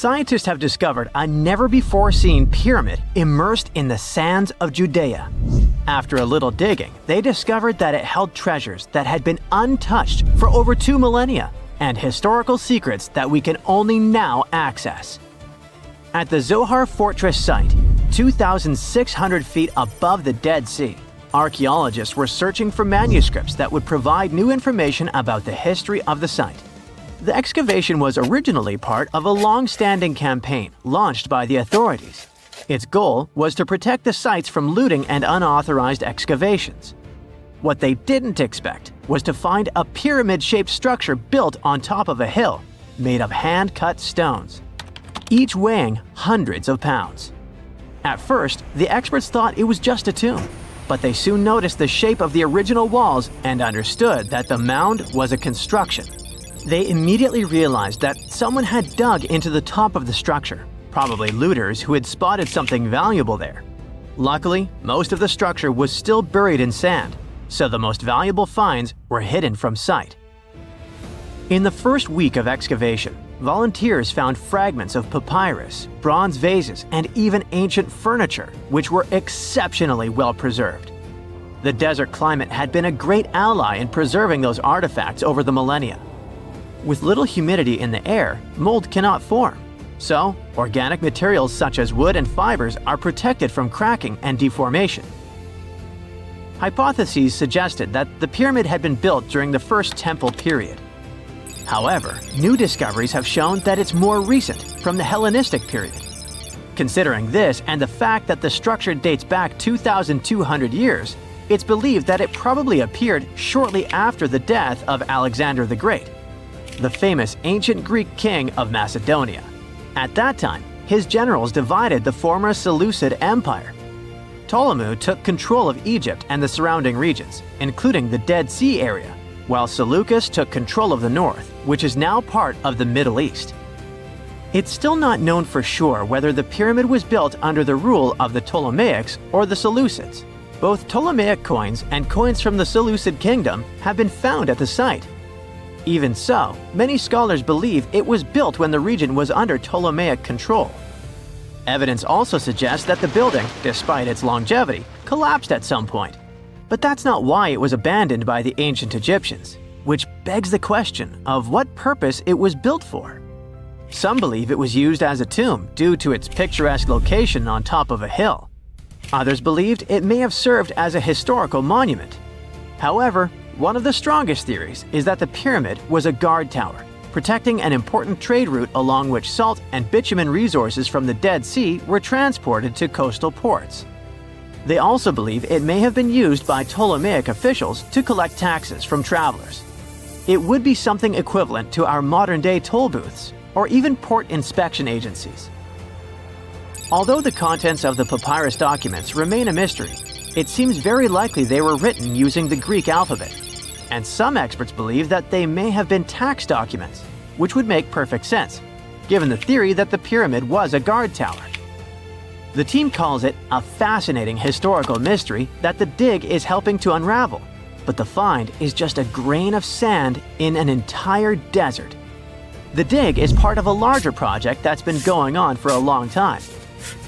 scientists have discovered a never-before-seen pyramid immersed in the sands of Judea. After a little digging, they discovered that it held treasures that had been untouched for over 2 millennia and historical secrets that we can only now access. At the Zohar Fortress site, 2,600 feet above the Dead Sea, archaeologists were searching for manuscripts that would provide new information about the history of the site. The excavation was originally part of a long-standing campaign launched by the authorities. Its goal was to protect the sites from looting and unauthorized excavations. What they didn't expect was to find a pyramid-shaped structure built on top of a hill, made of hand-cut stones, each weighing hundreds of pounds. At first, the experts thought it was just a tomb, but they soon noticed the shape of the original walls and understood that the mound was a construction. They immediately realized that someone had dug into the top of the structure, probably looters who had spotted something valuable there. Luckily, most of the structure was still buried in sand, so the most valuable finds were hidden from sight. In the first week of excavation, volunteers found fragments of papyrus, bronze vases, and even ancient furniture, which were exceptionally well preserved. The desert climate had been a great ally in preserving those artifacts over the millennia. With little humidity in the air, mold cannot form. So, organic materials such as wood and fibers are protected from cracking and deformation. Hypotheses suggested that the pyramid had been built during the First Temple period. However, new discoveries have shown that it's more recent, from the Hellenistic period. Considering this and the fact that the structure dates back 2,200 years, it's believed that it probably appeared shortly after the death of Alexander the Great, the famous ancient Greek king of Macedonia. At that time, his generals divided the former Seleucid Empire. Ptolemy took control of Egypt and the surrounding regions, including the Dead Sea area, while Seleucus took control of the north, which is now part of the Middle East. It's still not known for sure whether the pyramid was built under the rule of the Ptolemaics or the Seleucids. Both Ptolemaic coins and coins from the Seleucid kingdom have been found at the site. Even so, many scholars believe it was built when the region was under Ptolemaic control. Evidence also suggests that the building, despite its longevity, collapsed at some point. But that's not why it was abandoned by the ancient Egyptians, which begs the question of what purpose it was built for. Some believe it was used as a tomb due to its picturesque location on top of a hill. Others believed it may have served as a historical monument. However, one of the strongest theories is that the pyramid was a guard tower, protecting an important trade route along which salt and bitumen resources from the Dead Sea were transported to coastal ports. They also believe it may have been used by Ptolemaic officials to collect taxes from travelers. It would be something equivalent to our modern-day toll booths, or even port inspection agencies. Although the contents of the papyrus documents remain a mystery, it seems very likely they were written using the Greek alphabet, and some experts believe that they may have been tax documents, which would make perfect sense, given the theory that the pyramid was a guard tower. The team calls it a fascinating historical mystery that the dig is helping to unravel, but the find is just a grain of sand in an entire desert. The dig is part of a larger project that's been going on for a long time,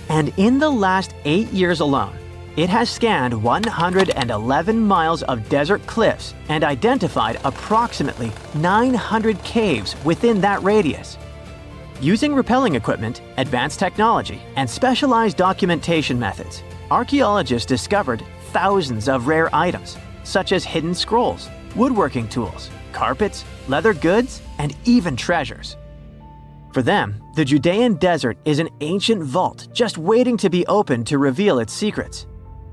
and in the last 8 years alone, it has scanned 111 miles of desert cliffs and identified approximately 900 caves within that radius. Using rappelling equipment, advanced technology, and specialized documentation methods, archaeologists discovered thousands of rare items, such as hidden scrolls, woodworking tools, carpets, leather goods, and even treasures. For them, the Judean desert is an ancient vault just waiting to be opened to reveal its secrets.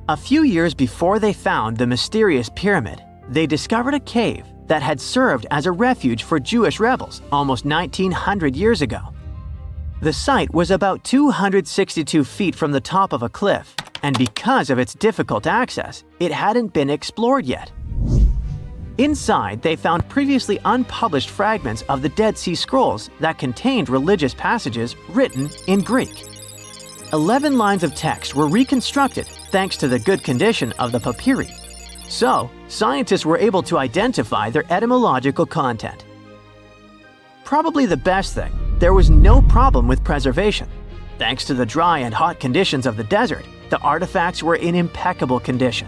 A few years before they found the mysterious pyramid, they discovered a cave that had served as a refuge for Jewish rebels almost 1,900 years ago. The site was about 262 feet from the top of a cliff, and because of its difficult access, it hadn't been explored yet. Inside, they found previously unpublished fragments of the Dead Sea Scrolls that contained religious passages written in Greek. 11 lines of text were reconstructed thanks to the good condition of the papyri. So, scientists were able to identify their etymological content. Probably the best thing there was no problem with preservation. Thanks to the dry and hot conditions of the desert, the artifacts were in impeccable condition.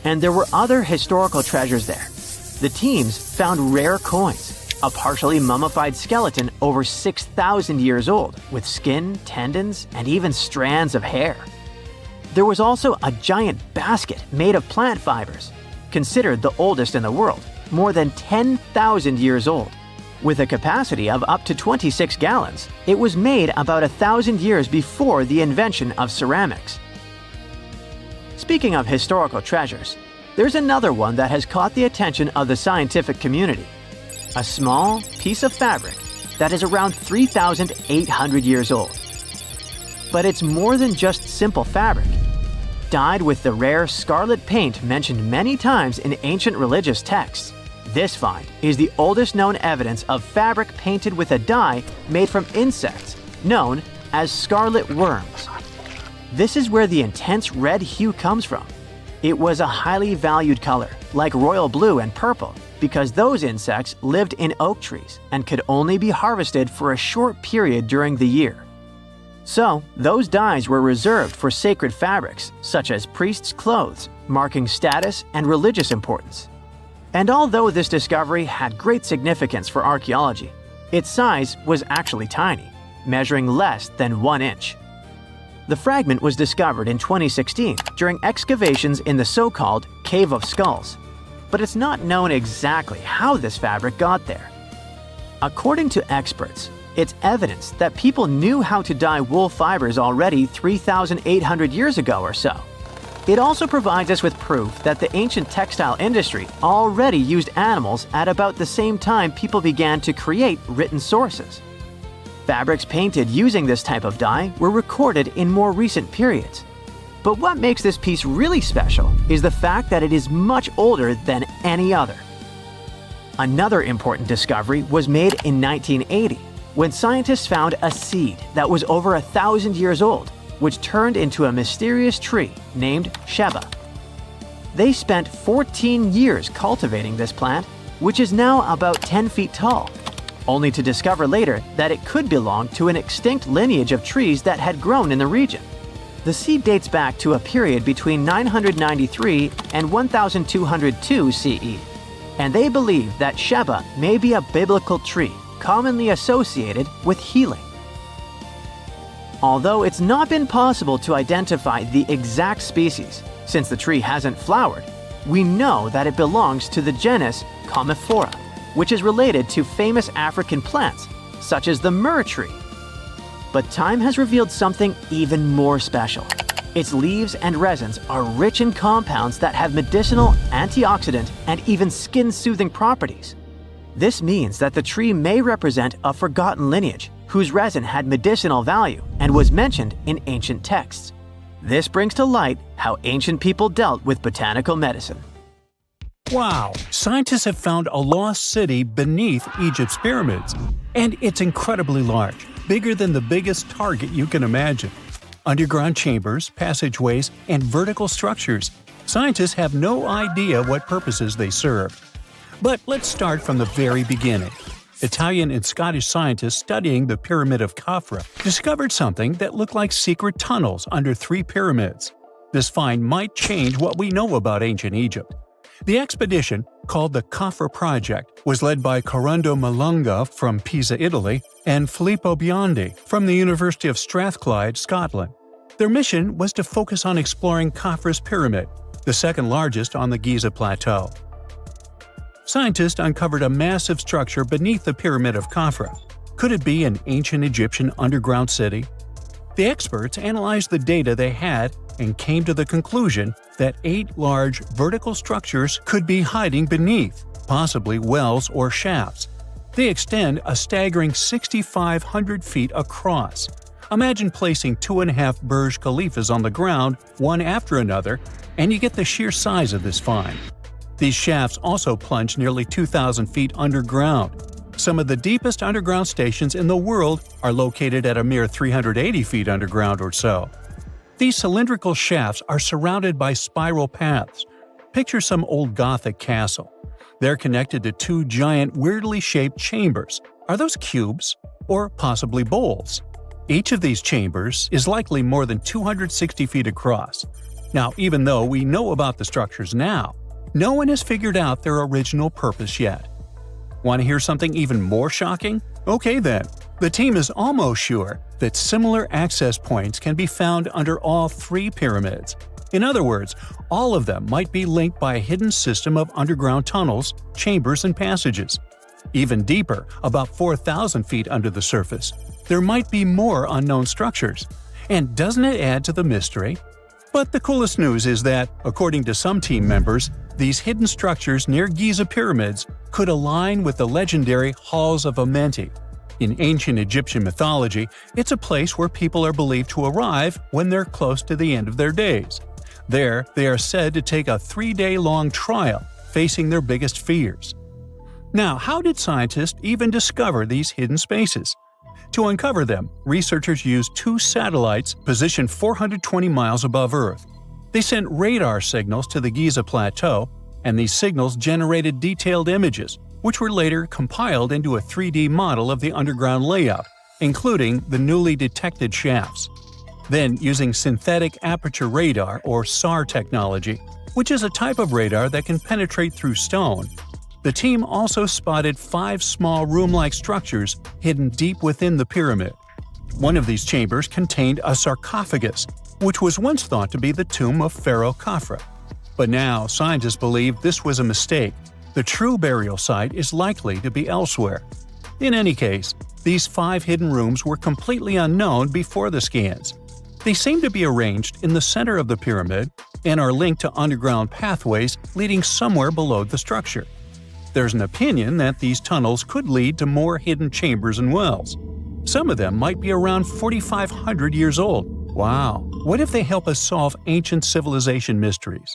And there were other historical treasures there. The teams found rare coins, a partially mummified skeleton over 6,000 years old, with skin, tendons, and even strands of hair. There was also a giant basket made of plant fibers, considered the oldest in the world, more than 10,000 years old. With a capacity of up to 26 gallons, it was made about 1,000 years before the invention of ceramics. Speaking of historical treasures, there's another one that has caught the attention of the scientific community. A small piece of fabric that is around 3,800 years old. But it's more than just simple fabric. Dyed with the rare scarlet paint mentioned many times in ancient religious texts, this find is the oldest known evidence of fabric painted with a dye made from insects, known as scarlet worms. This is where the intense red hue comes from. It was a highly valued color, like royal blue and purple, because those insects lived in oak trees and could only be harvested for a short period during the year. So, those dyes were reserved for sacred fabrics, such as priests' clothes, marking status and religious importance. And although this discovery had great significance for archaeology, its size was actually tiny, measuring less than 1 inch. The fragment was discovered in 2016 during excavations in the so-called Cave of Skulls, but it's not known exactly how this fabric got there. According to experts, it's evidence that people knew how to dye wool fibers already 3,800 years ago or so. It also provides us with proof that the ancient textile industry already used animals at about the same time people began to create written sources. Fabrics painted using this type of dye were recorded in more recent periods. But what makes this piece really special is the fact that it is much older than any other. Another important discovery was made in 1980, when scientists found a seed that was over 1,000 years old, which turned into a mysterious tree named Sheba. They spent 14 years cultivating this plant, which is now about 10 feet tall, only to discover later that it could belong to an extinct lineage of trees that had grown in the region. The seed dates back to a period between 993 and 1202 CE, and they believe that Sheba may be a biblical tree commonly associated with healing. Although it's not been possible to identify the exact species, since the tree hasn't flowered, we know that it belongs to the genus Commiphora, which is related to famous African plants, such as the myrrh tree. But time has revealed something even more special. Its leaves and resins are rich in compounds that have medicinal, antioxidant, and even skin-soothing properties. This means that the tree may represent a forgotten lineage whose resin had medicinal value and was mentioned in ancient texts. This brings to light how ancient people dealt with botanical medicine. Wow! Scientists have found a lost city beneath Egypt's pyramids. And it's incredibly large, bigger than the biggest target you can imagine. Underground chambers, passageways, and vertical structures. Scientists have no idea what purposes they served. But let's start from the very beginning. Italian and Scottish scientists studying the Pyramid of Khafra discovered something that looked like secret tunnels under 3 pyramids. This find might change what we know about ancient Egypt. The expedition, called the Khafra Project, was led by Corrado Malunga from Pisa, Italy, and Filippo Biondi from the University of Strathclyde, Scotland. Their mission was to focus on exploring Khafra's pyramid, the second largest on the Giza Plateau. Scientists uncovered a massive structure beneath the Pyramid of Khafra. Could it be an ancient Egyptian underground city? The experts analyzed the data they had and came to the conclusion that 8 large vertical structures could be hiding beneath, possibly wells or shafts. They extend a staggering 6,500 feet across. Imagine placing 2.5 Burj Khalifas on the ground, one after another, and you get the sheer size of this find. These shafts also plunge nearly 2,000 feet underground. Some of the deepest underground stations in the world are located at a mere 380 feet underground or so. These cylindrical shafts are surrounded by spiral paths. Picture some old Gothic castle. They're connected to 2 giant, weirdly shaped chambers, Are those cubes? Or possibly bowls? Each of these chambers is likely more than 260 feet across. Now, even though we know about the structures now, no one has figured out their original purpose yet. Want to hear something even more shocking? Okay then, the team is almost sure that similar access points can be found under all 3 pyramids. In other words, all of them might be linked by a hidden system of underground tunnels, chambers, and passages. Even deeper, about 4,000 feet under the surface, there might be more unknown structures. And doesn't it add to the mystery? But the coolest news is that, according to some team members, these hidden structures near Giza pyramids could align with the legendary Halls of Amenti. In ancient Egyptian mythology, it's a place where people are believed to arrive when they're close to the end of their days. There, they are said to take a 3-day-long trial, facing their biggest fears. Now, how did scientists even discover these hidden spaces? To uncover them, researchers used 2 satellites positioned 420 miles above Earth. They sent radar signals to the Giza Plateau, and these signals generated detailed images, which were later compiled into a 3D model of the underground layout, including the newly detected shafts. Then, using synthetic aperture radar or SAR technology, which is a type of radar that can penetrate through stone, the team also spotted 5 small room-like structures hidden deep within the pyramid. One of these chambers contained a sarcophagus, which was once thought to be the tomb of Pharaoh Khafre. But now, scientists believe this was a mistake. The true burial site is likely to be elsewhere. In any case, these 5 hidden rooms were completely unknown before the scans. They seem to be arranged in the center of the pyramid and are linked to underground pathways leading somewhere below the structure. There's an opinion that these tunnels could lead to more hidden chambers and wells. Some of them might be around 4,500 years old. Wow! What if they help us solve ancient civilization mysteries?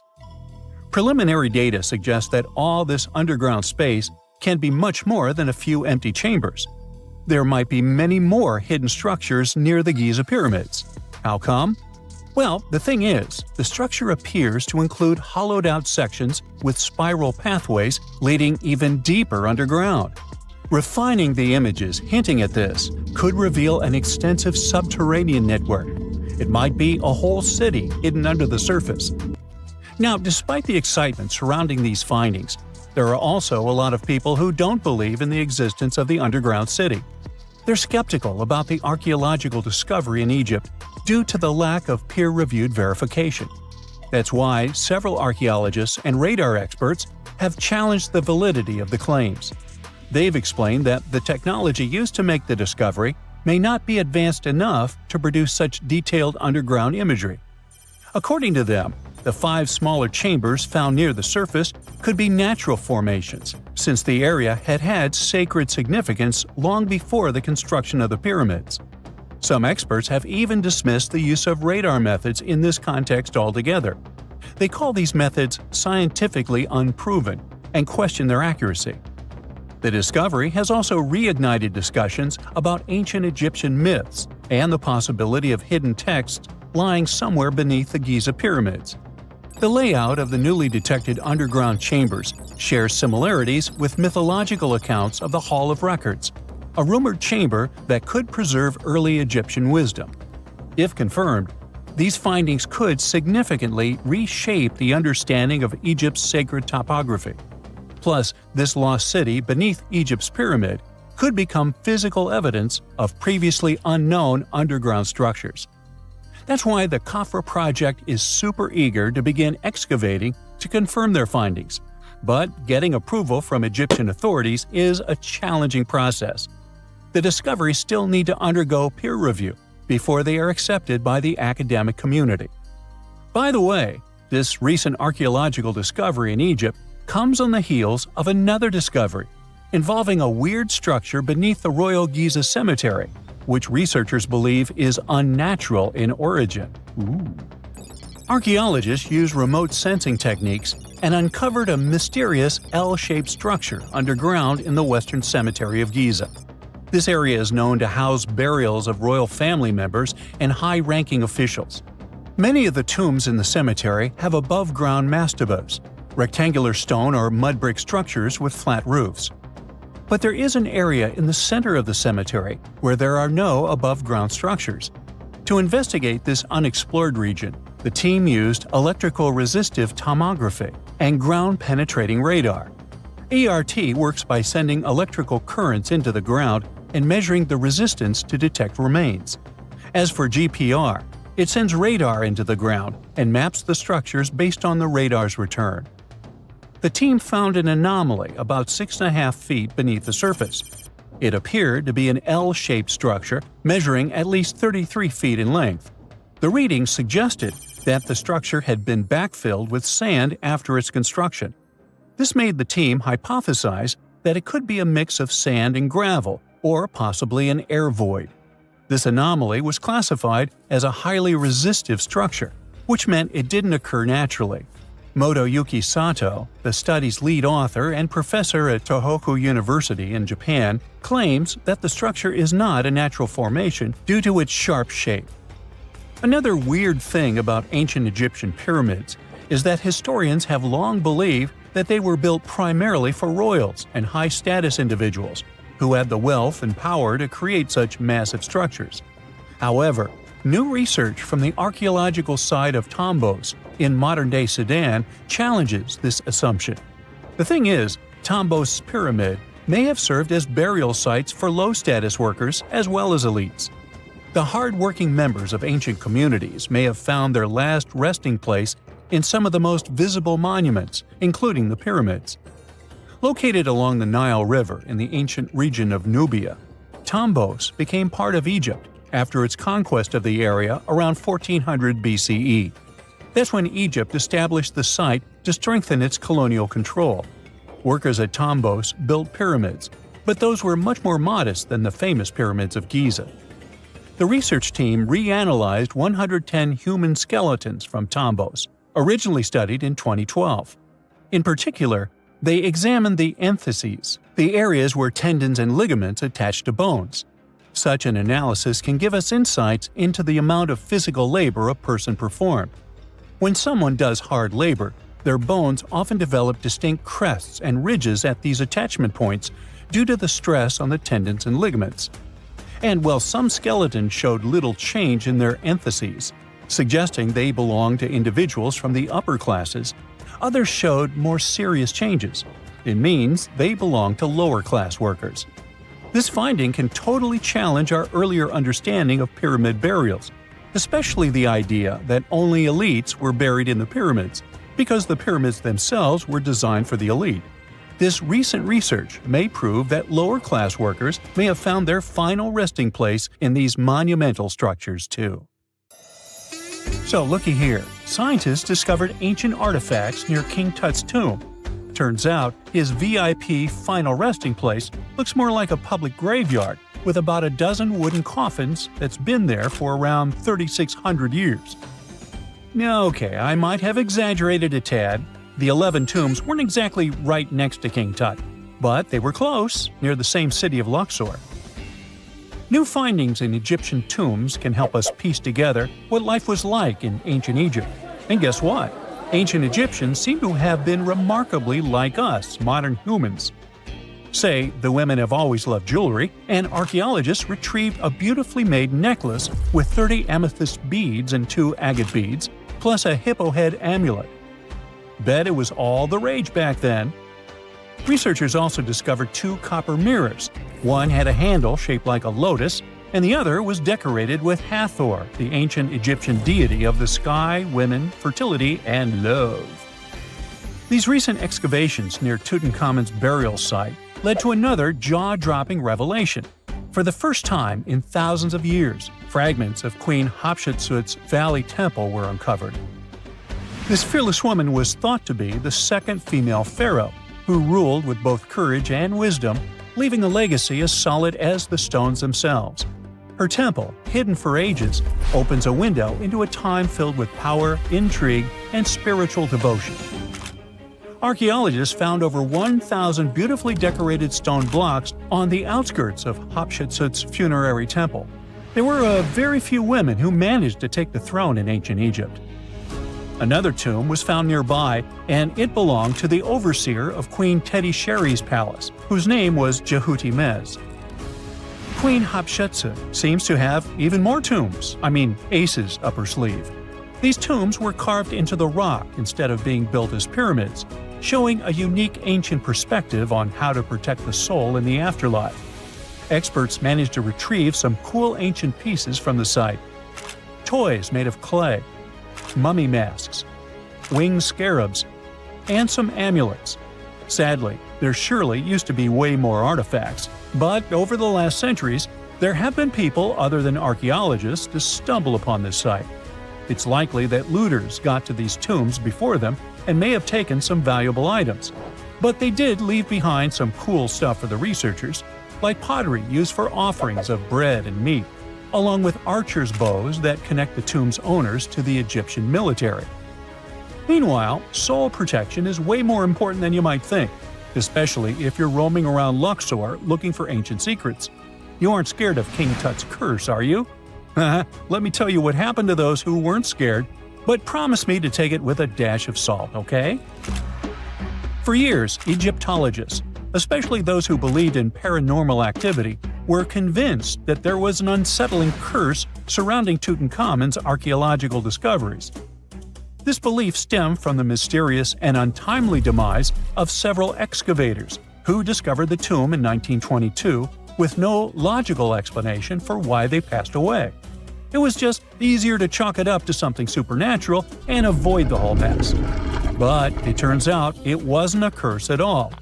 Preliminary data suggests that all this underground space can be much more than a few empty chambers. There might be many more hidden structures near the Giza pyramids. How come? Well, the thing is, the structure appears to include hollowed-out sections with spiral pathways leading even deeper underground. Refining the images hinting at this could reveal an extensive subterranean network. It might be a whole city hidden under the surface. Now, despite the excitement surrounding these findings, there are also a lot of people who don't believe in the existence of the underground city. They're skeptical about the archaeological discovery in Egypt due to the lack of peer-reviewed verification. That's why several archaeologists and radar experts have challenged the validity of the claims. They've explained that the technology used to make the discovery may not be advanced enough to produce such detailed underground imagery. According to them, the 5 smaller chambers found near the surface could be natural formations, since the area had had sacred significance long before the construction of the pyramids. Some experts have even dismissed the use of radar methods in this context altogether. They call these methods scientifically unproven and question their accuracy. The discovery has also reignited discussions about ancient Egyptian myths and the possibility of hidden texts lying somewhere beneath the Giza pyramids. The layout of the newly detected underground chambers shares similarities with mythological accounts of the Hall of Records, a rumored chamber that could preserve early Egyptian wisdom. If confirmed, these findings could significantly reshape the understanding of Egypt's sacred topography. Plus, this lost city beneath Egypt's pyramid could become physical evidence of previously unknown underground structures. That's why the Khafre project is super eager to begin excavating to confirm their findings. But getting approval from Egyptian authorities is a challenging process. The discoveries still need to undergo peer review before they are accepted by the academic community. By the way, this recent archaeological discovery in Egypt comes on the heels of another discovery involving a weird structure beneath the Royal Giza Cemetery, which researchers believe is unnatural in origin. Archaeologists use remote sensing techniques and uncovered a mysterious L-shaped structure underground in the Western Cemetery of Giza. This area is known to house burials of royal family members and high-ranking officials. Many of the tombs in the cemetery have above-ground mastabas, rectangular stone or mud brick structures with flat roofs. But there is an area in the center of the cemetery where there are no above-ground structures. To investigate this unexplored region, the team used electrical resistive tomography and ground-penetrating radar. ERT works by sending electrical currents into the ground and measuring the resistance to detect remains. As for GPR, it sends radar into the ground and maps the structures based on the radar's return. The team found an anomaly about 6.5 feet beneath the surface. It appeared to be an L-shaped structure measuring at least 33 feet in length. The readings suggested that the structure had been backfilled with sand after its construction. This made the team hypothesize that it could be a mix of sand and gravel, or possibly an air void. This anomaly was classified as a highly resistive structure, which meant it didn't occur naturally. Motoyuki Sato, the study's lead author and professor at Tohoku University in Japan, claims that the structure is not a natural formation due to its sharp shape. Another weird thing about ancient Egyptian pyramids is that historians have long believed that they were built primarily for royals and high-status individuals who had the wealth and power to create such massive structures. However, new research from the archaeological site of Tombos in modern-day Sudan challenges this assumption. The thing is, Tombos' pyramid may have served as burial sites for low-status workers as well as elites. The hard-working members of ancient communities may have found their last resting place in some of the most visible monuments, including the pyramids. Located along the Nile River in the ancient region of Nubia, Tombos became part of Egypt after its conquest of the area around 1400 BCE. That's when Egypt established the site to strengthen its colonial control. Workers at Tombos built pyramids, but those were much more modest than the famous pyramids of Giza. The research team reanalyzed 110 human skeletons from Tombos, originally studied in 2012. In particular, they examined the entheses, the areas where tendons and ligaments attach to bones. Such an analysis can give us insights into the amount of physical labor a person performed. When someone does hard labor, their bones often develop distinct crests and ridges at these attachment points due to the stress on the tendons and ligaments. And while some skeletons showed little change in their entheses, suggesting they belonged to individuals from the upper classes, others showed more serious changes. It means they belong to lower-class workers. This finding can totally challenge our earlier understanding of pyramid burials, especially the idea that only elites were buried in the pyramids, because the pyramids themselves were designed for the elite. This recent research may prove that lower-class workers may have found their final resting place in these monumental structures too. So looky here, scientists discovered ancient artifacts near King Tut's tomb. Turns out, his VIP final resting place looks more like a public graveyard with about a dozen wooden coffins that's been there for around 3,600 years. Okay, I might have exaggerated a tad. The 11 tombs weren't exactly right next to King Tut, but they were close, near the same city of Luxor. New findings in Egyptian tombs can help us piece together what life was like in ancient Egypt. And guess what? Ancient Egyptians seem to have been remarkably like us, modern humans. Say, the women have always loved jewelry, and archaeologists retrieved a beautifully made necklace with 30 amethyst beads and 2 agate beads, plus a hippo head amulet. Bet it was all the rage back then. Researchers also discovered 2 copper mirrors. One had a handle shaped like a lotus, and the other was decorated with Hathor, the ancient Egyptian deity of the sky, women, fertility, and love. These recent excavations near Tutankhamun's burial site led to another jaw-dropping revelation. For the first time in thousands of years, fragments of Queen Hatshepsut's Valley Temple were uncovered. This fearless woman was thought to be the second female pharaoh, who ruled with both courage and wisdom, leaving a legacy as solid as the stones themselves. Her temple, hidden for ages, opens a window into a time filled with power, intrigue, and spiritual devotion. Archaeologists found over 1,000 beautifully decorated stone blocks on the outskirts of Hatshepsut's funerary temple. There were very few women who managed to take the throne in ancient Egypt. Another tomb was found nearby, and it belonged to the overseer of Queen Teti Sheri's palace, whose name was Jehuti-Mez. Queen Hatshepsut seems to have even more tombs, aces up her sleeve. These tombs were carved into the rock instead of being built as pyramids, showing a unique ancient perspective on how to protect the soul in the afterlife. Experts managed to retrieve some cool ancient pieces from the site. Toys made of clay, mummy masks, winged scarabs, and some amulets. Sadly, there surely used to be way more artifacts, but over the last centuries, there have been people other than archaeologists to stumble upon this site. It's likely that looters got to these tombs before them and may have taken some valuable items. But they did leave behind some cool stuff for the researchers, like pottery used for offerings of bread and meat, along with archers' bows that connect the tomb's owners to the Egyptian military. Meanwhile, soul protection is way more important than you might think, especially if you're roaming around Luxor looking for ancient secrets. You aren't scared of King Tut's curse, are you? Let me tell you what happened to those who weren't scared, but promise me to take it with a dash of salt, okay? For years, Egyptologists, especially those who believed in paranormal activity, were convinced that there was an unsettling curse surrounding Tutankhamun's archaeological discoveries. This belief stemmed from the mysterious and untimely demise of several excavators who discovered the tomb in 1922 with no logical explanation for why they passed away. It was just easier to chalk it up to something supernatural and avoid the whole mess. But it turns out it wasn't a curse at all.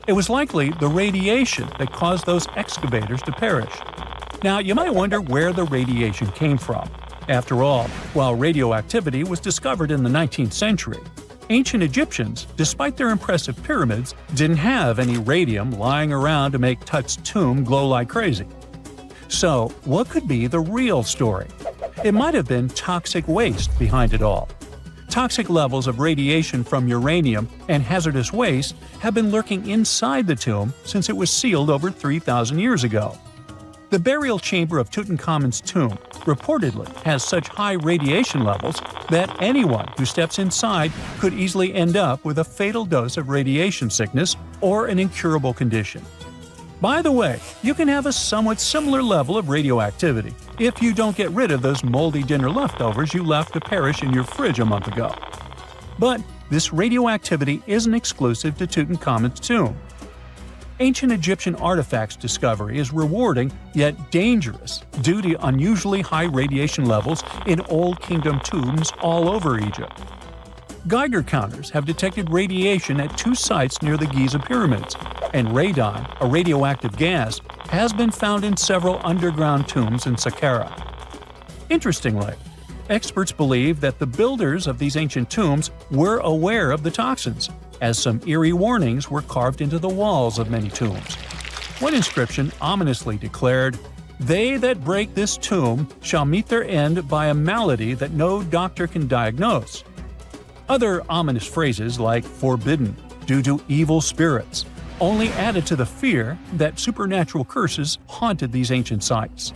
It was likely the radiation that caused those excavators to perish. Now, you might wonder where the radiation came from. After all, while radioactivity was discovered in the 19th century, ancient Egyptians, despite their impressive pyramids, didn't have any radium lying around to make Tut's tomb glow like crazy. So, what could be the real story? It might have been toxic waste behind it all. Toxic levels of radiation from uranium and hazardous waste have been lurking inside the tomb since it was sealed over 3,000 years ago. The burial chamber of Tutankhamun's tomb reportedly has such high radiation levels that anyone who steps inside could easily end up with a fatal dose of radiation sickness or an incurable condition. By the way, you can have a somewhat similar level of radioactivity if you don't get rid of those moldy dinner leftovers you left to perish in your fridge a month ago. But this radioactivity isn't exclusive to Tutankhamun's tomb. Ancient Egyptian artifacts discovery is rewarding yet dangerous due to unusually high radiation levels in Old Kingdom tombs all over Egypt. Geiger counters have detected radiation at 2 sites near the Giza pyramids, and radon, a radioactive gas, has been found in several underground tombs in Saqqara. Interestingly, experts believe that the builders of these ancient tombs were aware of the toxins, as some eerie warnings were carved into the walls of many tombs. One inscription ominously declared, "They that break this tomb shall meet their end by a malady that no doctor can diagnose." Other ominous phrases like "forbidden," "due to evil spirits," only added to the fear that supernatural curses haunted these ancient sites.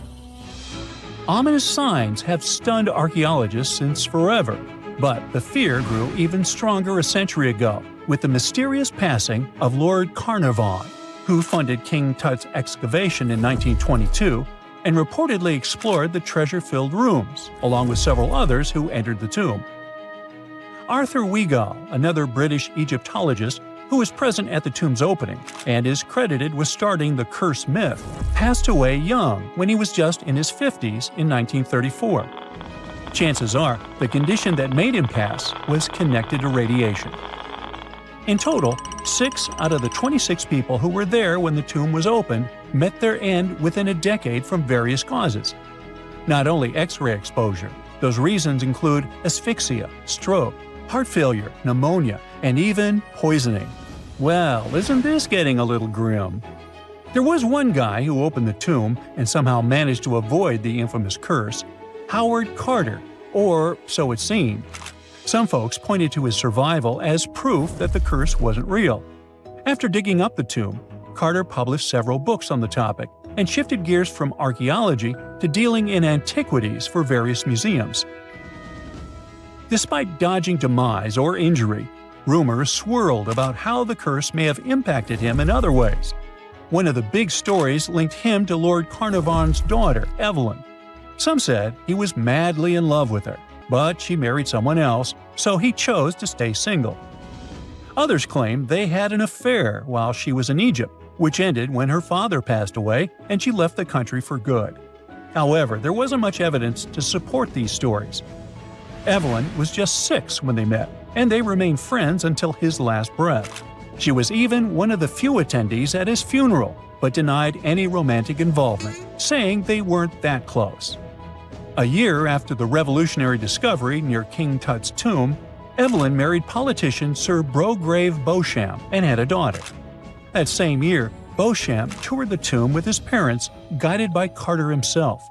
Ominous signs have stunned archaeologists since forever, but the fear grew even stronger a century ago with the mysterious passing of Lord Carnarvon, who funded King Tut's excavation in 1922 and reportedly explored the treasure-filled rooms, along with several others who entered the tomb. Arthur Weigall, another British Egyptologist who was present at the tomb's opening and is credited with starting the curse myth, passed away young when he was just in his 50s in 1934. Chances are the condition that made him pass was connected to radiation. In total, 6 out of the 26 people who were there when the tomb was opened met their end within a decade from various causes. Not only X-ray exposure, those reasons include asphyxia, stroke, heart failure, pneumonia, and even poisoning. Well, isn't this getting a little grim? There was one guy who opened the tomb and somehow managed to avoid the infamous curse, Howard Carter, or so it seemed. Some folks pointed to his survival as proof that the curse wasn't real. After digging up the tomb, Carter published several books on the topic and shifted gears from archaeology to dealing in antiquities for various museums. Despite dodging demise or injury, rumors swirled about how the curse may have impacted him in other ways. One of the big stories linked him to Lord Carnarvon's daughter, Evelyn. Some said he was madly in love with her, but she married someone else, so he chose to stay single. Others claimed they had an affair while she was in Egypt, which ended when her father passed away and she left the country for good. However, there wasn't much evidence to support these stories. Evelyn was just 6 when they met, and they remained friends until his last breath. She was even one of the few attendees at his funeral, but denied any romantic involvement, saying they weren't that close. A year after the revolutionary discovery near King Tut's tomb, Evelyn married politician Sir Brograve Beauchamp and had a daughter. That same year, Beauchamp toured the tomb with his parents, guided by Carter himself.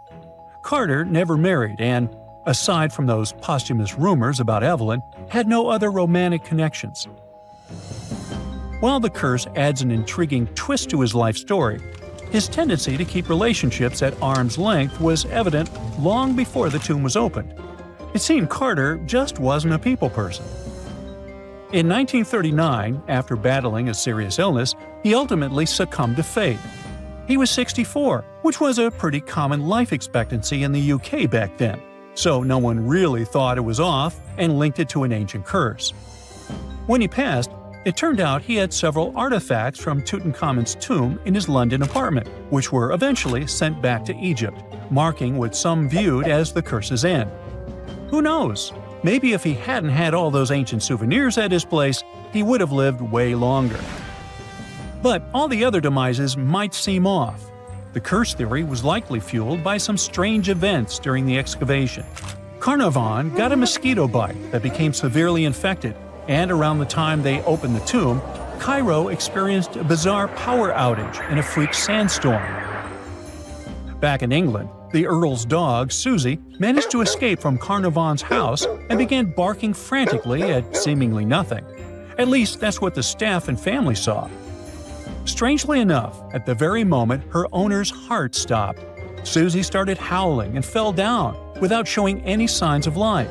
Carter never married and, aside from those posthumous rumors about Evelyn, had no other romantic connections. While the curse adds an intriguing twist to his life story, his tendency to keep relationships at arm's length was evident long before the tomb was opened. It seemed Carter just wasn't a people person. In 1939, after battling a serious illness, he ultimately succumbed to fate. He was 64, which was a pretty common life expectancy in the UK back then, so no one really thought it was off and linked it to an ancient curse. When he passed, it turned out he had several artifacts from Tutankhamun's tomb in his London apartment, which were eventually sent back to Egypt, marking what some viewed as the curse's end. Who knows? Maybe if he hadn't had all those ancient souvenirs at his place, he would have lived way longer. But all the other demises might seem off. The curse theory was likely fueled by some strange events during the excavation. Carnarvon got a mosquito bite that became severely infected, and around the time they opened the tomb, Cairo experienced a bizarre power outage in a freak sandstorm. Back in England, the Earl's dog, Susie, managed to escape from Carnarvon's house and began barking frantically at seemingly nothing. At least that's what the staff and family saw. Strangely enough, at the very moment her owner's heart stopped, Susie started howling and fell down without showing any signs of life.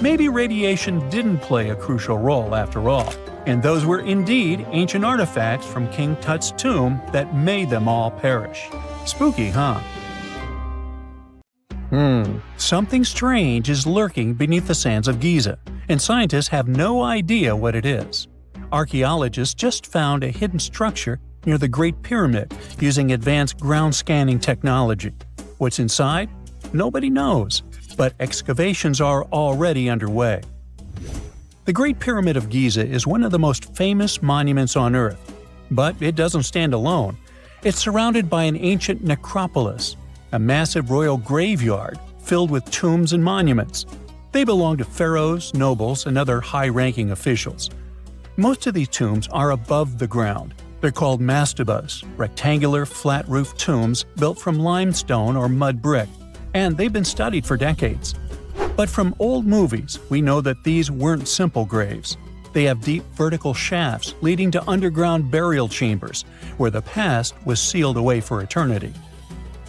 Maybe radiation didn't play a crucial role after all, and those were indeed ancient artifacts from King Tut's tomb that made them all perish. Spooky, huh? Something strange is lurking beneath the sands of Giza, and scientists have no idea what it is. Archaeologists just found a hidden structure near the Great Pyramid using advanced ground scanning technology. What's inside? Nobody knows, but excavations are already underway. The Great Pyramid of Giza is one of the most famous monuments on Earth, but it doesn't stand alone. It's surrounded by an ancient necropolis, a massive royal graveyard filled with tombs and monuments. They belong to pharaohs, nobles, and other high-ranking officials. Most of these tombs are above the ground. They're called mastabas, rectangular, flat-roofed tombs built from limestone or mud brick, and they've been studied for decades. But from old movies, we know that these weren't simple graves. They have deep vertical shafts leading to underground burial chambers, where the past was sealed away for eternity.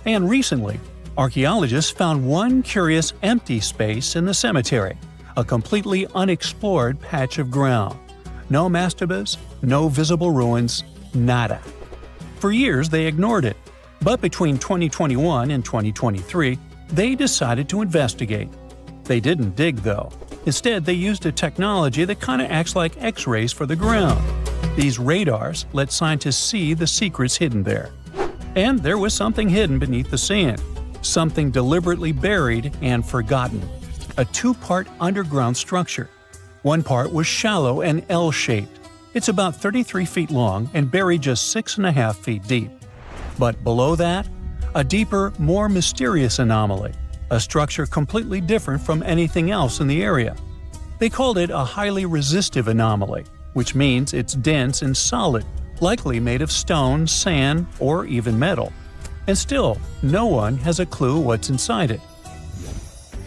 And recently, archaeologists found one curious empty space in the cemetery, a completely unexplored patch of ground. No mastabas, no visible ruins, nada. For years they ignored it, but between 2021 and 2023, they decided to investigate. They didn't dig though. Instead, they used a technology that kind of acts like X-rays for the ground. These radars let scientists see the secrets hidden there. And there was something hidden beneath the sand, something deliberately buried and forgotten. A two-part underground structure. One part was shallow and L-shaped. It's about 33 feet long and buried just 6.5 feet deep. But below that, a deeper, more mysterious anomaly, a structure completely different from anything else in the area. They called it a highly resistive anomaly, which means it's dense and solid, likely made of stone, sand, or even metal. And still, no one has a clue what's inside it.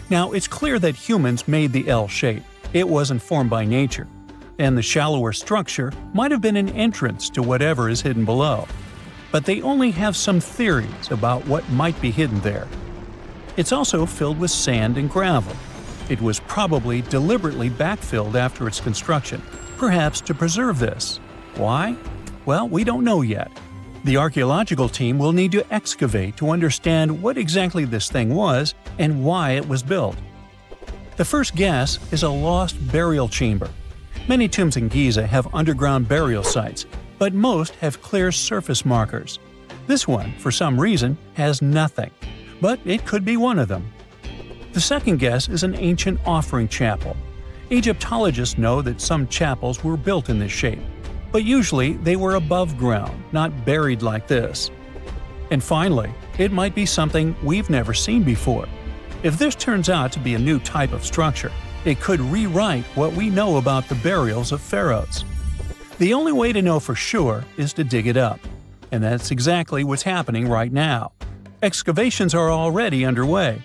Now, it's clear that humans made the L shape. It wasn't formed by nature. And the shallower structure might have been an entrance to whatever is hidden below. But they only have some theories about what might be hidden there. It's also filled with sand and gravel. It was probably deliberately backfilled after its construction, perhaps to preserve this. Why? Well, we don't know yet. The archaeological team will need to excavate to understand what exactly this thing was and why it was built. The first guess is a lost burial chamber. Many tombs in Giza have underground burial sites, but most have clear surface markers. This one, for some reason, has nothing, but it could be one of them. The second guess is an ancient offering chapel. Egyptologists know that some chapels were built in this shape, but usually they were above ground, not buried like this. And finally, it might be something we've never seen before. If this turns out to be a new type of structure, it could rewrite what we know about the burials of pharaohs. The only way to know for sure is to dig it up. And that's exactly what's happening right now. Excavations are already underway.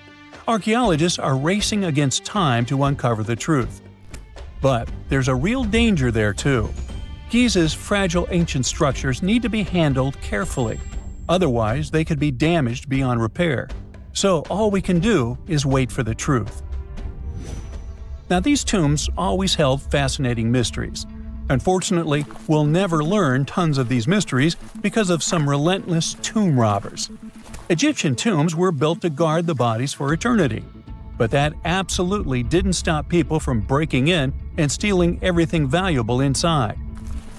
Archaeologists are racing against time to uncover the truth. But there's a real danger there too. Giza's fragile ancient structures need to be handled carefully. Otherwise, they could be damaged beyond repair. So all we can do is wait for the truth. Now, these tombs always held fascinating mysteries. Unfortunately, we'll never learn tons of these mysteries because of some relentless tomb robbers. Egyptian tombs were built to guard the bodies for eternity. But that absolutely didn't stop people from breaking in and stealing everything valuable inside.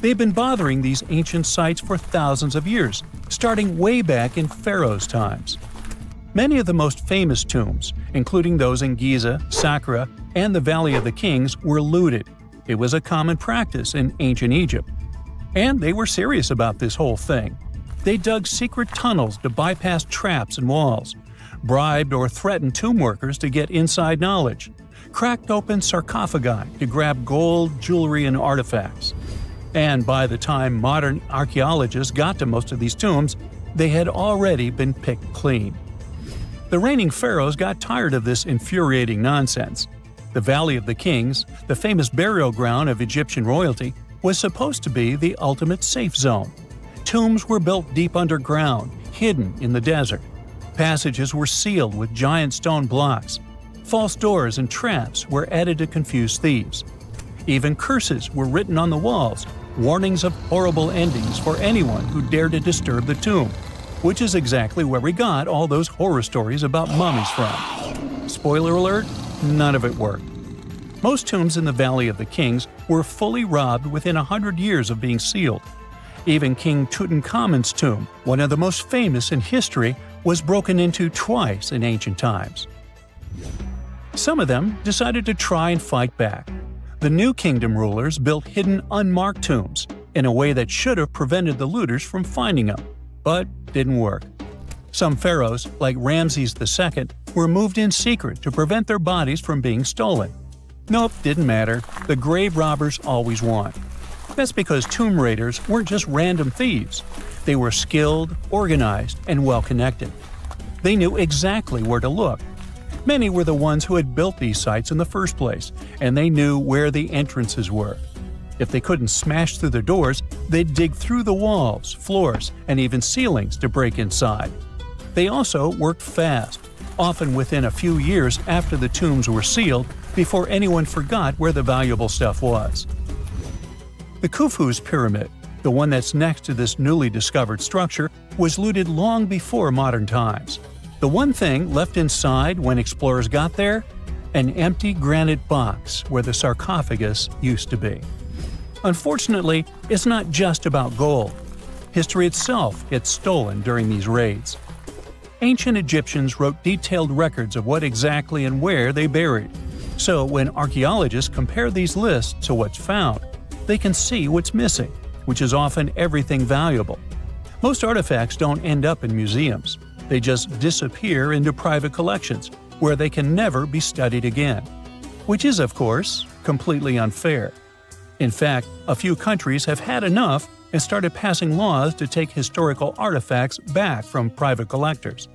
They've been bothering these ancient sites for thousands of years, starting way back in Pharaoh's times. Many of the most famous tombs, including those in Giza, Saqqara, and the Valley of the Kings, were looted. It was a common practice in ancient Egypt. And they were serious about this whole thing. They dug secret tunnels to bypass traps and walls, bribed or threatened tomb workers to get inside knowledge, cracked open sarcophagi to grab gold, jewelry, and artifacts. And by the time modern archaeologists got to most of these tombs, they had already been picked clean. The reigning pharaohs got tired of this infuriating nonsense. The Valley of the Kings, the famous burial ground of Egyptian royalty, was supposed to be the ultimate safe zone. Tombs were built deep underground, hidden in the desert. Passages were sealed with giant stone blocks. False doors and traps were added to confuse thieves. Even curses were written on the walls, warnings of horrible endings for anyone who dared to disturb the tomb, which is exactly where we got all those horror stories about mummies from. Spoiler alert, none of it worked. Most tombs in the Valley of the Kings were fully robbed within 100 years of being sealed. Even King Tutankhamun's tomb, one of the most famous in history, was broken into twice in ancient times. Some of them decided to try and fight back. The New Kingdom rulers built hidden unmarked tombs in a way that should have prevented the looters from finding them, but didn't work. Some pharaohs, like Ramses II, were moved in secret to prevent their bodies from being stolen. Nope, didn't matter. The grave robbers always won. That's because tomb raiders weren't just random thieves. They were skilled, organized, and well-connected. They knew exactly where to look. Many were the ones who had built these sites in the first place, and they knew where the entrances were. If they couldn't smash through the doors, they'd dig through the walls, floors, and even ceilings to break inside. They also worked fast, often within a few years after the tombs were sealed, before anyone forgot where the valuable stuff was. The Khufu's pyramid, the one that's next to this newly discovered structure, was looted long before modern times. The one thing left inside when explorers got there? An empty granite box where the sarcophagus used to be. Unfortunately, it's not just about gold. History itself gets stolen during these raids. Ancient Egyptians wrote detailed records of what exactly and where they buried. So when archaeologists compare these lists to what's found, they can see what's missing, which is often everything valuable. Most artifacts don't end up in museums. They just disappear into private collections, where they can never be studied again. Which is, of course, completely unfair. In fact, a few countries have had enough and started passing laws to take historical artifacts back from private collectors.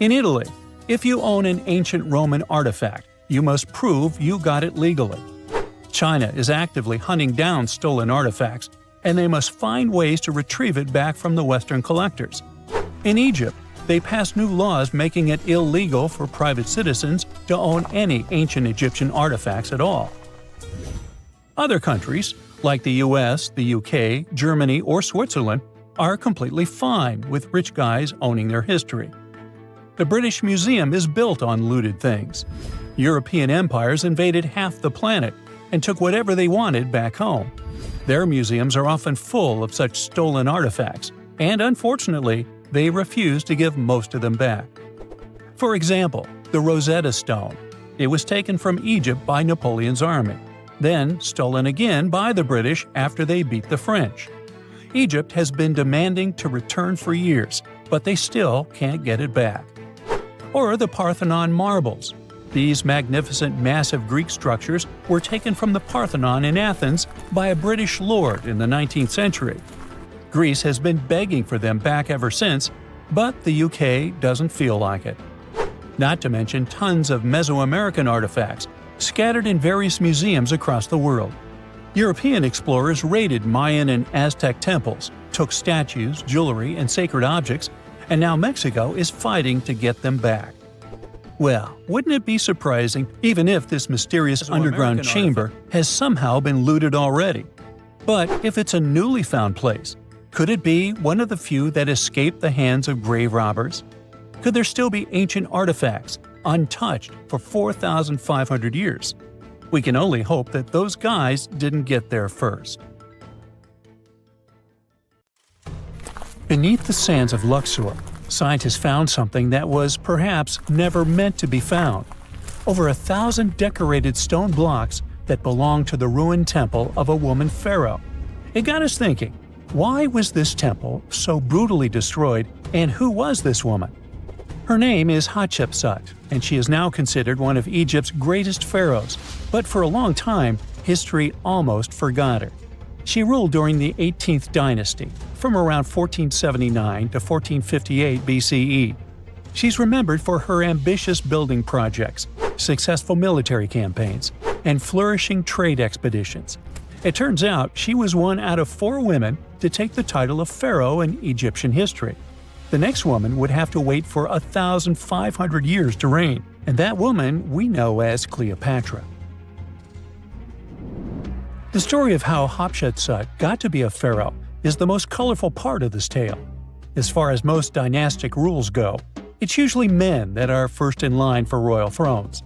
In Italy, if you own an ancient Roman artifact, you must prove you got it legally. China is actively hunting down stolen artifacts, and they must find ways to retrieve it back from the Western collectors. In Egypt, they passed new laws making it illegal for private citizens to own any ancient Egyptian artifacts at all. Other countries, like the US, the UK, Germany, or Switzerland, are completely fine with rich guys owning their history. The British Museum is built on looted things. European empires invaded half the planet and took whatever they wanted back home. Their museums are often full of such stolen artifacts, and unfortunately, they refuse to give most of them back. For example, the Rosetta Stone. It was taken from Egypt by Napoleon's army, then stolen again by the British after they beat the French. Egypt has been demanding to return for years, but they still can't get it back. Or the Parthenon marbles. These magnificent massive Greek structures were taken from the Parthenon in Athens by a British lord in the 19th century. Greece has been begging for them back ever since, but the UK doesn't feel like it. Not to mention tons of Mesoamerican artifacts, scattered in various museums across the world. European explorers raided Mayan and Aztec temples, took statues, jewelry, and sacred objects, and now Mexico is fighting to get them back. Well, wouldn't it be surprising even if this mysterious underground chamber has somehow been looted already? But if it's a newly found place, could it be one of the few that escaped the hands of grave robbers? Could there still be ancient artifacts, untouched for 4,500 years? We can only hope that those guys didn't get there first. Beneath the sands of Luxor, scientists found something that was perhaps never meant to be found. Over 1,000 decorated stone blocks that belonged to the ruined temple of a woman pharaoh. It got us thinking, why was this temple so brutally destroyed, and who was this woman? Her name is Hatshepsut, and she is now considered one of Egypt's greatest pharaohs, but for a long time, history almost forgot her. She ruled during the 18th dynasty, from around 1479 to 1458 BCE. She's remembered for her ambitious building projects, successful military campaigns, and flourishing trade expeditions. It turns out she was one out of 4 women to take the title of pharaoh in Egyptian history. The next woman would have to wait for 1,500 years to reign, and that woman we know as Cleopatra. The story of how Hatshepsut got to be a pharaoh is the most colorful part of this tale. As far as most dynastic rules go, it's usually men that are first in line for royal thrones.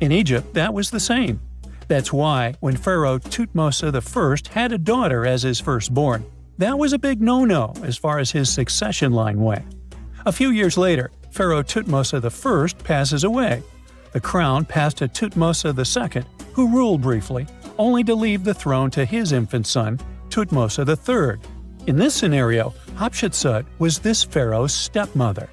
In Egypt, that was the same. That's why, when Pharaoh Thutmose I had a daughter as his firstborn, that was a big no-no as far as his succession line went. A few years later, Pharaoh Thutmose I passes away. The crown passed to Thutmose II, who ruled briefly, only to leave the throne to his infant son, Thutmose III. In this scenario, Hatshepsut was this pharaoh's stepmother.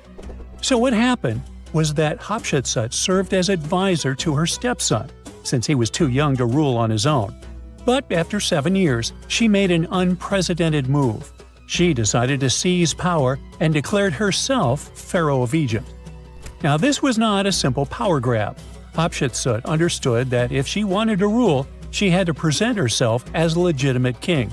So what happened was that Hatshepsut served as advisor to her stepson, since he was too young to rule on his own. But after 7 years, she made an unprecedented move. She decided to seize power and declared herself Pharaoh of Egypt. Now this was not a simple power grab. Hatshepsut understood that if she wanted to rule, she had to present herself as a legitimate king.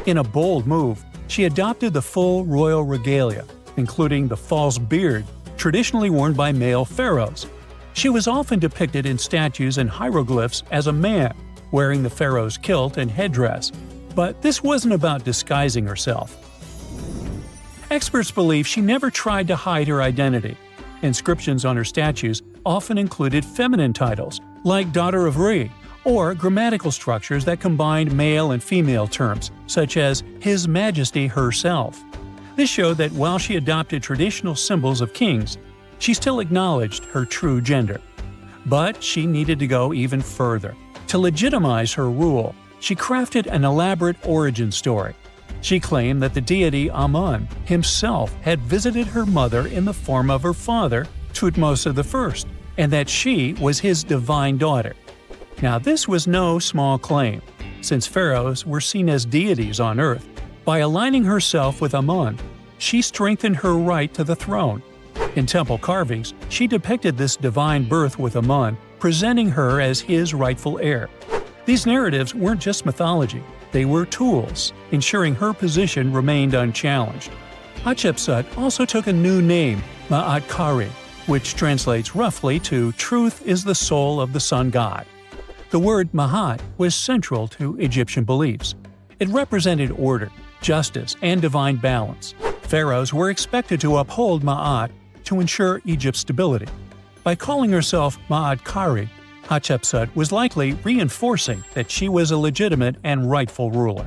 In a bold move, she adopted the full royal regalia, including the false beard, traditionally worn by male pharaohs. She was often depicted in statues and hieroglyphs as a man, wearing the pharaoh's kilt and headdress. But this wasn't about disguising herself. Experts believe she never tried to hide her identity. Inscriptions on her statues often included feminine titles, like Daughter of Re, or grammatical structures that combined male and female terms, such as His Majesty herself. This showed that while she adopted traditional symbols of kings, she still acknowledged her true gender. But she needed to go even further. To legitimize her rule, she crafted an elaborate origin story. She claimed that the deity Amun himself had visited her mother in the form of her father, Thutmose I, and that she was his divine daughter. Now this was no small claim, since pharaohs were seen as deities on earth. By aligning herself with Amun, she strengthened her right to the throne. In temple carvings, she depicted this divine birth with Amun, presenting her as his rightful heir. These narratives weren't just mythology, they were tools, ensuring her position remained unchallenged. Hatshepsut also took a new name, Ma'at Kari, which translates roughly to "truth is the soul of the sun god." The word Ma'at was central to Egyptian beliefs. It represented order, justice, and divine balance. Pharaohs were expected to uphold Ma'at to ensure Egypt's stability. By calling herself Ma'at Kari, Hatshepsut was likely reinforcing that she was a legitimate and rightful ruler.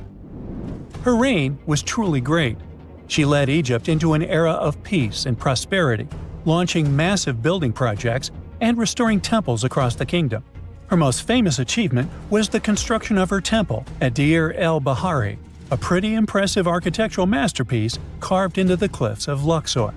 Her reign was truly great. She led Egypt into an era of peace and prosperity, launching massive building projects and restoring temples across the kingdom. Her most famous achievement was the construction of her temple at Deir el-Bahari, a pretty impressive architectural masterpiece carved into the cliffs of Luxor.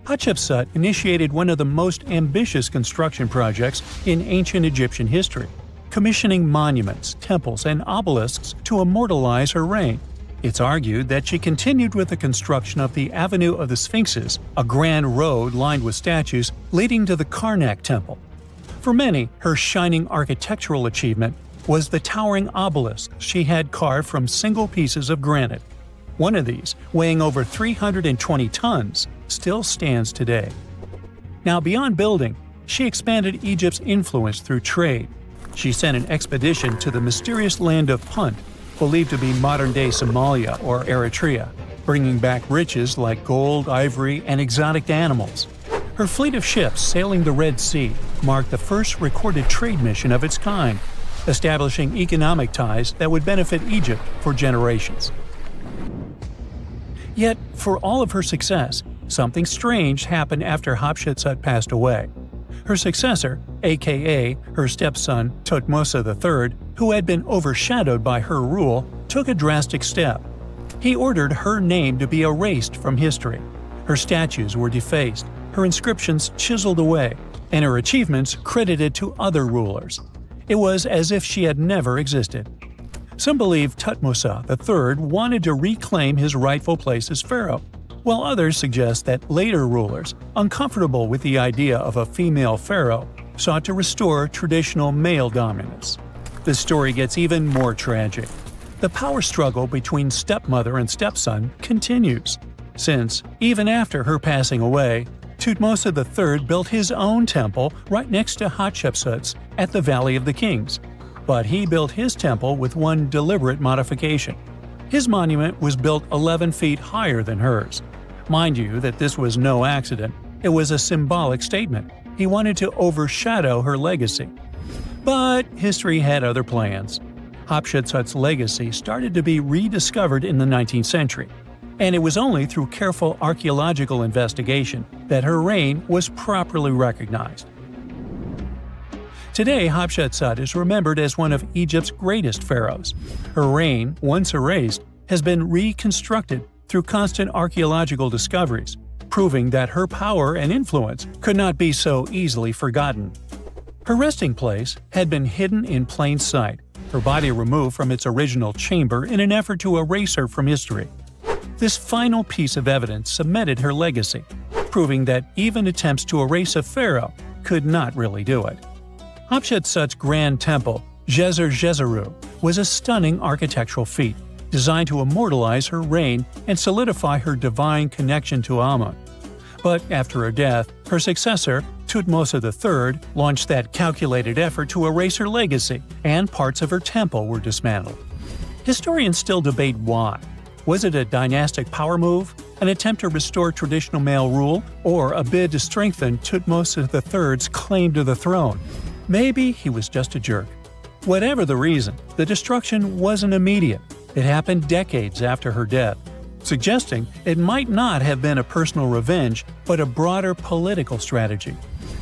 Hatshepsut initiated one of the most ambitious construction projects in ancient Egyptian history, commissioning monuments, temples, and obelisks to immortalize her reign. It's argued that she continued with the construction of the Avenue of the Sphinxes, a grand road lined with statues leading to the Karnak Temple. For many, her shining architectural achievement was the towering obelisk she had carved from single pieces of granite. One of these, weighing over 320 tons, still stands today. Now, beyond building, she expanded Egypt's influence through trade. She sent an expedition to the mysterious land of Punt, believed to be modern-day Somalia or Eritrea, bringing back riches like gold, ivory, and exotic animals. Her fleet of ships sailing the Red Sea marked the first recorded trade mission of its kind, establishing economic ties that would benefit Egypt for generations. Yet, for all of her success, something strange happened after Hatshepsut passed away. Her successor, aka her stepson Thutmose III, who had been overshadowed by her rule, took a drastic step. He ordered her name to be erased from history. Her statues were defaced, her inscriptions chiseled away, and her achievements credited to other rulers. It was as if she had never existed. Some believe Thutmose III wanted to reclaim his rightful place as pharaoh, while others suggest that later rulers, uncomfortable with the idea of a female pharaoh, sought to restore traditional male dominance. The story gets even more tragic. The power struggle between stepmother and stepson continues, since, even after her passing away, Thutmose III built his own temple right next to Hatshepsut's at the Valley of the Kings. But he built his temple with one deliberate modification. His monument was built 11 feet higher than hers. Mind you that this was no accident, it was a symbolic statement. He wanted to overshadow her legacy. But history had other plans. Hatshepsut's legacy started to be rediscovered in the 19th century, and it was only through careful archaeological investigation that her reign was properly recognized. Today, Hatshepsut is remembered as one of Egypt's greatest pharaohs. Her reign, once erased, has been reconstructed through constant archaeological discoveries, proving that her power and influence could not be so easily forgotten. Her resting place had been hidden in plain sight, her body removed from its original chamber in an effort to erase her from history. This final piece of evidence cemented her legacy, proving that even attempts to erase a pharaoh could not really do it. Hatshepsut's grand temple, Djeser-Djeseru, was a stunning architectural feat, designed to immortalize her reign and solidify her divine connection to Amun. But after her death, her successor, Thutmose III, launched that calculated effort to erase her legacy, and parts of her temple were dismantled. Historians still debate why. Was it a dynastic power move, an attempt to restore traditional male rule, or a bid to strengthen Thutmose III's claim to the throne? Maybe he was just a jerk. Whatever the reason, the destruction wasn't immediate. It happened decades after her death, suggesting it might not have been a personal revenge, but a broader political strategy.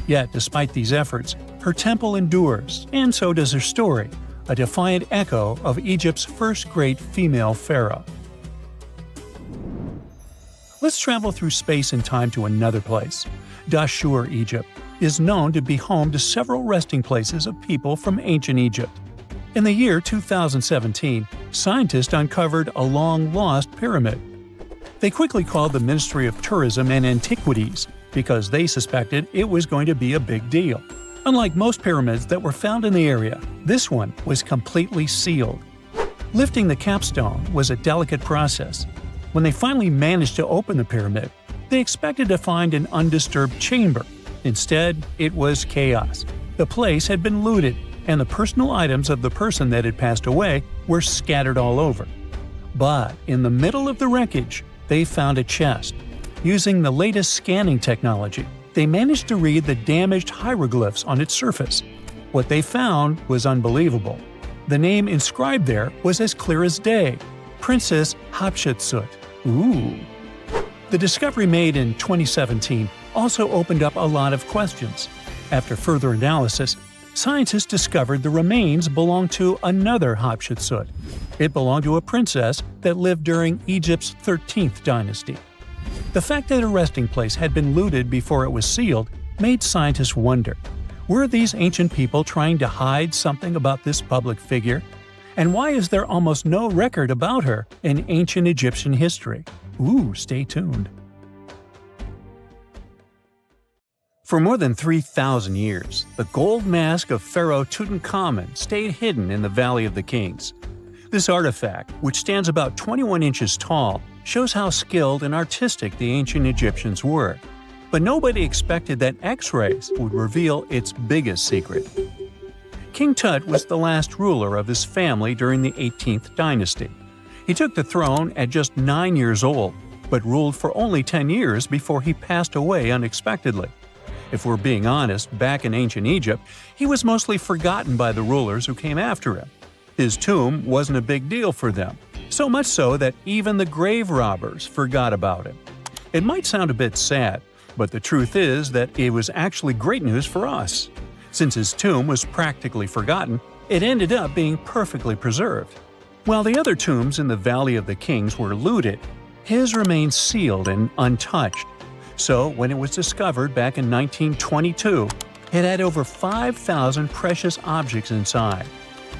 Yet, despite these efforts, her temple endures, and so does her story, a defiant echo of Egypt's first great female pharaoh. Let's travel through space and time to another place. Dashur, Egypt, is known to be home to several resting places of people from ancient Egypt. In the year 2017, scientists uncovered a long-lost pyramid. They quickly called the Ministry of Tourism and Antiquities because they suspected it was going to be a big deal. Unlike most pyramids that were found in the area, this one was completely sealed. Lifting the capstone was a delicate process. When they finally managed to open the pyramid, They expected to find an undisturbed chamber. Instead, it was chaos. The place had been looted, and the personal items of the person that had passed away were scattered all over. But in the middle of the wreckage, they found a chest. Using the latest scanning technology, they managed to read the damaged hieroglyphs on its surface. What they found was unbelievable. The name inscribed there was as clear as day: Princess Hatshepsut. Ooh. The discovery made in 2017 also opened up a lot of questions. After further analysis, scientists discovered the remains belonged to another Hatshepsut. It belonged to a princess that lived during Egypt's 13th dynasty. The fact that her resting place had been looted before it was sealed made scientists wonder, were these ancient people trying to hide something about this public figure? And why is there almost no record about her in ancient Egyptian history? Ooh, stay tuned. For more than 3,000 years, the gold mask of Pharaoh Tutankhamun stayed hidden in the Valley of the Kings. This artifact, which stands about 21 inches tall, shows how skilled and artistic the ancient Egyptians were. But nobody expected that X-rays would reveal its biggest secret. King Tut was the last ruler of his family during the 18th dynasty. He took the throne at just 9 years old, but ruled for only 10 years before he passed away unexpectedly. If we're being honest, back in ancient Egypt, he was mostly forgotten by the rulers who came after him. His tomb wasn't a big deal for them, so much so that even the grave robbers forgot about him. It might sound a bit sad, but the truth is that it was actually great news for us. Since his tomb was practically forgotten, it ended up being perfectly preserved. While the other tombs in the Valley of the Kings were looted, his remained sealed and untouched. So, when it was discovered back in 1922, it had over 5,000 precious objects inside.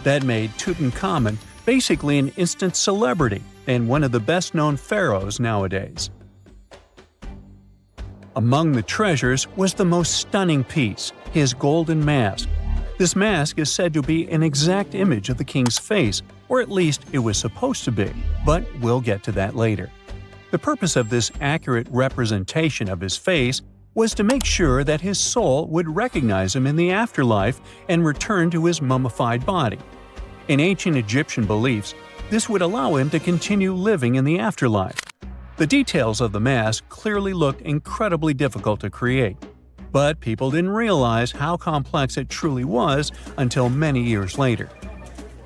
That made Tutankhamun basically an instant celebrity and one of the best-known pharaohs nowadays. Among the treasures was the most stunning piece, his golden mask. This mask is said to be an exact image of the king's face, or at least it was supposed to be, but we'll get to that later. The purpose of this accurate representation of his face was to make sure that his soul would recognize him in the afterlife and return to his mummified body. In ancient Egyptian beliefs, this would allow him to continue living in the afterlife. The details of the mask clearly looked incredibly difficult to create, but people didn't realize how complex it truly was until many years later.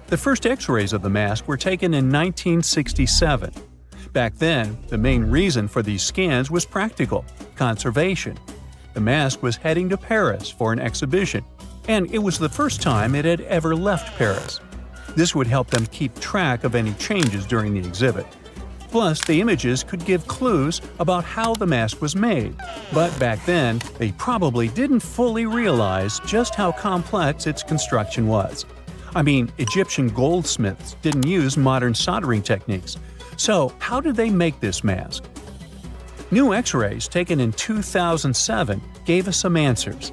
The first X-rays of the mask were taken in 1967. Back then, the main reason for these scans was practical – conservation. The mask was heading to Paris for an exhibition, and it was the first time it had ever left Paris. This would help them keep track of any changes during the exhibit. Plus, the images could give clues about how the mask was made, but back then, they probably didn't fully realize just how complex its construction was. I mean, Egyptian goldsmiths didn't use modern soldering techniques. So, how did they make this mask? New X-rays taken in 2007 gave us some answers.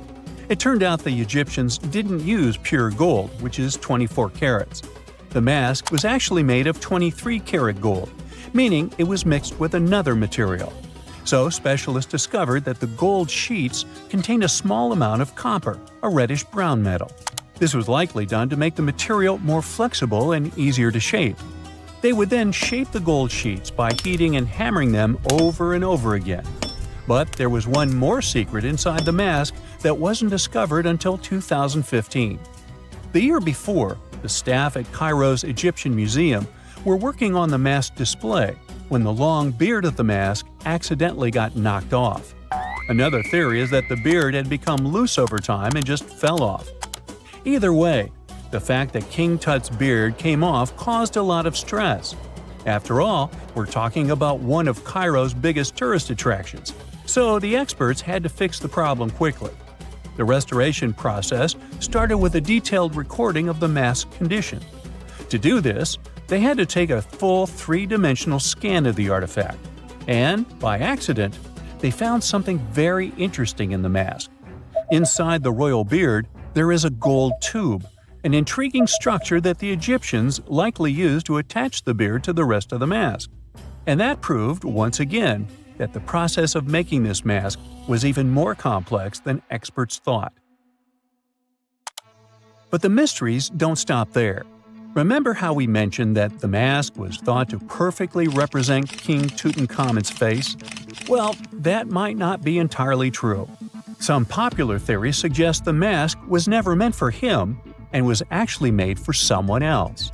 It turned out the Egyptians didn't use pure gold, which is 24 carats. The mask was actually made of 23-karat gold, meaning it was mixed with another material. So, specialists discovered that the gold sheets contained a small amount of copper, a reddish-brown metal. This was likely done to make the material more flexible and easier to shape. They would then shape the gold sheets by heating and hammering them over and over again. But there was one more secret inside the mask that wasn't discovered until 2015. The year before, the staff at Cairo's Egyptian Museum were working on the mask display when the long beard of the mask accidentally got knocked off. Another theory is that the beard had become loose over time and just fell off. Either way, the fact that King Tut's beard came off caused a lot of stress. After all, we're talking about one of Cairo's biggest tourist attractions, so the experts had to fix the problem quickly. The restoration process started with a detailed recording of the mask's condition. To do this, they had to take a full three-dimensional scan of the artifact. And, by accident, they found something very interesting in the mask. Inside the royal beard, there is a gold tube, an intriguing structure that the Egyptians likely used to attach the beard to the rest of the mask. And that proved, once again, that the process of making this mask was even more complex than experts thought. But the mysteries don't stop there. Remember how we mentioned that the mask was thought to perfectly represent King Tutankhamun's face? Well, that might not be entirely true. Some popular theories suggest the mask was never meant for him and was actually made for someone else.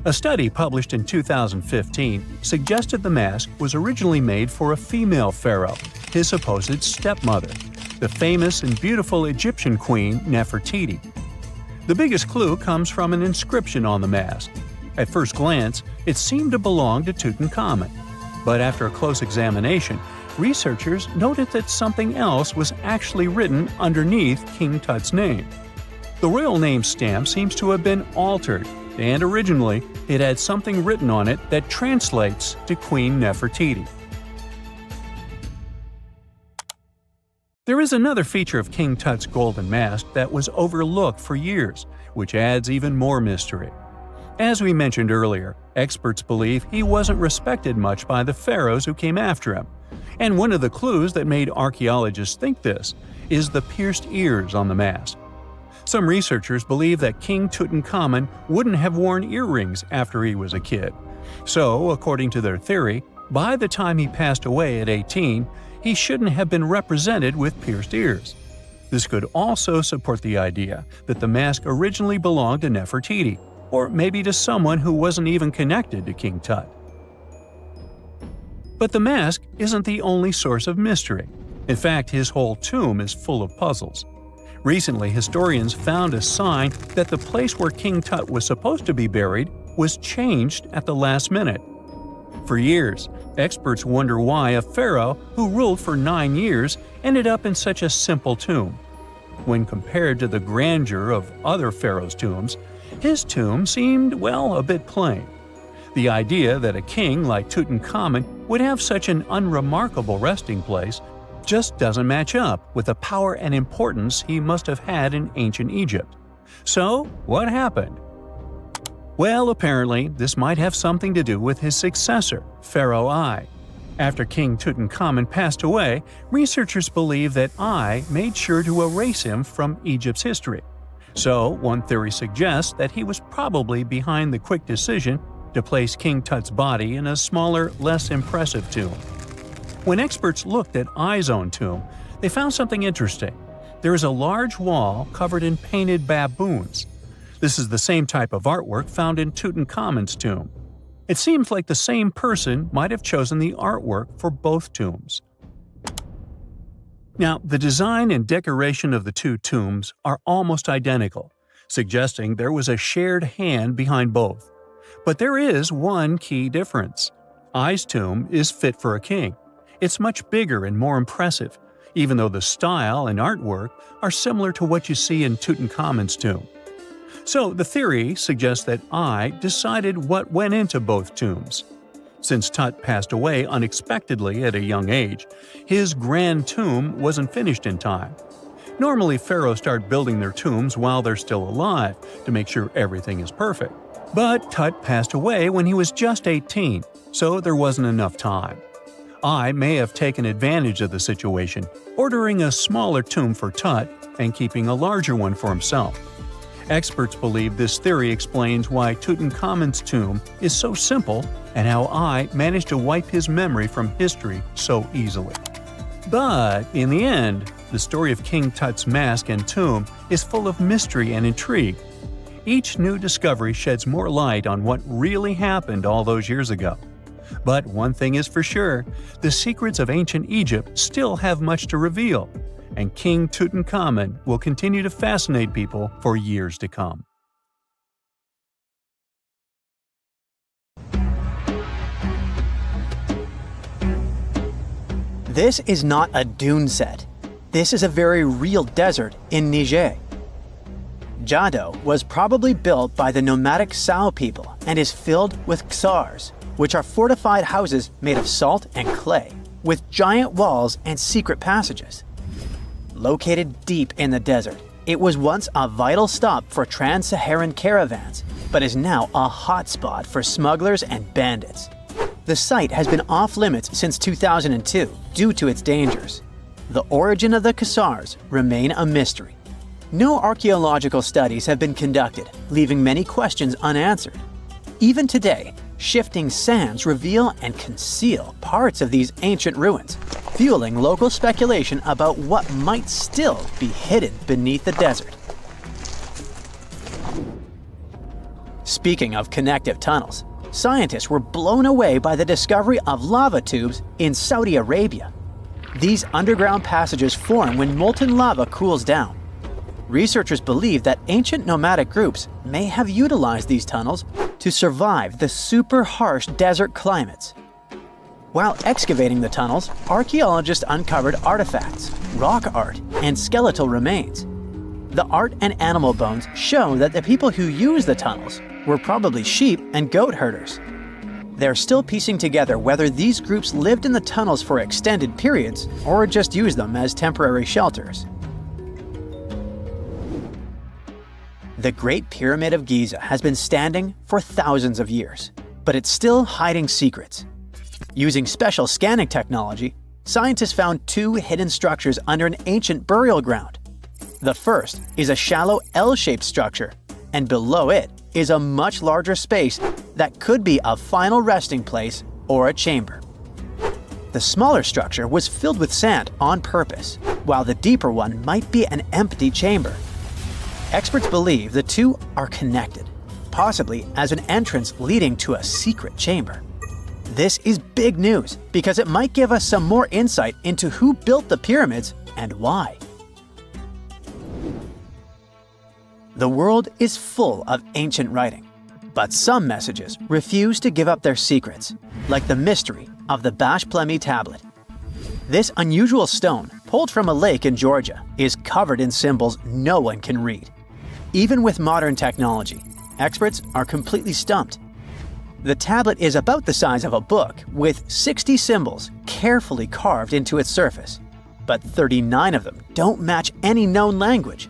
A study published in 2015 suggested the mask was originally made for a female pharaoh, his supposed stepmother, the famous and beautiful Egyptian queen Nefertiti. The biggest clue comes from an inscription on the mask. At first glance, it seemed to belong to Tutankhamun. But after a close examination, researchers noted that something else was actually written underneath King Tut's name. The royal name stamp seems to have been altered, and originally it had something written on it that translates to Queen Nefertiti. There is another feature of King Tut's golden mask that was overlooked for years, which adds even more mystery. As we mentioned earlier, experts believe he wasn't respected much by the pharaohs who came after him. And one of the clues that made archaeologists think this is the pierced ears on the mask. Some researchers believe that King Tutankhamun wouldn't have worn earrings after he was a kid. So, according to their theory, by the time he passed away at 18, he shouldn't have been represented with pierced ears. This could also support the idea that the mask originally belonged to Nefertiti, or maybe to someone who wasn't even connected to King Tut. But the mask isn't the only source of mystery. In fact, his whole tomb is full of puzzles. Recently, historians found a sign that the place where King Tut was supposed to be buried was changed at the last minute. For years, experts wonder why a pharaoh who ruled for 9 years ended up in such a simple tomb. When compared to the grandeur of other pharaohs' tombs, his tomb seemed, well, a bit plain. The idea that a king like Tutankhamun would have such an unremarkable resting place just doesn't match up with the power and importance he must have had in ancient Egypt. So, what happened? Well, apparently, this might have something to do with his successor, Pharaoh I. After King Tutankhamun passed away, researchers believe that I made sure to erase him from Egypt's history. So, one theory suggests that he was probably behind the quick decision to place King Tut's body in a smaller, less impressive tomb. When experts looked at I's own tomb, they found something interesting. There is a large wall covered in painted baboons. This is the same type of artwork found in Tutankhamun's tomb. It seems like the same person might have chosen the artwork for both tombs. Now, the design and decoration of the two tombs are almost identical, suggesting there was a shared hand behind both. But there is one key difference. I's tomb is fit for a king. It's much bigger and more impressive, even though the style and artwork are similar to what you see in Tutankhamun's tomb. So the theory suggests that I decided what went into both tombs. Since Tut passed away unexpectedly at a young age, his grand tomb wasn't finished in time. Normally, pharaohs start building their tombs while they're still alive to make sure everything is perfect. But Tut passed away when he was just 18, so there wasn't enough time. I may have taken advantage of the situation, ordering a smaller tomb for Tut and keeping a larger one for himself. Experts believe this theory explains why Tutankhamun's tomb is so simple and how I managed to wipe his memory from history so easily. But in the end, the story of King Tut's mask and tomb is full of mystery and intrigue. Each new discovery sheds more light on what really happened all those years ago. But one thing is for sure, the secrets of ancient Egypt still have much to reveal, and King Tutankhamun will continue to fascinate people for years to come. This is not a dune set. This is a very real desert in Niger. Jado was probably built by the nomadic Sao people and is filled with ksars, which are fortified houses made of salt and clay, with giant walls and secret passages. Located deep in the desert, it was once a vital stop for trans-Saharan caravans, but is now a hotspot for smugglers and bandits. The site has been off-limits since 2002 due to its dangers. The origin of the Khazars remain a mystery. No archaeological studies have been conducted, leaving many questions unanswered. Even today, shifting sands reveal and conceal parts of these ancient ruins, fueling local speculation about what might still be hidden beneath the desert. Speaking of connective tunnels, scientists were blown away by the discovery of lava tubes in Saudi Arabia. These underground passages form when molten lava cools down. Researchers believe that ancient nomadic groups may have utilized these tunnels to survive the super harsh desert climates. While excavating the tunnels, archaeologists uncovered artifacts, rock art, and skeletal remains. The art and animal bones show that the people who used the tunnels were probably sheep and goat herders. They're still piecing together whether these groups lived in the tunnels for extended periods or just used them as temporary shelters. The Great Pyramid of Giza has been standing for thousands of years, but it's still hiding secrets. Using special scanning technology, scientists found two hidden structures under an ancient burial ground. The first is a shallow L-shaped structure, and below it is a much larger space that could be a final resting place or a chamber. The smaller structure was filled with sand on purpose, while the deeper one might be an empty chamber. Experts believe the two are connected, possibly as an entrance leading to a secret chamber. This is big news because it might give us some more insight into who built the pyramids and why. The world is full of ancient writing, but some messages refuse to give up their secrets, like the mystery of the Bashplemi tablet. This unusual stone, pulled from a lake in Georgia, is covered in symbols no one can read. Even with modern technology, experts are completely stumped. The tablet is about the size of a book, with 60 symbols carefully carved into its surface, but 39 of them don't match any known language.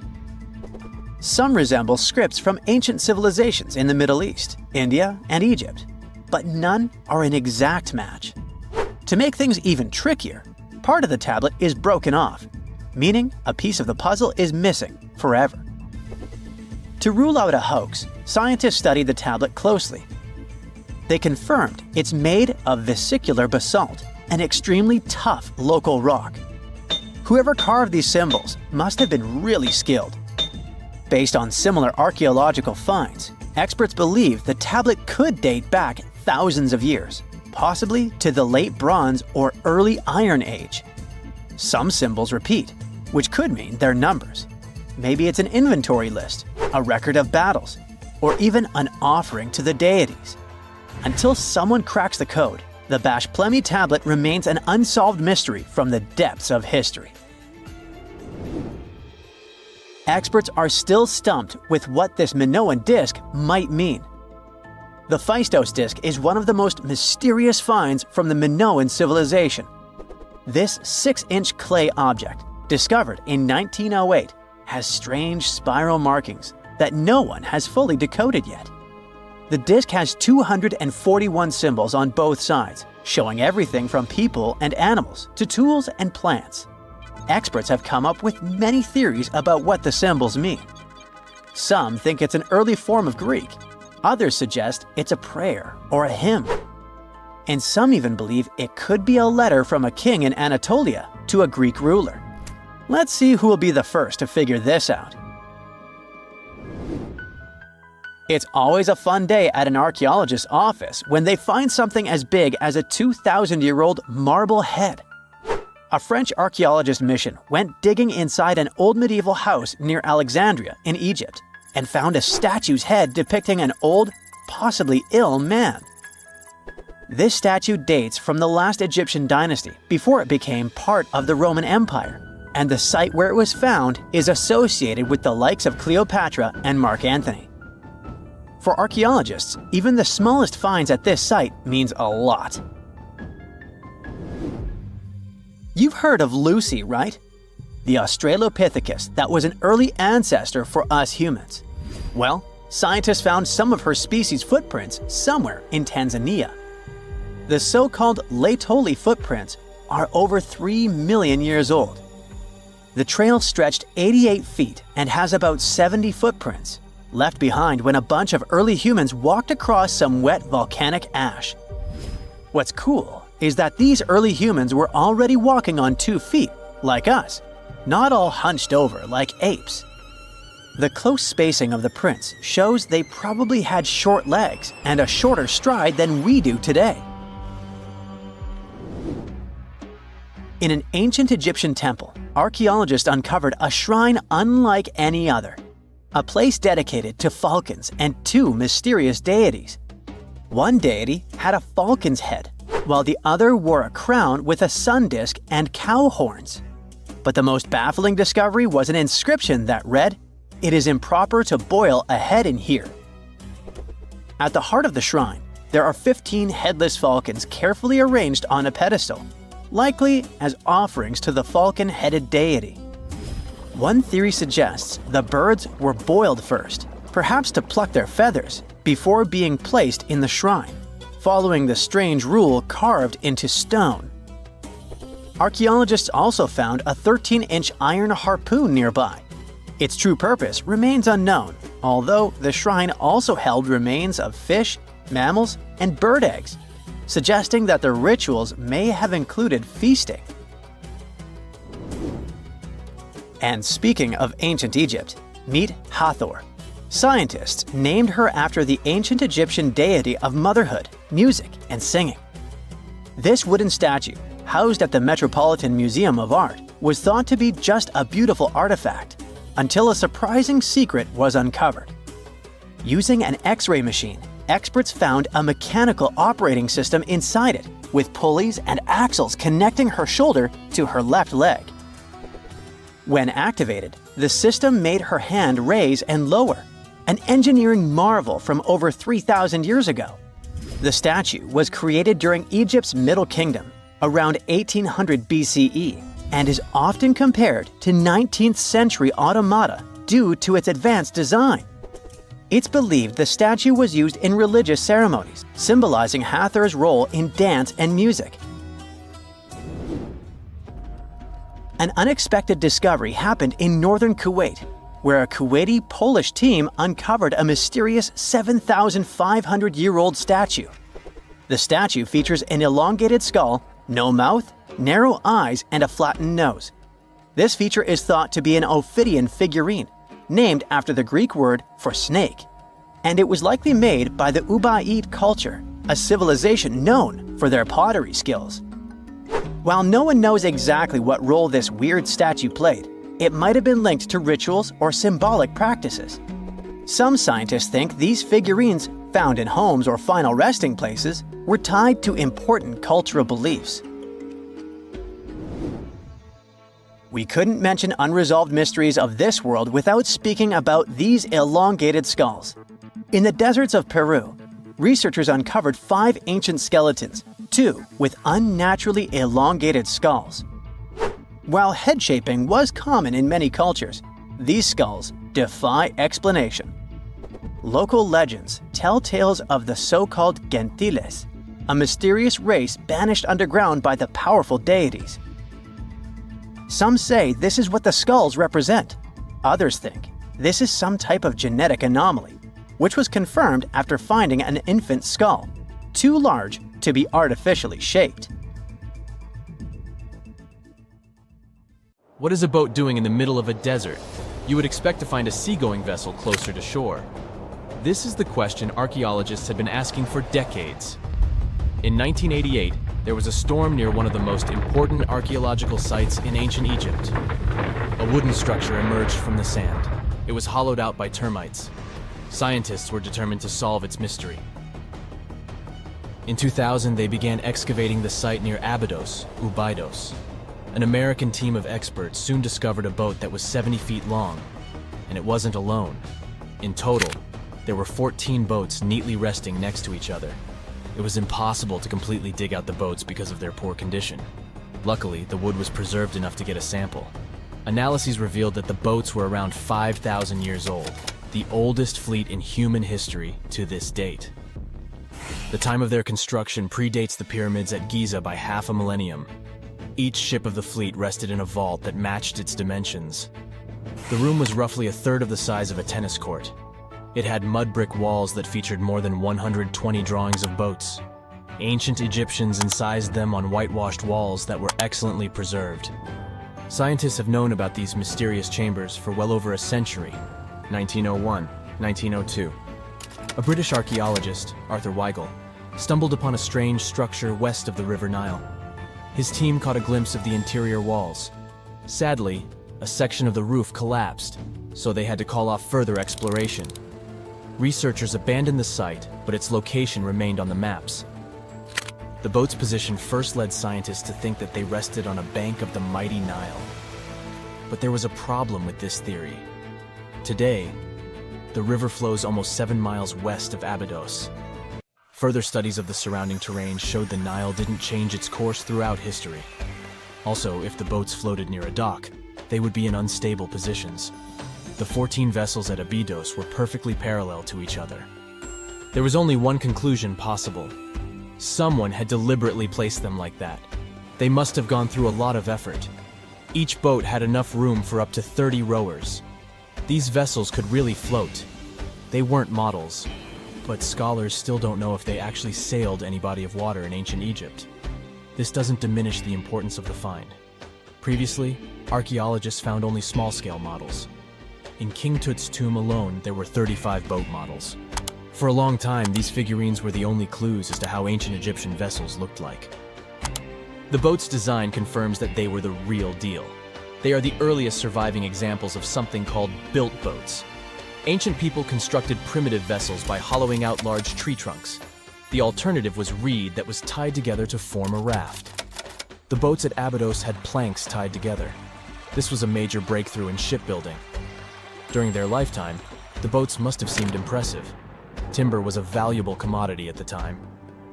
Some resemble scripts from ancient civilizations in the Middle East, India, and Egypt, but none are an exact match. To make things even trickier, part of the tablet is broken off, meaning a piece of the puzzle is missing forever. To rule out a hoax, scientists studied the tablet closely. They confirmed it's made of vesicular basalt, an extremely tough local rock. Whoever carved these symbols must have been really skilled. Based on similar archaeological finds, experts believe the tablet could date back thousands of years, possibly to the late Bronze or early Iron Age. Some symbols repeat, which could mean they're numbers. Maybe it's an inventory list, a record of battles, or even an offering to the deities. Until someone cracks the code, the Bashplemi tablet remains an unsolved mystery from the depths of history. Experts are still stumped with what this Minoan disc might mean. The Phaistos disc is one of the most mysterious finds from the Minoan civilization. This 6-inch clay object, discovered in 1908, has strange spiral markings that no one has fully decoded yet. The disc has 241 symbols on both sides, showing everything from people and animals to tools and plants. Experts have come up with many theories about what the symbols mean. Some think it's an early form of Greek. Others suggest it's a prayer or a hymn. And some even believe it could be a letter from a king in Anatolia to a Greek ruler. Let's see who will be the first to figure this out. It's always a fun day at an archaeologist's office when they find something as big as a 2,000-year-old marble head. A French archaeologist mission went digging inside an old medieval house near Alexandria in Egypt and found a statue's head depicting an old, possibly ill man. This statue dates from the last Egyptian dynasty before it became part of the Roman Empire, and the site where it was found is associated with the likes of Cleopatra and Mark Antony. For archaeologists, even the smallest finds at this site means a lot. You've heard of Lucy, right? The Australopithecus that was an early ancestor for us humans. Well, scientists found some of her species' footprints somewhere in Tanzania. The so-called Laetoli footprints are over 3 million years old. The trail stretched 88 feet and has about 70 footprints, left behind when a bunch of early humans walked across some wet volcanic ash. What's cool is that these early humans were already walking on 2 feet, like us, not all hunched over like apes. The close spacing of the prints shows they probably had short legs and a shorter stride than we do today. In an ancient Egyptian temple, archaeologists uncovered a shrine unlike any other, a place dedicated to falcons and 2 mysterious deities. One deity had a falcon's head, while the other wore a crown with a sun disk and cow horns. But the most baffling discovery was an inscription that read, "It is improper to boil a head in here." At the heart of the shrine, there are 15 headless falcons carefully arranged on a pedestal, likely as offerings to the falcon-headed deity. One theory suggests the birds were boiled first, perhaps to pluck their feathers, before being placed in the shrine, following the strange rule carved into stone. Archaeologists also found a 13-inch iron harpoon nearby. Its true purpose remains unknown, although the shrine also held remains of fish, mammals, and bird eggs, suggesting that the rituals may have included feasting. And speaking of ancient Egypt, meet Hathor. Scientists named her after the ancient Egyptian deity of motherhood, music, and singing. This wooden statue, housed at the Metropolitan Museum of Art, was thought to be just a beautiful artifact, until a surprising secret was uncovered. Using an X-ray machine, experts found a mechanical operating system inside it, with pulleys and axles connecting her shoulder to her left leg. When activated, the system made her hand raise and lower, an engineering marvel from over 3,000 years ago. The statue was created during Egypt's Middle Kingdom, around 1800 BCE, and is often compared to 19th century automata due to its advanced design. It's believed the statue was used in religious ceremonies, symbolizing Hathor's role in dance and music. An unexpected discovery happened in northern Kuwait, where a Kuwaiti-Polish team uncovered a mysterious 7,500-year-old statue. The statue features an elongated skull, no mouth, narrow eyes, and a flattened nose. This feature is thought to be an Ophidian figurine, named after the Greek word for snake, and it was likely made by the Ubaid culture, a civilization known for their pottery skills. While no one knows exactly what role this weird statue played, it might have been linked to rituals or symbolic practices. Some scientists think these figurines, found in homes or final resting places, were tied to important cultural beliefs. We couldn't mention unresolved mysteries of this world without speaking about these elongated skulls. In the deserts of Peru, researchers uncovered 5 ancient skeletons, 2 with unnaturally elongated skulls. While head shaping was common in many cultures, these skulls defy explanation. Local legends tell tales of the so-called Gentiles, a mysterious race banished underground by the powerful deities. Some say this is what the skulls represent. Others think this is some type of genetic anomaly, which was confirmed after finding an infant skull, too large to be artificially shaped. What is a boat doing in the middle of a desert? You would expect to find a seagoing vessel closer to shore. This is the question archaeologists have been asking for decades. In 1988, there was a storm near one of the most important archaeological sites in ancient Egypt. A wooden structure emerged from the sand. It was hollowed out by termites. Scientists were determined to solve its mystery. In 2000, they began excavating the site near Abydos, Ubidos. An American team of experts soon discovered a boat that was 70 feet long, and it wasn't alone. In total, there were 14 boats neatly resting next to each other. It was impossible to completely dig out the boats because of their poor condition. Luckily, the wood was preserved enough to get a sample. Analyses revealed that the boats were around 5,000 years old, the oldest fleet in human history to this date. The time of their construction predates the pyramids at Giza by half a millennium. Each ship of the fleet rested in a vault that matched its dimensions. The room was roughly a third of the size of a tennis court. It had mud brick walls that featured more than 120 drawings of boats. Ancient Egyptians incised them on whitewashed walls that were excellently preserved. Scientists have known about these mysterious chambers for well over a century. 1901, 1902. A British archaeologist, Arthur Weigel, stumbled upon a strange structure west of the River Nile. His team caught a glimpse of the interior walls. Sadly, a section of the roof collapsed, so they had to call off further exploration. Researchers abandoned the site, but its location remained on the maps. The boat's position first led scientists to think that they rested on a bank of the mighty Nile. But there was a problem with this theory. Today, the river flows almost 7 miles west of Abydos. Further studies of the surrounding terrain showed the Nile didn't change its course throughout history. Also, if the boats floated near a dock, they would be in unstable positions. The 14 vessels at Abydos were perfectly parallel to each other. There was only one conclusion possible. Someone had deliberately placed them like that. They must have gone through a lot of effort. Each boat had enough room for up to 30 rowers. These vessels could really float. They weren't models, but scholars still don't know if they actually sailed any body of water in ancient Egypt. This doesn't diminish the importance of the find. Previously, archaeologists found only small-scale models. In King Tut's tomb alone, there were 35 boat models. For a long time, these figurines were the only clues as to how ancient Egyptian vessels looked like. The boat's design confirms that they were the real deal. They are the earliest surviving examples of something called built boats. Ancient people constructed primitive vessels by hollowing out large tree trunks. The alternative was reed that was tied together to form a raft. The boats at Abydos had planks tied together. This was a major breakthrough in shipbuilding. During their lifetime, the boats must have seemed impressive. Timber was a valuable commodity at the time.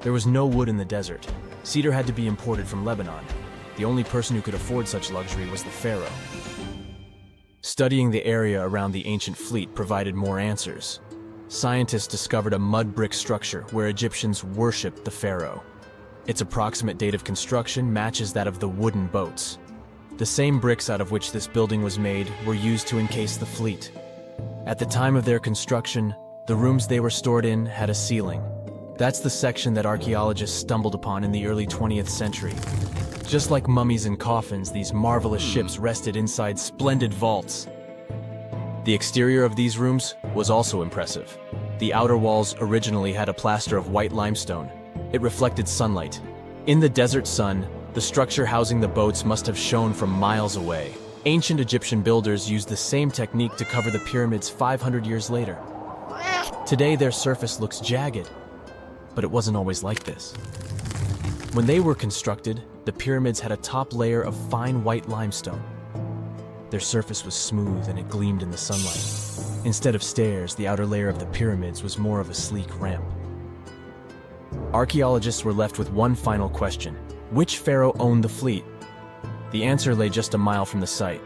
There was no wood in the desert. Cedar had to be imported from Lebanon. The only person who could afford such luxury was the pharaoh. Studying the area around the ancient fleet provided more answers. Scientists discovered a mud brick structure where Egyptians worshipped the pharaoh. Its approximate date of construction matches that of the wooden boats. The same bricks out of which this building was made were used to encase the fleet. At the time of their construction, the rooms they were stored in had a ceiling. That's the section that archaeologists stumbled upon in the early 20th century. Just like mummies and coffins, these marvelous ships rested inside splendid vaults. The exterior of these rooms was also impressive. The outer walls originally had a plaster of white limestone. It reflected sunlight. In the desert sun, the structure housing the boats must have shone from miles away. Ancient Egyptian builders used the same technique to cover the pyramids 500 years later. Today, their surface looks jagged, but it wasn't always like this. When they were constructed, the pyramids had a top layer of fine white limestone. Their surface was smooth and it gleamed in the sunlight. Instead of stairs, the outer layer of the pyramids was more of a sleek ramp. Archaeologists were left with one final question. Which pharaoh owned the fleet? The answer lay just a mile from the site.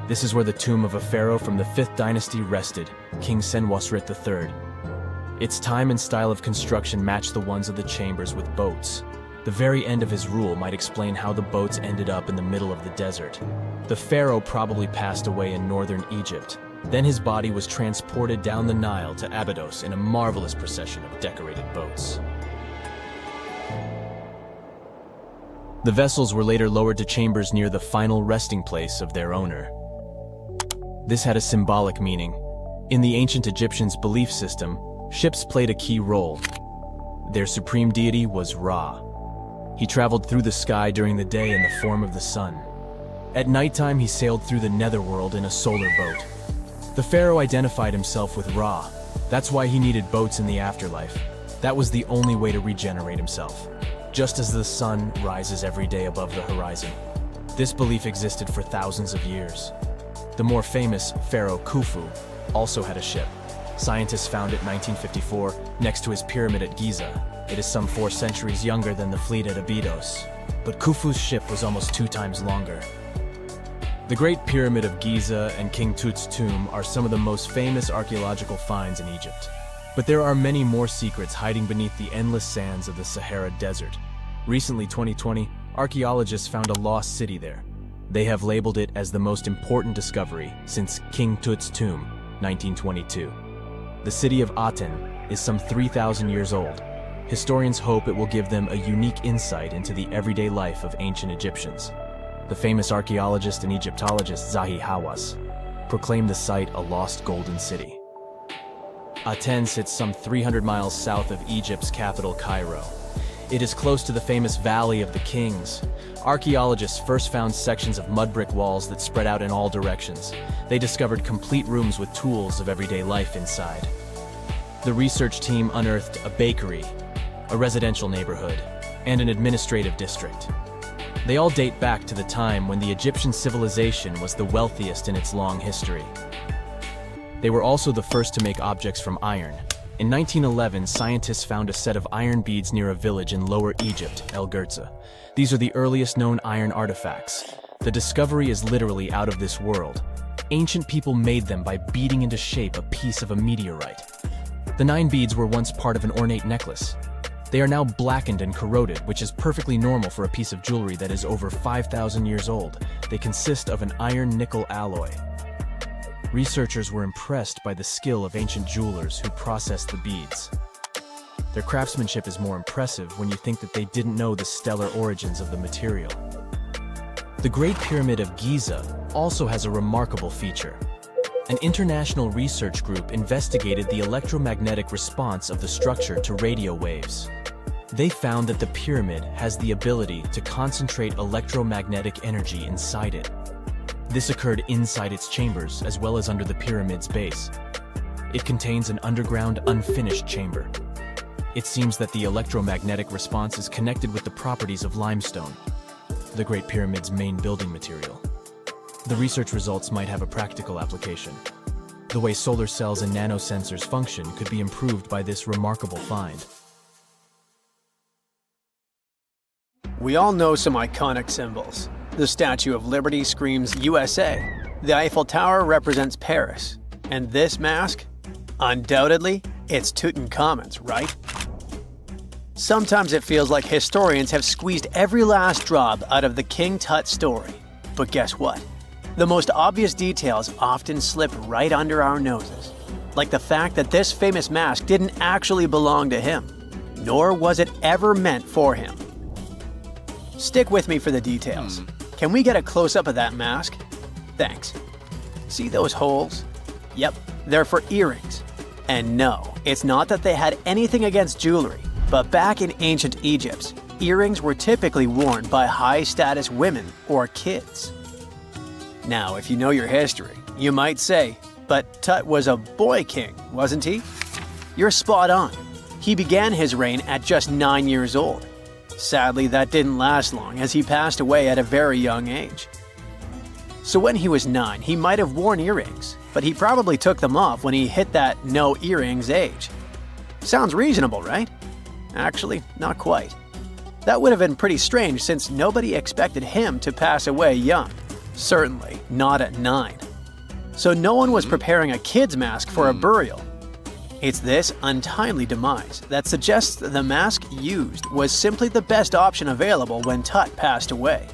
This is where the tomb of a pharaoh from the 5th dynasty rested, King Senwosret III. Its time and style of construction matched the ones of the chambers with boats. The very end of his rule might explain how the boats ended up in the middle of the desert. The pharaoh probably passed away in northern Egypt. Then his body was transported down the Nile to Abydos in a marvelous procession of decorated boats. The vessels were later lowered to chambers near the final resting place of their owner. This had a symbolic meaning. In the ancient Egyptians' belief system, ships played a key role. Their supreme deity was Ra. He traveled through the sky during the day in the form of the sun. At nighttime, he sailed through the netherworld in a solar boat. The pharaoh identified himself with Ra. That's why he needed boats in the afterlife. That was the only way to regenerate himself. Just as the sun rises every day above the horizon. This belief existed for thousands of years. The more famous Pharaoh Khufu also had a ship. Scientists found it in 1954 next to his pyramid at Giza. It is some 4 centuries younger than the fleet at Abydos, but Khufu's ship was almost 2 times longer. The Great Pyramid of Giza and King Tut's tomb are some of the most famous archaeological finds in Egypt. But there are many more secrets hiding beneath the endless sands of the Sahara Desert. Recently, 2020, archaeologists found a lost city there. They have labeled it as the most important discovery since King Tut's tomb, 1922. The city of Aten is some 3,000 years old. Historians hope it will give them a unique insight into the everyday life of ancient Egyptians. The famous archaeologist and Egyptologist Zahi Hawass proclaimed the site a lost golden city. Aten sits some 300 miles south of Egypt's capital, Cairo. It is close to the famous Valley of the Kings. Archaeologists first found sections of mud brick walls that spread out in all directions. They discovered complete rooms with tools of everyday life inside. The research team unearthed a bakery, a residential neighborhood, and an administrative district. They all date back to the time when the Egyptian civilization was the wealthiest in its long history. They were also the first to make objects from iron. In 1911, scientists found a set of iron beads near a village in Lower Egypt, El Girza. These are the earliest known iron artifacts. The discovery is literally out of this world. Ancient people made them by beating into shape a piece of a meteorite. The 9 beads were once part of an ornate necklace. They are now blackened and corroded, which is perfectly normal for a piece of jewelry that is over 5,000 years old. They consist of an iron-nickel alloy. Researchers were impressed by the skill of ancient jewelers who processed the beads. Their craftsmanship is more impressive when you think that they didn't know the stellar origins of the material. The Great Pyramid of Giza also has a remarkable feature. An international research group investigated the electromagnetic response of the structure to radio waves. They found that the pyramid has the ability to concentrate electromagnetic energy inside it. This occurred inside its chambers as well as under the pyramid's base. It contains an underground, unfinished chamber. It seems that the electromagnetic response is connected with the properties of limestone, the Great Pyramid's main building material. The research results might have a practical application. The way solar cells and nanosensors function could be improved by this remarkable find. We all know some iconic symbols. The Statue of Liberty screams USA. The Eiffel Tower represents Paris. And this mask? Undoubtedly, it's Tutankhamun's, right? Sometimes it feels like historians have squeezed every last drop out of the King Tut story. But guess what? The most obvious details often slip right under our noses. Like the fact that this famous mask didn't actually belong to him, nor was it ever meant for him. Stick with me for the details. Can we get a close-up of that mask? Thanks. See those holes? Yep, they're for earrings. And no, it's not that they had anything against jewelry, but back in ancient Egypt, earrings were typically worn by high-status women or kids. Now, if you know your history, you might say, but Tut was a boy king, wasn't he? You're spot on. He began his reign at just 9 years old. Sadly, that didn't last long as he passed away at a very young age. So when he was 9, he might have worn earrings, but he probably took them off when he hit that no earrings age. Sounds reasonable, right? Actually, not quite. That would have been pretty strange since nobody expected him to pass away young. Certainly not at 9. So no one was preparing a kid's mask for a burial. It's this untimely demise that suggests that the mask used was simply the best option available when Tut passed away.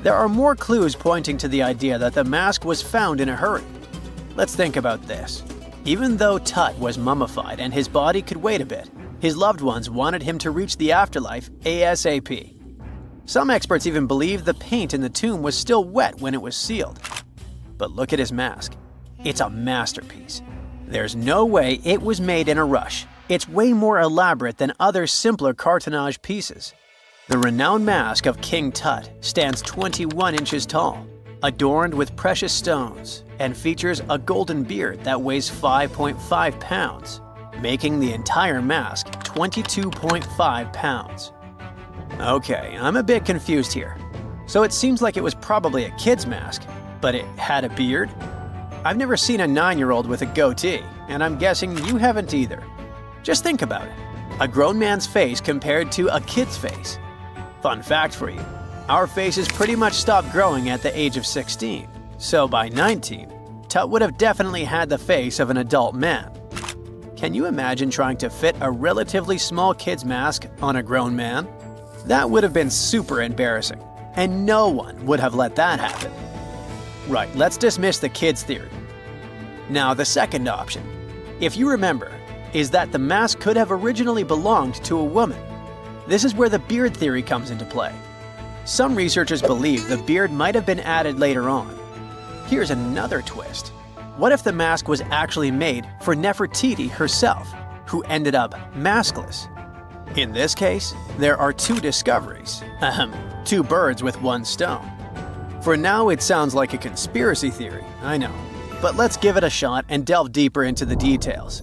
There are more clues pointing to the idea that the mask was found in a hurry. Let's think about this. Even though Tut was mummified and his body could wait a bit, his loved ones wanted him to reach the afterlife ASAP. Some experts even believe the paint in the tomb was still wet when it was sealed. But look at his mask. It's a masterpiece. There's no way it was made in a rush. It's way more elaborate than other simpler cartonnage pieces. The renowned mask of King Tut stands 21 inches tall, adorned with precious stones, and features a golden beard that weighs 5.5 pounds, making the entire mask 22.5 pounds. Okay, I'm a bit confused here. So it seems like it was probably a kid's mask, but it had a beard? I've never seen a 9-year-old with a goatee, and I'm guessing you haven't either. Just think about it. A grown man's face compared to a kid's face. Fun fact for you, our faces pretty much stopped growing at the age of 16, so by 19, Tut would have definitely had the face of an adult man. Can you imagine trying to fit a relatively small kid's mask on a grown man? That would have been super embarrassing, and no one would have let that happen. Right, let's dismiss the kid's theory. Now, the second option, if you remember, is that the mask could have originally belonged to a woman. This is where the beard theory comes into play. Some researchers believe the beard might have been added later on. Here's another twist. What if the mask was actually made for Nefertiti herself, who ended up maskless? In this case, there are two discoveries. Two birds with one stone. For now, it sounds like a conspiracy theory, I know. But let's give it a shot and delve deeper into the details.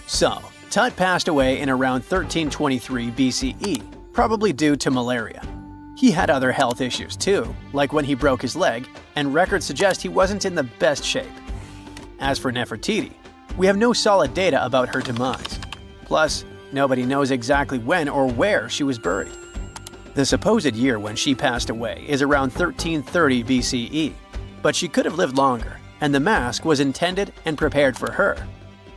So, Tut passed away in around 1323 BCE, probably due to malaria. He had other health issues too, like when he broke his leg, and records suggest he wasn't in the best shape. As for Nefertiti, we have no solid data about her demise. Plus, nobody knows exactly when or where she was buried. The supposed year when she passed away is around 1330 BCE, but she could have lived longer, and the mask was intended and prepared for her.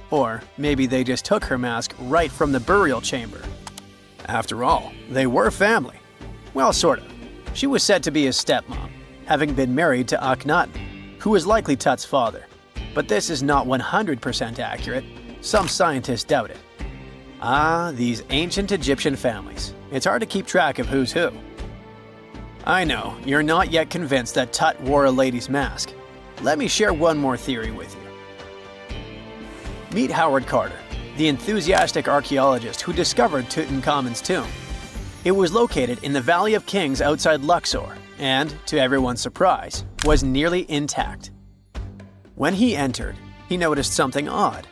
Or maybe they just took her mask right from the burial chamber. After all, they were family. Well, sort of. She was said to be his stepmom, having been married to Akhenaten, who was likely Tut's father. But this is not 100% accurate. Some scientists doubt it. Ah, these ancient Egyptian families. It's hard to keep track of who's who. I know, you're not yet convinced that Tut wore a lady's mask. Let me share one more theory with you. Meet Howard Carter, the enthusiastic archaeologist who discovered Tutankhamun's tomb. It was located in the Valley of Kings outside Luxor and, to everyone's surprise, was nearly intact. When he entered, he noticed something odd.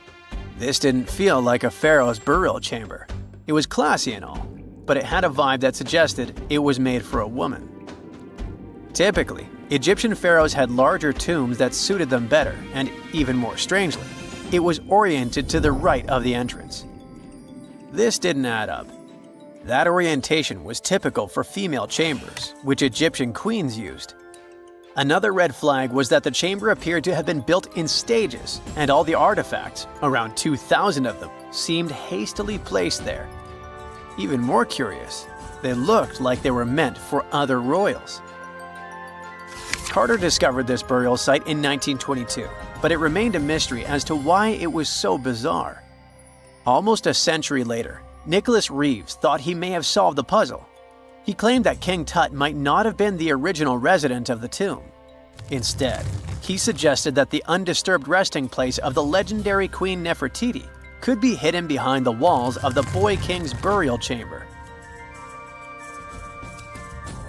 This didn't feel like a pharaoh's burial chamber. It was classy and all, but it had a vibe that suggested it was made for a woman. Typically, Egyptian pharaohs had larger tombs that suited them better, and even more strangely, it was oriented to the right of the entrance. This didn't add up. That orientation was typical for female chambers, which Egyptian queens used. Another red flag was that the chamber appeared to have been built in stages, and all the artifacts, around 2,000 of them, seemed hastily placed there. Even more curious, they looked like they were meant for other royals. Carter discovered this burial site in 1922, but it remained a mystery as to why it was so bizarre. Almost a century later, Nicholas Reeves thought he may have solved the puzzle. He claimed that King Tut might not have been the original resident of the tomb. Instead, he suggested that the undisturbed resting place of the legendary Queen Nefertiti could be hidden behind the walls of the boy king's burial chamber.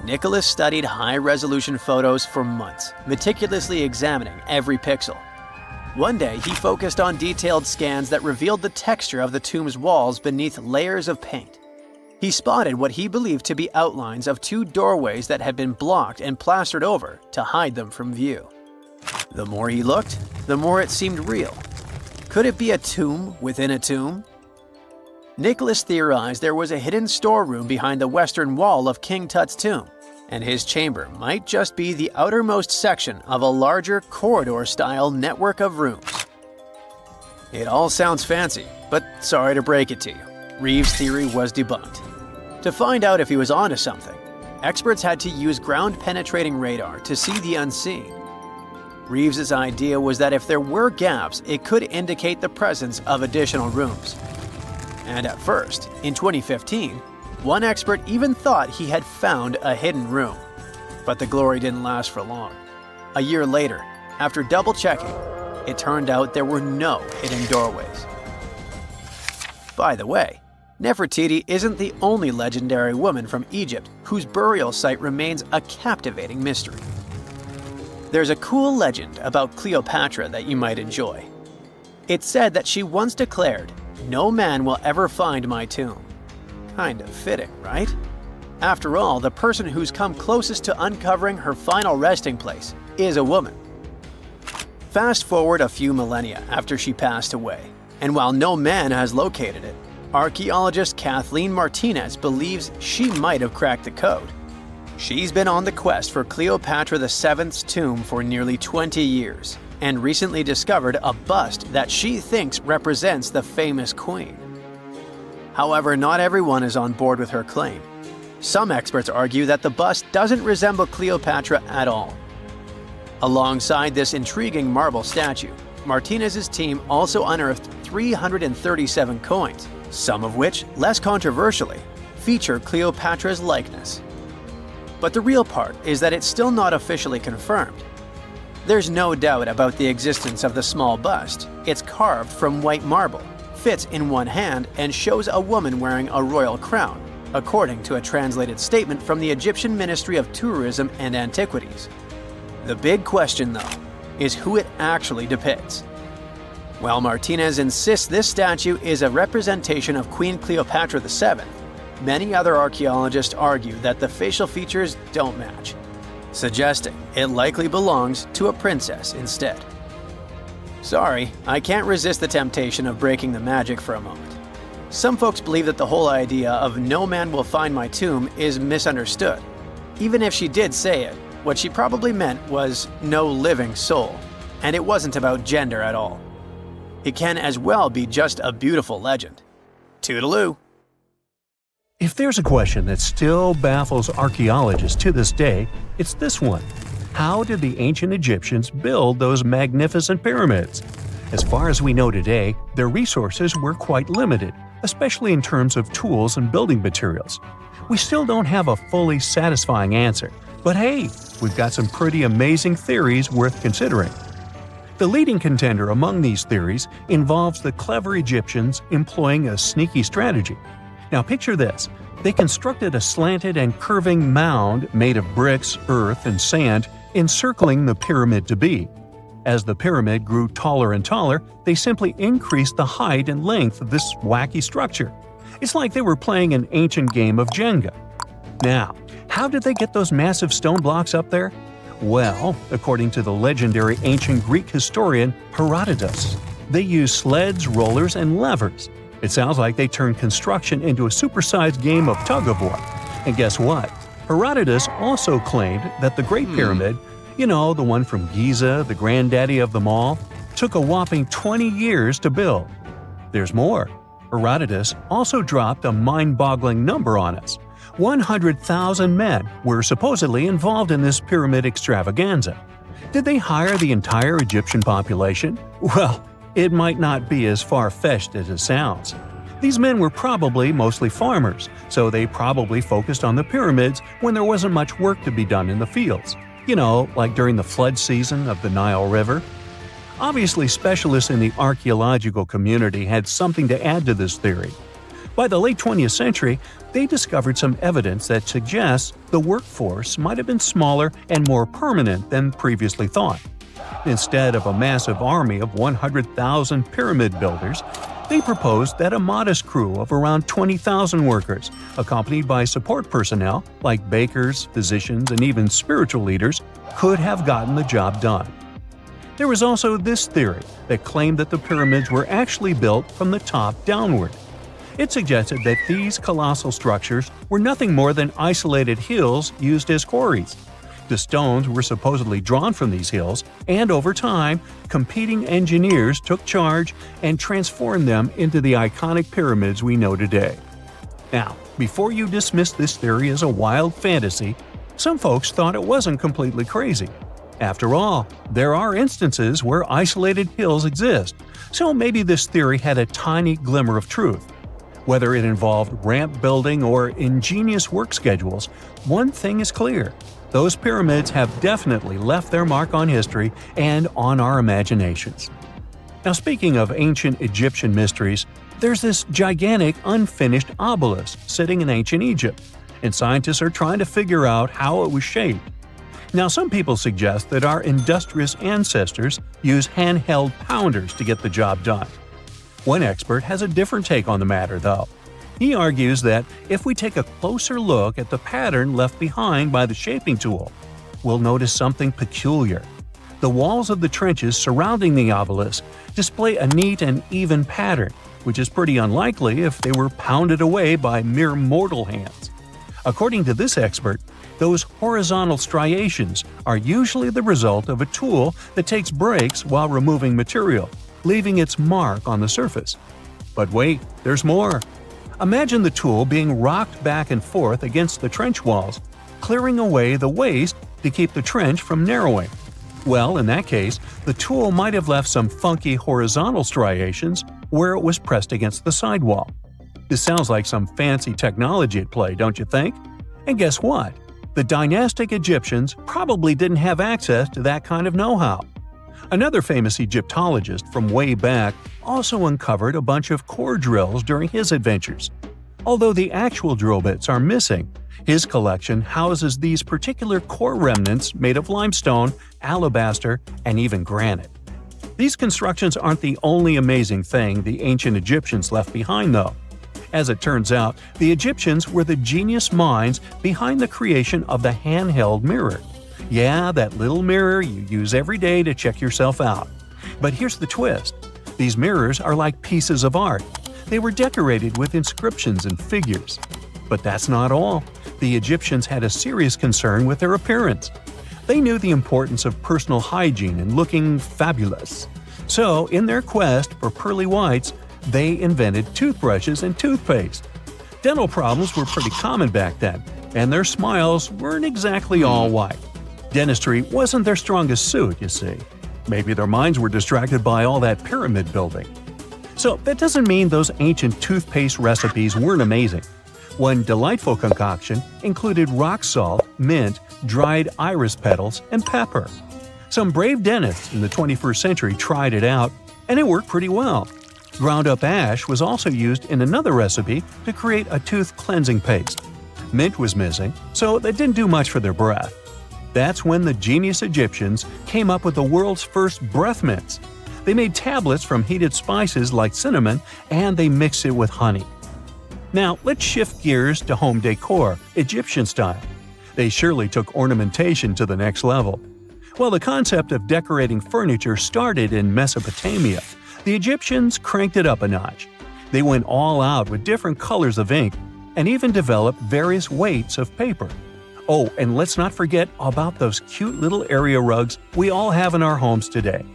Nicholas studied high-resolution photos for months, meticulously examining every pixel. One day, he focused on detailed scans that revealed the texture of the tomb's walls beneath layers of paint. He spotted what he believed to be outlines of two doorways that had been blocked and plastered over to hide them from view. The more he looked, the more it seemed real. Could it be a tomb within a tomb? Nicholas theorized there was a hidden storeroom behind the western wall of King Tut's tomb, and his chamber might just be the outermost section of a larger corridor-style network of rooms. It all sounds fancy, but sorry to break it to you, Reeves' theory was debunked. To find out if he was onto something, experts had to use ground-penetrating radar to see the unseen. Reeves' idea was that if there were gaps, it could indicate the presence of additional rooms. And at first, in 2015, one expert even thought he had found a hidden room. But the glory didn't last for long. A year later, after double-checking, it turned out there were no hidden doorways. By the way, Nefertiti isn't the only legendary woman from Egypt whose burial site remains a captivating mystery. There's a cool legend about Cleopatra that you might enjoy. It's said that she once declared, "No man will ever find my tomb." Kind of fitting, right? After all, the person who's come closest to uncovering her final resting place is a woman. Fast forward a few millennia after she passed away, and while no man has located it, archaeologist Kathleen Martinez believes she might have cracked the code. She's been on the quest for Cleopatra VII's tomb for nearly 20 years, and recently discovered a bust that she thinks represents the famous queen. However, not everyone is on board with her claim. Some experts argue that the bust doesn't resemble Cleopatra at all. Alongside this intriguing marble statue, Martinez's team also unearthed 337 coins, some of which, less controversially, feature Cleopatra's likeness. But the real part is that it's still not officially confirmed. There's no doubt about the existence of the small bust. It's carved from white marble, fits in one hand, and shows a woman wearing a royal crown, according to a translated statement from the Egyptian Ministry of Tourism and Antiquities. The big question, though, is who it actually depicts. While Martinez insists this statue is a representation of Queen Cleopatra VII, many other archaeologists argue that the facial features don't match, suggesting it likely belongs to a princess instead. Sorry, I can't resist the temptation of breaking the magic for a moment. Some folks believe that the whole idea of "no man will find my tomb" is misunderstood. Even if she did say it, what she probably meant was "no living soul," and it wasn't about gender at all. It can as well be just a beautiful legend. Toodaloo! If there's a question that still baffles archaeologists to this day, it's this one. How did the ancient Egyptians build those magnificent pyramids? As far as we know today, their resources were quite limited, especially in terms of tools and building materials. We still don't have a fully satisfying answer, but hey, we've got some pretty amazing theories worth considering. The leading contender among these theories involves the clever Egyptians employing a sneaky strategy. Now picture this. They constructed a slanted and curving mound made of bricks, earth, and sand encircling the pyramid to be. As the pyramid grew taller and taller, they simply increased the height and length of this wacky structure. It's like they were playing an ancient game of Jenga. Now, how did they get those massive stone blocks up there? Well, according to the legendary ancient Greek historian Herodotus, they used sleds, rollers, and levers. It sounds like they turned construction into a supersized game of tug-of-war. And guess what? Herodotus also claimed that the Great Pyramid, the one from Giza, the granddaddy of them all, took a whopping 20 years to build. There's more. Herodotus also dropped a mind-boggling number on us. 100,000 men were supposedly involved in this pyramid extravaganza. Did they hire the entire Egyptian population? Well, it might not be as far-fetched as it sounds. These men were probably mostly farmers, so they probably focused on the pyramids when there wasn't much work to be done in the fields. Like during the flood season of the Nile River. Obviously, specialists in the archaeological community had something to add to this theory. By the late 20th century, they discovered some evidence that suggests the workforce might have been smaller and more permanent than previously thought. Instead of a massive army of 100,000 pyramid builders, they proposed that a modest crew of around 20,000 workers, accompanied by support personnel like bakers, physicians, and even spiritual leaders, could have gotten the job done. There was also this theory that claimed that the pyramids were actually built from the top downward. It suggested that these colossal structures were nothing more than isolated hills used as quarries. The stones were supposedly drawn from these hills, and over time, competing engineers took charge and transformed them into the iconic pyramids we know today. Now, before you dismiss this theory as a wild fantasy, some folks thought it wasn't completely crazy. After all, there are instances where isolated hills exist, so maybe this theory had a tiny glimmer of truth. Whether it involved ramp building or ingenious work schedules, one thing is clear. Those pyramids have definitely left their mark on history and on our imaginations. Now, speaking of ancient Egyptian mysteries, there's this gigantic unfinished obelisk sitting in ancient Egypt, and scientists are trying to figure out how it was shaped. Now, some people suggest that our industrious ancestors used handheld pounders to get the job done. One expert has a different take on the matter, though. He argues that if we take a closer look at the pattern left behind by the shaping tool, we'll notice something peculiar. The walls of the trenches surrounding the obelisk display a neat and even pattern, which is pretty unlikely if they were pounded away by mere mortal hands. According to this expert, Those horizontal striations are usually the result of a tool that takes breaks while removing material, leaving its mark on the surface. But wait, there's more. Imagine the tool being rocked back and forth against the trench walls, clearing away the waste to keep the trench from narrowing. Well, in that case, the tool might have left some funky horizontal striations where it was pressed against the sidewall. This sounds like some fancy technology at play, don't you think? And guess what? The dynastic Egyptians probably didn't have access to that kind of know-how. Another famous Egyptologist from way back also uncovered a bunch of core drills during his adventures. Although the actual drill bits are missing, his collection houses these particular core remnants made of limestone, alabaster, and even granite. These constructions aren't the only amazing thing the ancient Egyptians left behind, though. As it turns out, the Egyptians were the genius minds behind the creation of the handheld mirror. Yeah, that little mirror you use every day to check yourself out. But here's the twist. These mirrors are like pieces of art. They were decorated with inscriptions and figures. But that's not all. The Egyptians had a serious concern with their appearance. They knew the importance of personal hygiene and looking fabulous. So, in their quest for pearly whites, they invented toothbrushes and toothpaste. Dental problems were pretty common back then, and their smiles weren't exactly all white. Dentistry wasn't their strongest suit, you see. Maybe their minds were distracted by all that pyramid building. So that doesn't mean those ancient toothpaste recipes weren't amazing. One delightful concoction included rock salt, mint, dried iris petals, and pepper. Some brave dentists in the 21st century tried it out, and it worked pretty well. Ground-up ash was also used in another recipe to create a tooth cleansing paste. Mint was missing, so that didn't do much for their breath. That's when the genius Egyptians came up with the world's first breath mints. They made tablets from heated spices like cinnamon, and they mixed it with honey. Now, let's shift gears to home decor, Egyptian style. They surely took ornamentation to the next level. While the concept of decorating furniture started in Mesopotamia, the Egyptians cranked it up a notch. They went all out with different colors of ink and even developed various weights of paper. Oh, and let's not forget about those cute little area rugs we all have in our homes today.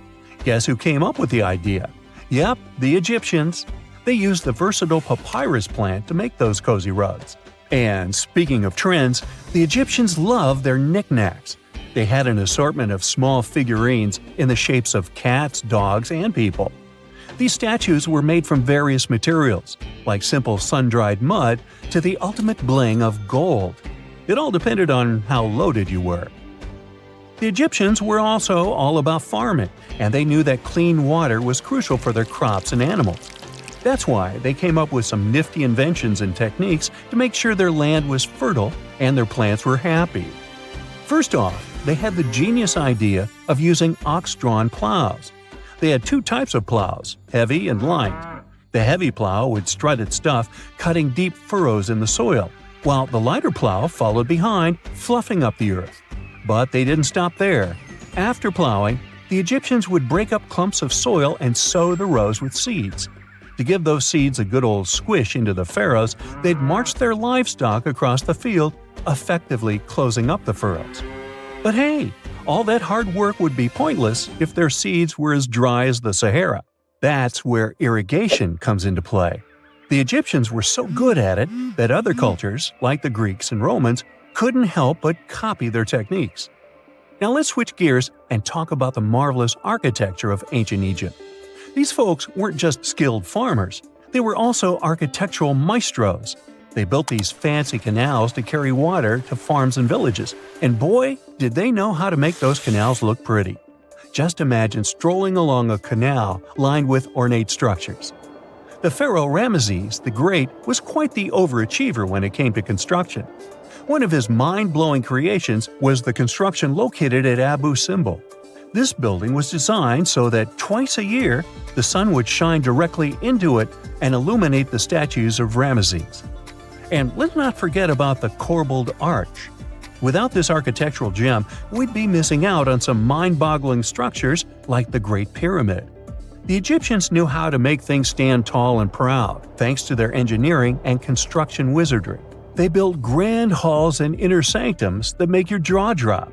Guess who came up with the idea? Yep, the Egyptians. They used the versatile papyrus plant to make those cozy rugs. And speaking of trends, the Egyptians loved their knickknacks. They had an assortment of small figurines in the shapes of cats, dogs, and people. These statues were made from various materials, like simple sun-dried mud to the ultimate bling of gold. It all depended on how loaded you were. The Egyptians were also all about farming, and they knew that clean water was crucial for their crops and animals. That's why they came up with some nifty inventions and techniques to make sure their land was fertile and their plants were happy. First off, they had the genius idea of using ox-drawn plows. They had two types of plows, heavy and light. The heavy plow would strut its stuff, cutting deep furrows in the soil, while the lighter plow followed behind, fluffing up the earth. But they didn't stop there. After plowing, the Egyptians would break up clumps of soil and sow the rows with seeds. To give those seeds a good old squish into the furrows, they'd march their livestock across the field, effectively closing up the furrows. But hey, all that hard work would be pointless if their seeds were as dry as the Sahara. That's where irrigation comes into play. The Egyptians were so good at it that other cultures, like the Greeks and Romans, couldn't help but copy their techniques. Now let's switch gears and talk about the marvelous architecture of ancient Egypt. These folks weren't just skilled farmers, they were also architectural maestros. They built these fancy canals to carry water to farms and villages, and boy, did they know how to make those canals look pretty. Just imagine strolling along a canal lined with ornate structures. The pharaoh Ramesses the Great was quite the overachiever when it came to construction. One of his mind-blowing creations was the construction located at Abu Simbel. This building was designed so that twice a year, the sun would shine directly into it and illuminate the statues of Ramesses. And let's not forget about the corbelled arch. Without this architectural gem, we'd be missing out on some mind-boggling structures like the Great Pyramid. The Egyptians knew how to make things stand tall and proud, thanks to their engineering and construction wizardry. They built grand halls and inner sanctums that make your jaw drop,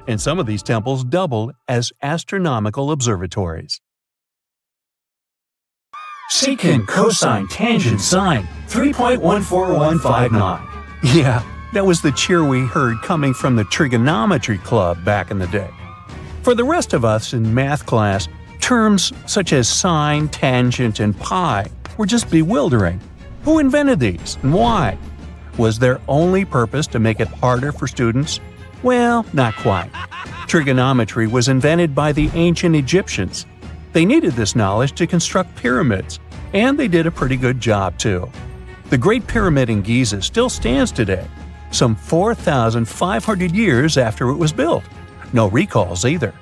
and some of these temples doubled as astronomical observatories. Secant cosine tangent sine 3.14159. Yeah, that was the cheer we heard coming from the trigonometry club back in the day. For the rest of us in math class, terms such as sine, tangent, and pi were just bewildering. Who invented these and why? Was their only purpose to make it harder for students? Well, not quite. Trigonometry was invented by the ancient Egyptians. They needed this knowledge to construct pyramids, and they did a pretty good job too. The Great Pyramid in Giza still stands today, some 4,500 years after it was built. No recalls either.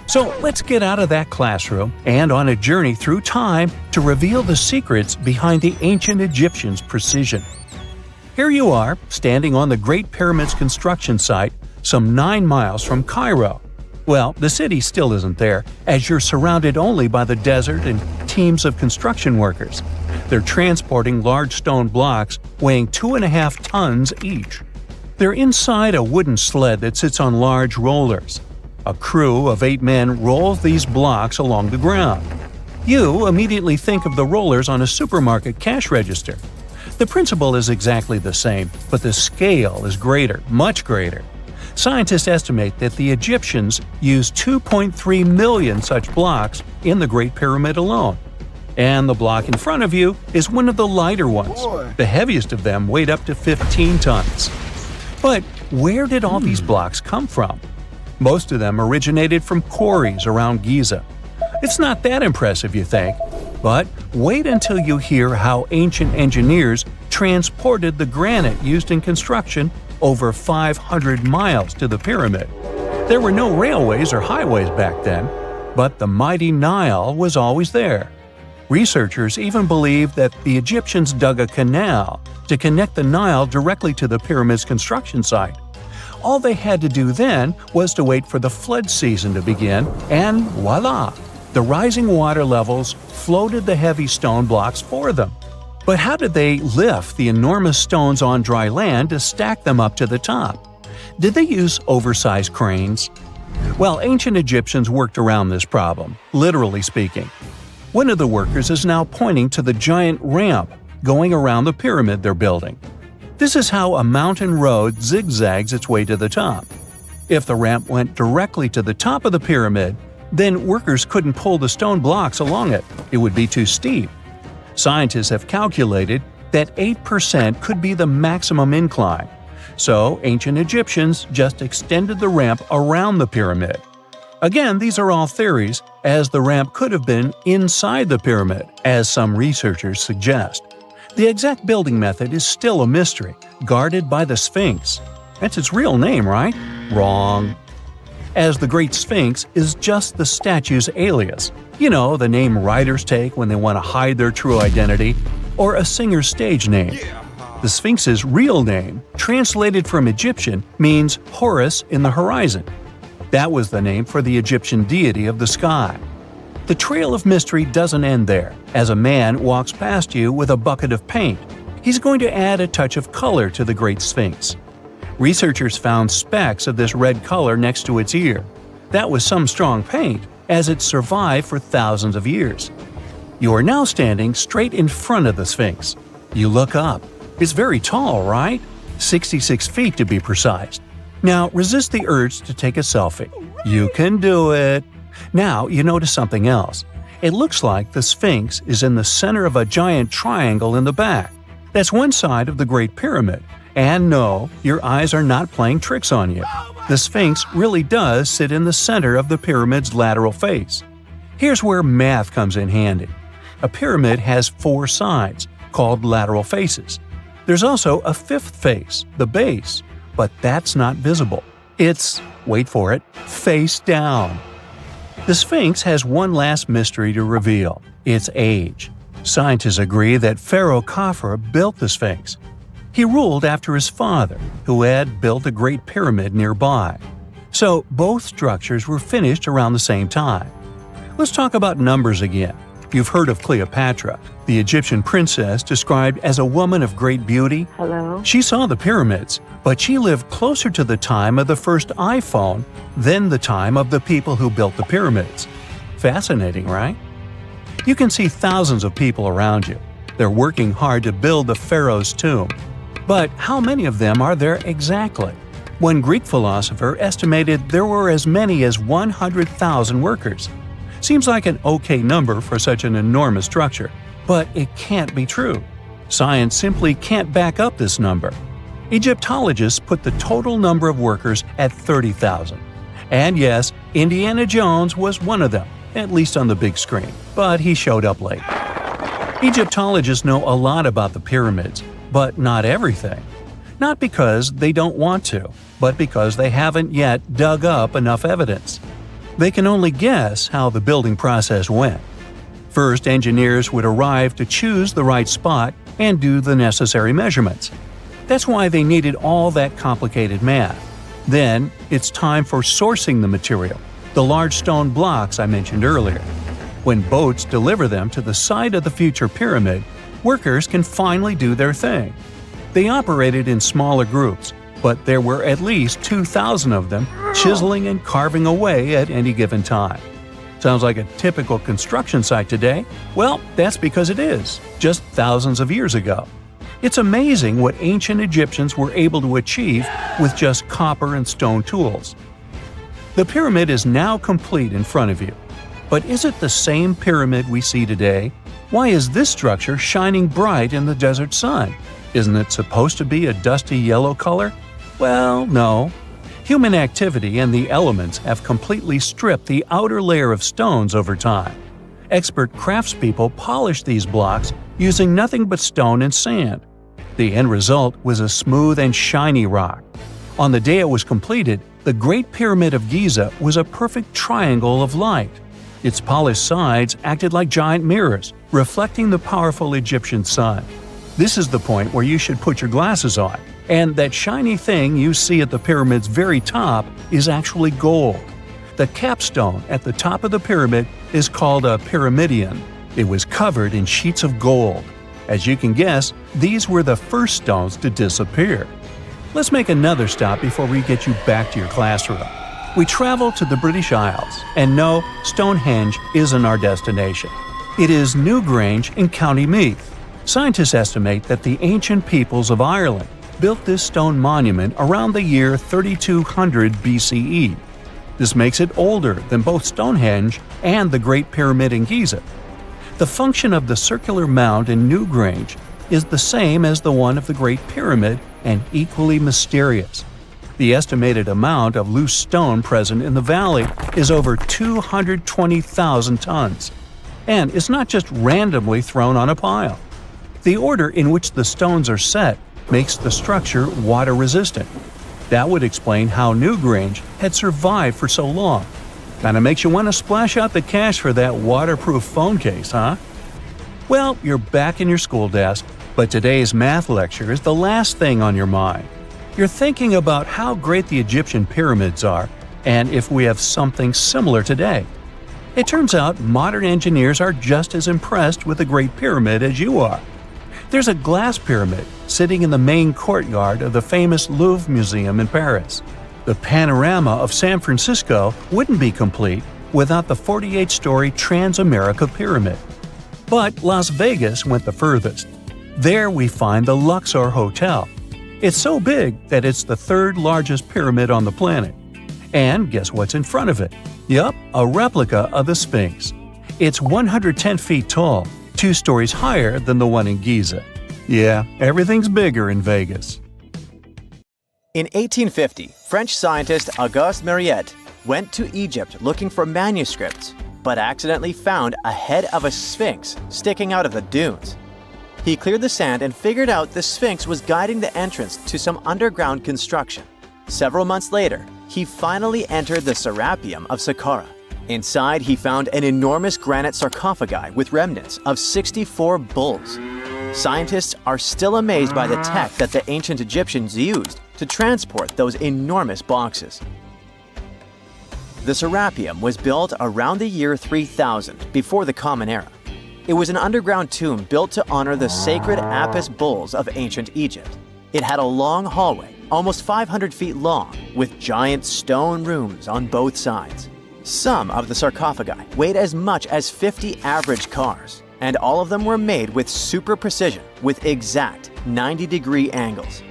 So let's get out of that classroom and on a journey through time to reveal the secrets behind the ancient Egyptians' precision. Here you are, standing on the Great Pyramid's construction site, some 9 miles from Cairo. Well, the city still isn't there, as you're surrounded only by the desert and teams of construction workers. They're transporting large stone blocks weighing 2.5 tons each. They're inside a wooden sled that sits on large rollers. A crew of 8 men rolls these blocks along the ground. You immediately think of the rollers on a supermarket cash register. The principle is exactly the same, but the scale is greater, much greater. Scientists estimate that the Egyptians used 2.3 million such blocks in the Great Pyramid alone. And the block in front of you is one of the lighter ones. The heaviest of them weighed up to 15 tons. But where did all these blocks come from? Most of them originated from quarries around Giza. It's not that impressive, you think? But wait until you hear how ancient engineers transported the granite used in construction over 500 miles to the pyramid. There were no railways or highways back then, but the mighty Nile was always there. Researchers even believe that the Egyptians dug a canal to connect the Nile directly to the pyramid's construction site. All they had to do then was to wait for the flood season to begin, and voila! The rising water levels floated the heavy stone blocks for them. But how did they lift the enormous stones on dry land to stack them up to the top? Did they use oversized cranes? Well, ancient Egyptians worked around this problem, literally speaking. One of the workers is now pointing to the giant ramp going around the pyramid they're building. This is how a mountain road zigzags its way to the top. If the ramp went directly to the top of the pyramid, then workers couldn't pull the stone blocks along it. It would be too steep. Scientists have calculated that 8% could be the maximum incline. So ancient Egyptians just extended the ramp around the pyramid. Again, these are all theories, as the ramp could have been inside the pyramid, as some researchers suggest. The exact building method is still a mystery, guarded by the Sphinx. That's its real name, right? Wrong. As the Great Sphinx is just the statue's alias. You know, the name writers take when they want to hide their true identity, or a singer's stage name. The Sphinx's real name, translated from Egyptian, means Horus in the horizon. That was the name for the Egyptian deity of the sky. The trail of mystery doesn't end there. As a man walks past you with a bucket of paint, he's going to add a touch of color to the Great Sphinx. Researchers found specks of this red color next to its ear. That was some strong paint, as it survived for thousands of years. You are now standing straight in front of the Sphinx. You look up. It's very tall, right? 66 feet to be precise. Now resist the urge to take a selfie. You can do it. Now you notice something else. It looks like the Sphinx is in the center of a giant triangle in the back. That's one side of the Great Pyramid. And no, your eyes are not playing tricks on you. The Sphinx really does sit in the center of the pyramid's lateral face. Here's where math comes in handy. A pyramid has 4 sides, called lateral faces. There's also a 5th face, the base, but that's not visible. It's, wait for it, face down. The Sphinx has one last mystery to reveal: its age. Scientists agree that Pharaoh Khafre built the Sphinx. He ruled after his father, who had built a great pyramid nearby. So both structures were finished around the same time. Let's talk about numbers again. You've heard of Cleopatra, the Egyptian princess described as a woman of great beauty. Hello? She saw the pyramids, but she lived closer to the time of the first iPhone than the time of the people who built the pyramids. Fascinating, right? You can see thousands of people around you. They're working hard to build the pharaoh's tomb. But how many of them are there exactly? One Greek philosopher estimated there were as many as 100,000 workers. Seems like an okay number for such an enormous structure, but it can't be true. Science simply can't back up this number. Egyptologists put the total number of workers at 30,000. And yes, Indiana Jones was one of them, at least on the big screen, but he showed up late. Egyptologists know a lot about the pyramids, but not everything. Not because they don't want to, but because they haven't yet dug up enough evidence. They can only guess how the building process went. First, engineers would arrive to choose the right spot and do the necessary measurements. That's why they needed all that complicated math. Then, it's time for sourcing the material, the large stone blocks I mentioned earlier. When boats deliver them to the site of the future pyramid, workers can finally do their thing. They operated in smaller groups, but there were at least 2,000 of them chiseling and carving away at any given time. Sounds like a typical construction site today? Well, that's because it is, just thousands of years ago. It's amazing what ancient Egyptians were able to achieve with just copper and stone tools. The pyramid is now complete in front of you. But is it the same pyramid we see today? Why is this structure shining bright in the desert sun? Isn't it supposed to be a dusty yellow color? Well, no. Human activity and the elements have completely stripped the outer layer of stones over time. Expert craftspeople polished these blocks using nothing but stone and sand. The end result was a smooth and shiny rock. On the day it was completed, the Great Pyramid of Giza was a perfect triangle of light. Its polished sides acted like giant mirrors, reflecting the powerful Egyptian sun. This is the point where you should put your glasses on, and that shiny thing you see at the pyramid's very top is actually gold. The capstone at the top of the pyramid is called a pyramidion. It was covered in sheets of gold. As you can guess, these were the first stones to disappear. Let's make another stop before we get you back to your classroom. We travel to the British Isles, and no, Stonehenge isn't our destination. It is Newgrange in County Meath. Scientists estimate that the ancient peoples of Ireland built this stone monument around the year 3200 BCE. This makes it older than both Stonehenge and the Great Pyramid in Giza. The function of the circular mound in Newgrange is the same as the one of the Great Pyramid and equally mysterious. The estimated amount of loose stone present in the valley is over 220,000 tons. And it's not just randomly thrown on a pile. The order in which the stones are set makes the structure water-resistant. That would explain how Newgrange had survived for so long. Kinda makes you want to splash out the cash for that waterproof phone case, huh? Well, you're back in your school desk, but today's math lecture is the last thing on your mind. You're thinking about how great the Egyptian pyramids are, and if we have something similar today. It turns out modern engineers are just as impressed with the Great Pyramid as you are. There's a glass pyramid sitting in the main courtyard of the famous Louvre Museum in Paris. The panorama of San Francisco wouldn't be complete without the 48-story Trans-America Pyramid. But Las Vegas went the furthest. There we find the Luxor Hotel. It's so big that it's the third largest pyramid on the planet. And guess what's in front of it? Yup, a replica of the Sphinx. It's 110 feet tall, 2 stories higher than the one in Giza. Yeah, everything's bigger in Vegas. In 1850, French scientist Auguste Mariette went to Egypt looking for manuscripts, but accidentally found a head of a sphinx sticking out of the dunes. He cleared the sand and figured out the Sphinx was guiding the entrance to some underground construction. Several months later, he finally entered the Serapeum of Saqqara. Inside, he found an enormous granite sarcophagi with remnants of 64 bulls. Scientists are still amazed by the tech that the ancient Egyptians used to transport those enormous boxes. The Serapeum was built around the year 3000 before the Common Era. It was an underground tomb built to honor the sacred Apis bulls of ancient Egypt. It had a long hallway, almost 500 feet long, with giant stone rooms on both sides. Some of the sarcophagi weighed as much as 50 average cars, and all of them were made with super precision, with exact 90-degree angles.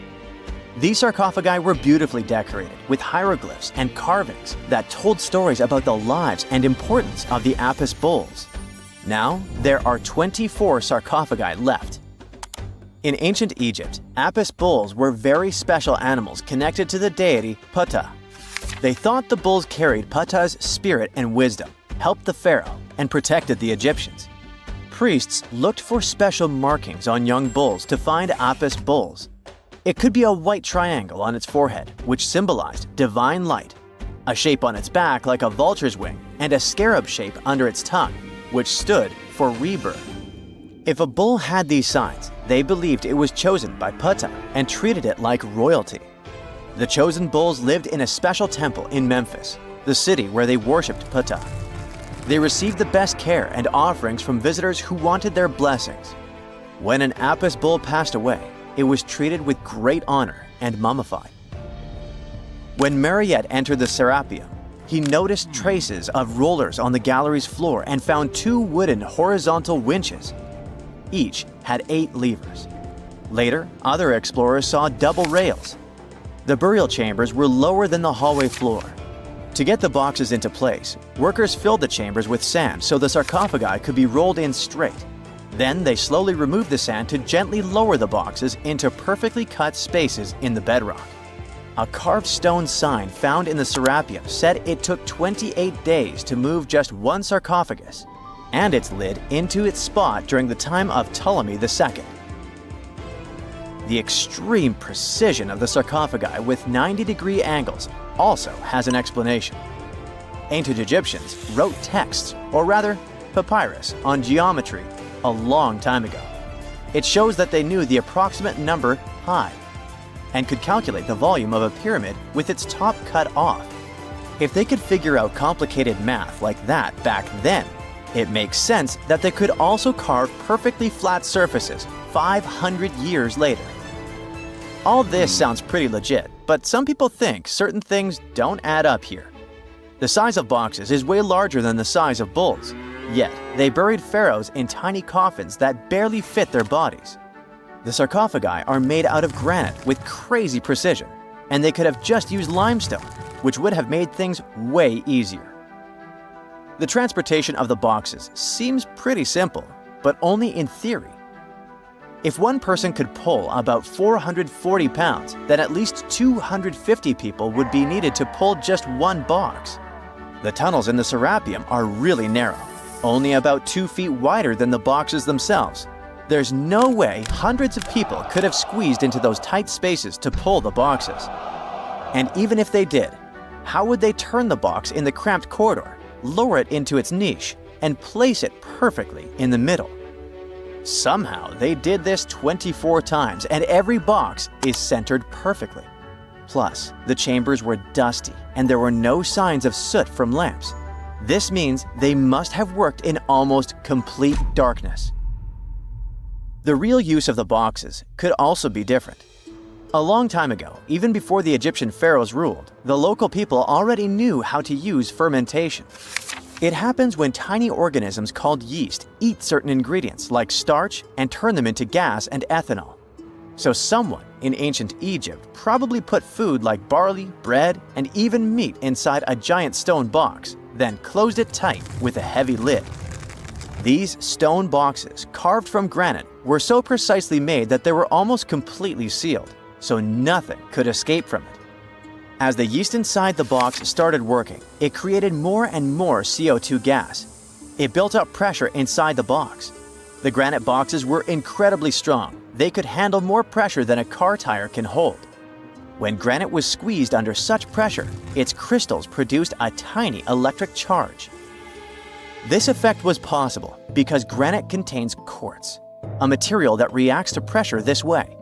These sarcophagi were beautifully decorated with hieroglyphs and carvings that told stories about the lives and importance of the Apis bulls. Now, there are 24 sarcophagi left. In ancient Egypt, Apis bulls were very special animals connected to the deity Ptah. They thought the bulls carried Ptah's spirit and wisdom, helped the pharaoh, and protected the Egyptians. Priests looked for special markings on young bulls to find Apis bulls. It could be a white triangle on its forehead, which symbolized divine light, a shape on its back like a vulture's wing, and a scarab shape under its tongue, which stood for rebirth. If a bull had these signs, they believed it was chosen by Ptah and treated it like royalty. The chosen bulls lived in a special temple in Memphis, the city where they worshipped Ptah. They received the best care and offerings from visitors who wanted their blessings. When an Apis bull passed away, it was treated with great honor and mummified. When Mariette entered the Serapeum, he noticed traces of rollers on the gallery's floor and found 2 wooden horizontal winches. Each had 8 levers. Later, other explorers saw double rails. The burial chambers were lower than the hallway floor. To get the boxes into place, workers filled the chambers with sand so the sarcophagi could be rolled in straight. Then they slowly removed the sand to gently lower the boxes into perfectly cut spaces in the bedrock. A carved stone sign found in the Serapeum said it took 28 days to move just one sarcophagus and its lid into its spot during the time of Ptolemy II. The extreme precision of the sarcophagi with 90-degree angles also has an explanation. Ancient Egyptians wrote texts, or rather, papyrus, on geometry a long time ago. It shows that they knew the approximate number pi and could calculate the volume of a pyramid with its top cut off. If they could figure out complicated math like that back then, it makes sense that they could also carve perfectly flat surfaces 500 years later. All this sounds pretty legit, but some people think certain things don't add up here. The size of boxes is way larger than the size of bulls, yet they buried pharaohs in tiny coffins that barely fit their bodies. The sarcophagi are made out of granite with crazy precision, and they could have just used limestone, which would have made things way easier. The transportation of the boxes seems pretty simple, but only in theory. If one person could pull about 440 pounds, then at least 250 people would be needed to pull just one box. The tunnels in the Serapeum are really narrow, only about 2 feet wider than the boxes themselves. There's no way hundreds of people could have squeezed into those tight spaces to pull the boxes. And even if they did, how would they turn the box in the cramped corridor, lower it into its niche, and place it perfectly in the middle? Somehow they did this 24 times, and every box is centered perfectly. Plus, the chambers were dusty, and there were no signs of soot from lamps. This means they must have worked in almost complete darkness. The real use of the boxes could also be different. A long time ago, even before the Egyptian pharaohs ruled, the local people already knew how to use fermentation. It happens when tiny organisms called yeast eat certain ingredients like starch and turn them into gas and ethanol. So someone in ancient Egypt probably put food like barley, bread, and even meat inside a giant stone box, then closed it tight with a heavy lid. These stone boxes, carved from granite, were so precisely made that they were almost completely sealed, so nothing could escape from it. As the yeast inside the box started working, it created more and more CO2 gas. It built up pressure inside the box. The granite boxes were incredibly strong. They could handle more pressure than a car tire can hold. When granite was squeezed under such pressure, its crystals produced a tiny electric charge. This effect was possible because granite contains quartz, a material that reacts to pressure this way.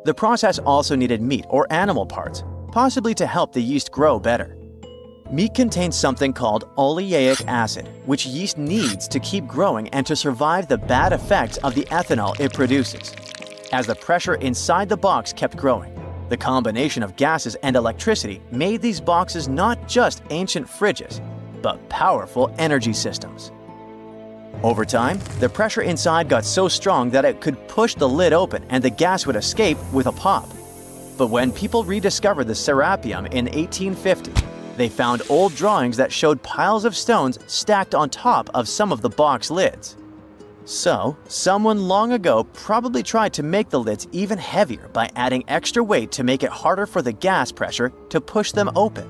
The process also needed meat or animal parts, possibly to help the yeast grow better. Meat contains something called oleic acid, which yeast needs to keep growing and to survive the bad effects of the ethanol it produces. As the pressure inside the box kept growing, the combination of gases and electricity made these boxes not just ancient fridges, but powerful energy systems. Over time, the pressure inside got so strong that it could push the lid open and the gas would escape with a pop. But when people rediscovered the Serapeum in 1850, they found old drawings that showed piles of stones stacked on top of some of the box lids. So, someone long ago probably tried to make the lids even heavier by adding extra weight to make it harder for the gas pressure to push them open.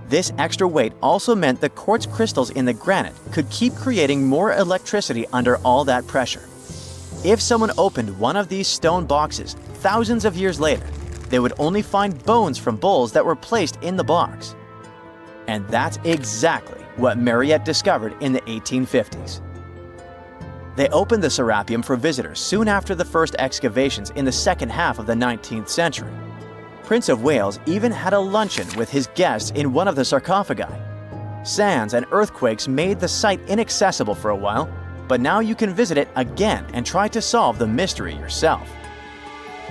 This extra weight also meant the quartz crystals in the granite could keep creating more electricity under all that pressure. If someone opened one of these stone boxes thousands of years later, they would only find bones from bulls that were placed in the box. And that's exactly what Mariette discovered in the 1850s. They opened the Serapeum for visitors soon after the first excavations in the second half of the 19th century. Prince of Wales even had a luncheon with his guests in one of the sarcophagi. Sands and earthquakes made the site inaccessible for a while, but now you can visit it again and try to solve the mystery yourself.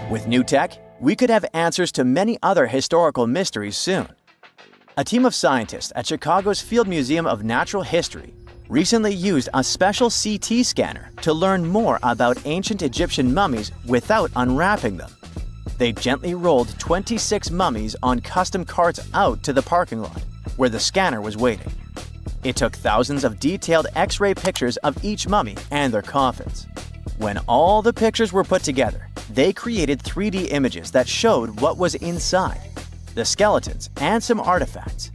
With new tech, we could have answers to many other historical mysteries soon. A team of scientists at Chicago's Field Museum of Natural History recently used a special CT scanner to learn more about ancient Egyptian mummies without unwrapping them. They gently rolled 26 mummies on custom carts out to the parking lot, where the scanner was waiting. It took thousands of detailed X-ray pictures of each mummy and their coffins. When all the pictures were put together, they created 3D images that showed what was inside, the skeletons, and some artifacts.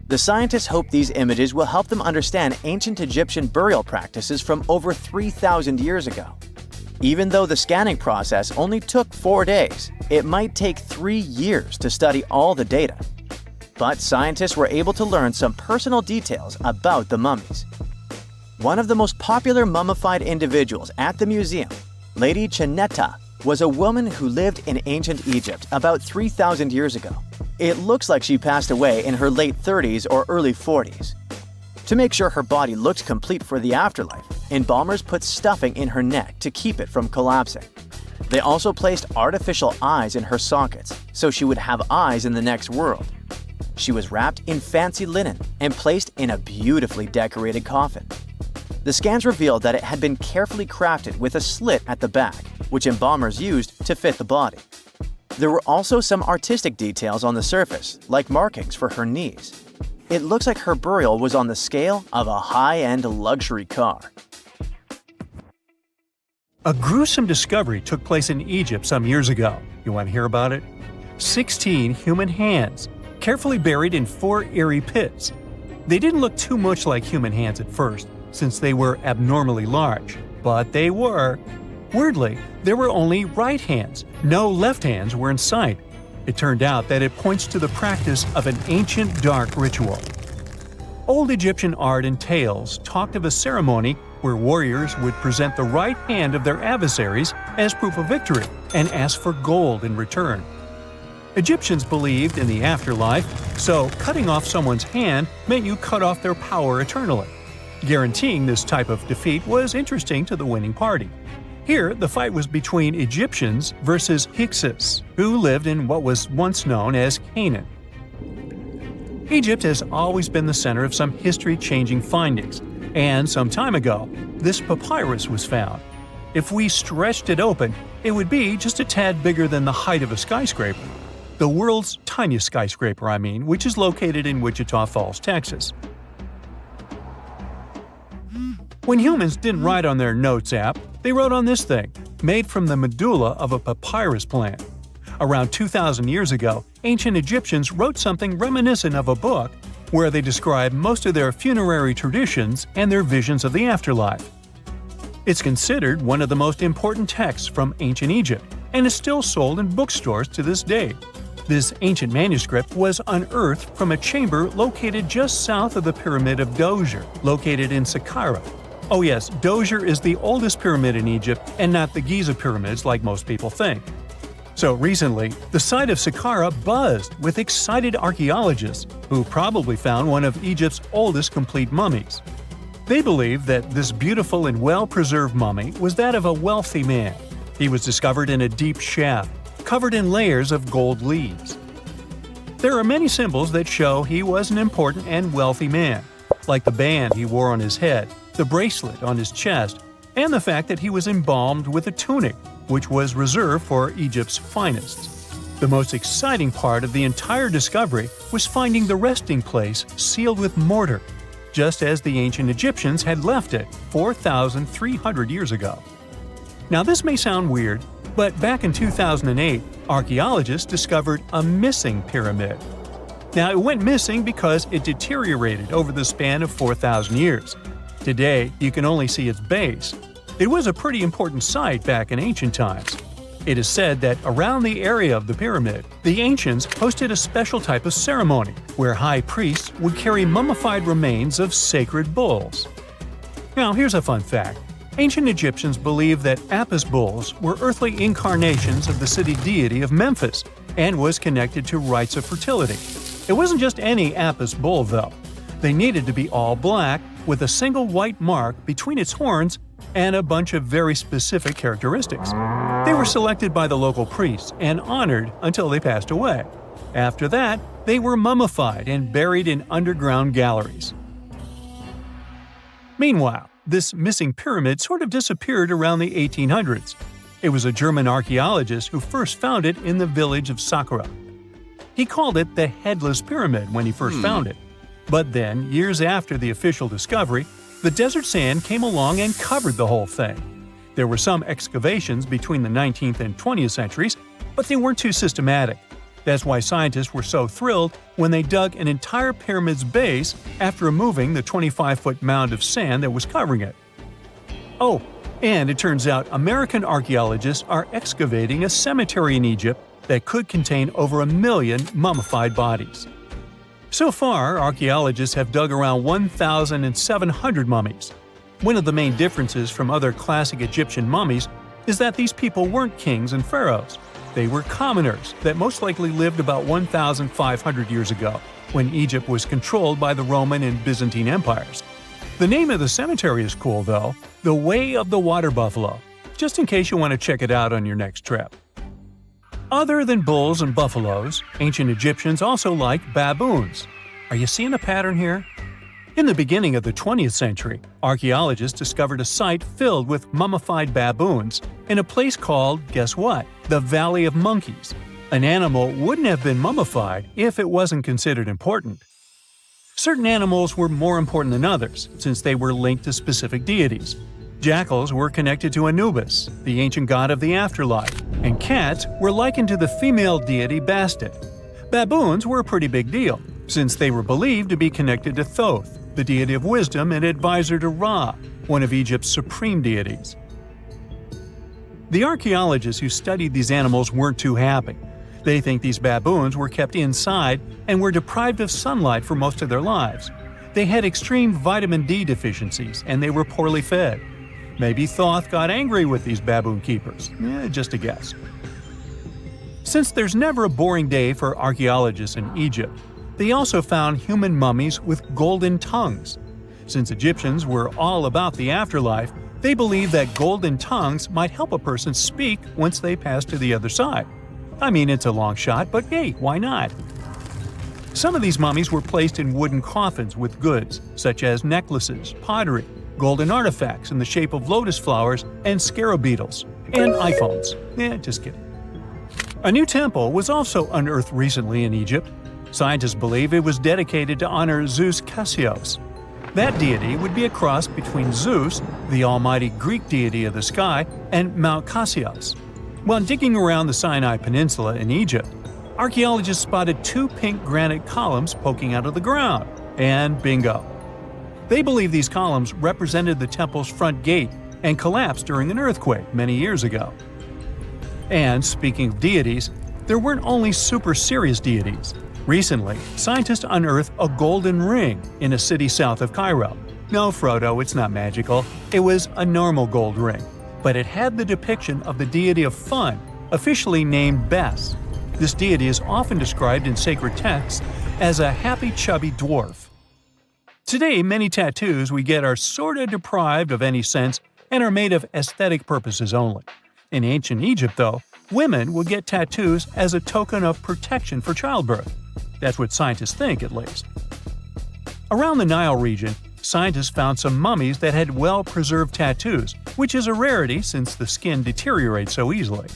The scientists hope these images will help them understand ancient Egyptian burial practices from over 3,000 years ago. Even though the scanning process only took 4 days, it might take 3 years to study all the data. But scientists were able to learn some personal details about the mummies. One of the most popular mummified individuals at the museum, Lady Chineta, was a woman who lived in ancient Egypt about 3,000 years ago. It looks like she passed away in her late 30s or early 40s. To make sure her body looked complete for the afterlife, embalmers put stuffing in her neck to keep it from collapsing. They also placed artificial eyes in her sockets, so she would have eyes in the next world. She was wrapped in fancy linen and placed in a beautifully decorated coffin. The scans revealed that it had been carefully crafted with a slit at the back, which embalmers used to fit the body. There were also some artistic details on the surface, like markings for her knees. It looks like her burial was on the scale of a high-end luxury car. A gruesome discovery took place in Egypt some years ago. You want to hear about it? 16 human hands, carefully buried in 4 eerie pits. They didn't look too much like human hands at first, since they were abnormally large, but they were. Weirdly, there were only right hands. No left hands were in sight. It turned out that it points to the practice of an ancient dark ritual. Old Egyptian art and tales talked of a ceremony where warriors would present the right hand of their adversaries as proof of victory and ask for gold in return. Egyptians believed in the afterlife, so cutting off someone's hand meant you cut off their power eternally. Guaranteeing this type of defeat was interesting to the winning party. Here, the fight was between Egyptians versus Hyksos, who lived in what was once known as Canaan. Egypt has always been the center of some history-changing findings, and some time ago, this papyrus was found. If we stretched it open, it would be just a tad bigger than the height of a skyscraper. The world's tiniest skyscraper, which is located in Wichita Falls, Texas. When humans didn't write on their notes app, they wrote on this thing, made from the medulla of a papyrus plant. Around 2,000 years ago, ancient Egyptians wrote something reminiscent of a book where they describe most of their funerary traditions and their visions of the afterlife. It's considered one of the most important texts from ancient Egypt and is still sold in bookstores to this day. This ancient manuscript was unearthed from a chamber located just south of the Pyramid of Djoser, located in Saqqara. Oh yes, Djoser is the oldest pyramid in Egypt and not the Giza pyramids like most people think. So recently, the site of Saqqara buzzed with excited archaeologists who probably found one of Egypt's oldest complete mummies. They believe that this beautiful and well-preserved mummy was that of a wealthy man. He was discovered in a deep shaft, covered in layers of gold leaves. There are many symbols that show he was an important and wealthy man, like the band he wore on his head, the bracelet on his chest, and the fact that he was embalmed with a tunic, which was reserved for Egypt's finest. The most exciting part of the entire discovery was finding the resting place sealed with mortar, just as the ancient Egyptians had left it 4,300 years ago. Now this may sound weird, but back in 2008, archaeologists discovered a missing pyramid. Now it went missing because it deteriorated over the span of 4,000 years. Today, you can only see its base. It was a pretty important site back in ancient times. It is said that around the area of the pyramid, the ancients hosted a special type of ceremony where high priests would carry mummified remains of sacred bulls. Now, here's a fun fact. Ancient Egyptians believed that Apis bulls were earthly incarnations of the city deity of Memphis and was connected to rites of fertility. It wasn't just any Apis bull, though. They needed to be all black, with a single white mark between its horns and a bunch of very specific characteristics. They were selected by the local priests and honored until they passed away. After that, they were mummified and buried in underground galleries. Meanwhile, this missing pyramid sort of disappeared around the 1800s. It was a German archaeologist who first found it in the village of Saqqara. He called it the Headless Pyramid when he first found it. But then, years after the official discovery, the desert sand came along and covered the whole thing. There were some excavations between the 19th and 20th centuries, but they weren't too systematic. That's why scientists were so thrilled when they dug an entire pyramid's base after removing the 25-foot mound of sand that was covering it. Oh, and it turns out American archaeologists are excavating a cemetery in Egypt that could contain over 1 million mummified bodies. So far, archaeologists have dug around 1,700 mummies. One of the main differences from other classic Egyptian mummies is that these people weren't kings and pharaohs. They were commoners that most likely lived about 1,500 years ago, when Egypt was controlled by the Roman and Byzantine empires. The name of the cemetery is cool, though, the Way of the Water Buffalo, just in case you want to check it out on your next trip. Other than bulls and buffaloes, ancient Egyptians also liked baboons. Are you seeing a pattern here? In the beginning of the 20th century, archaeologists discovered a site filled with mummified baboons in a place called, guess what? The Valley of Monkeys. An animal wouldn't have been mummified if it wasn't considered important. Certain animals were more important than others, since they were linked to specific deities. Jackals were connected to Anubis, the ancient god of the afterlife, and cats were likened to the female deity Bastet. Baboons were a pretty big deal, since they were believed to be connected to Thoth, the deity of wisdom and advisor to Ra, one of Egypt's supreme deities. The archaeologists who studied these animals weren't too happy. They think these baboons were kept inside and were deprived of sunlight for most of their lives. They had extreme vitamin D deficiencies and they were poorly fed. Maybe Thoth got angry with these baboon keepers. Just a guess. Since there's never a boring day for archaeologists in Egypt, they also found human mummies with golden tongues. Since Egyptians were all about the afterlife, they believed that golden tongues might help a person speak once they pass to the other side. I mean, it's a long shot, but hey, why not? Some of these mummies were placed in wooden coffins with goods, such as necklaces, pottery, golden artifacts in the shape of lotus flowers and scarab beetles, and iPhones. Just kidding. A new temple was also unearthed recently in Egypt. Scientists believe it was dedicated to honor Zeus Cassios. That deity would be a cross between Zeus, the almighty Greek deity of the sky, and Mount Cassios. While digging around the Sinai Peninsula in Egypt, archaeologists spotted 2 pink granite columns poking out of the ground, and bingo. They believe these columns represented the temple's front gate and collapsed during an earthquake many years ago. And speaking of deities, there weren't only super serious deities. Recently, scientists unearthed a golden ring in a city south of Cairo. No, Frodo, it's not magical. It was a normal gold ring, but it had the depiction of the deity of fun, officially named Bes. This deity is often described in sacred texts as a happy chubby dwarf. Today, many tattoos we get are sorta deprived of any sense and are made of aesthetic purposes only. In ancient Egypt, though, women would get tattoos as a token of protection for childbirth. That's what scientists think, at least. Around the Nile region, scientists found some mummies that had well-preserved tattoos, which is a rarity since the skin deteriorates so easily.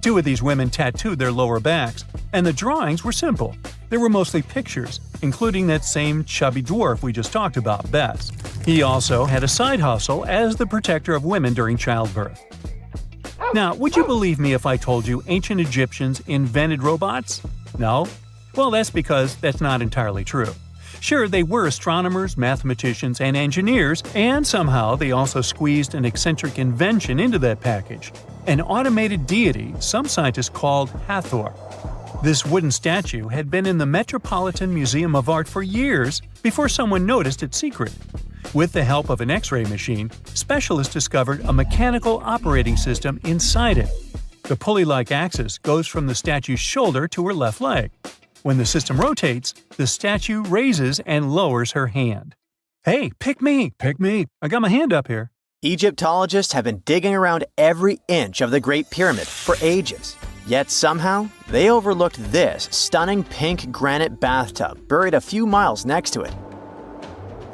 2 of these women tattooed their lower backs, and the drawings were simple. They were mostly pictures, including that same chubby dwarf we just talked about, Bes. He also had a side hustle as the protector of women during childbirth. Now, would you believe me if I told you ancient Egyptians invented robots? No? Well, that's because that's not entirely true. Sure, they were astronomers, mathematicians, and engineers, and somehow they also squeezed an eccentric invention into that package: an automated deity some scientists called Hathor. This wooden statue had been in the Metropolitan Museum of Art for years before someone noticed its secret. With the help of an X-ray machine, specialists discovered a mechanical operating system inside it. The pulley-like axis goes from the statue's shoulder to her left leg. When the system rotates, the statue raises and lowers her hand. Hey, pick me! Pick me! I got my hand up here. Egyptologists have been digging around every inch of the Great Pyramid for ages. Yet somehow, they overlooked this stunning pink granite bathtub buried a few miles next to it.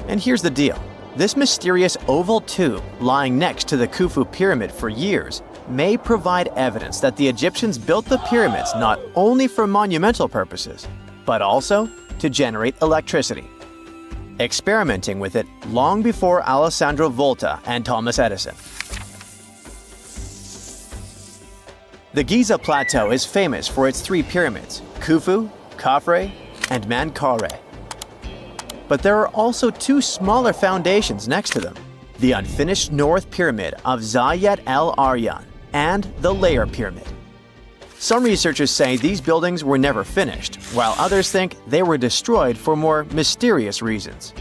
And here's the deal. This mysterious oval tube lying next to the Khufu pyramid for years may provide evidence that the Egyptians built the pyramids not only for monumental purposes, but also to generate electricity, experimenting with it long before Alessandro Volta and Thomas Edison. The Giza Plateau is famous for its 3 pyramids, Khufu, Khafre, and Menkaure. But there are also 2 smaller foundations next to them: the unfinished North Pyramid of Zayet El Aryan and the Layer Pyramid. Some researchers say these buildings were never finished, while others think they were destroyed for more mysterious reasons.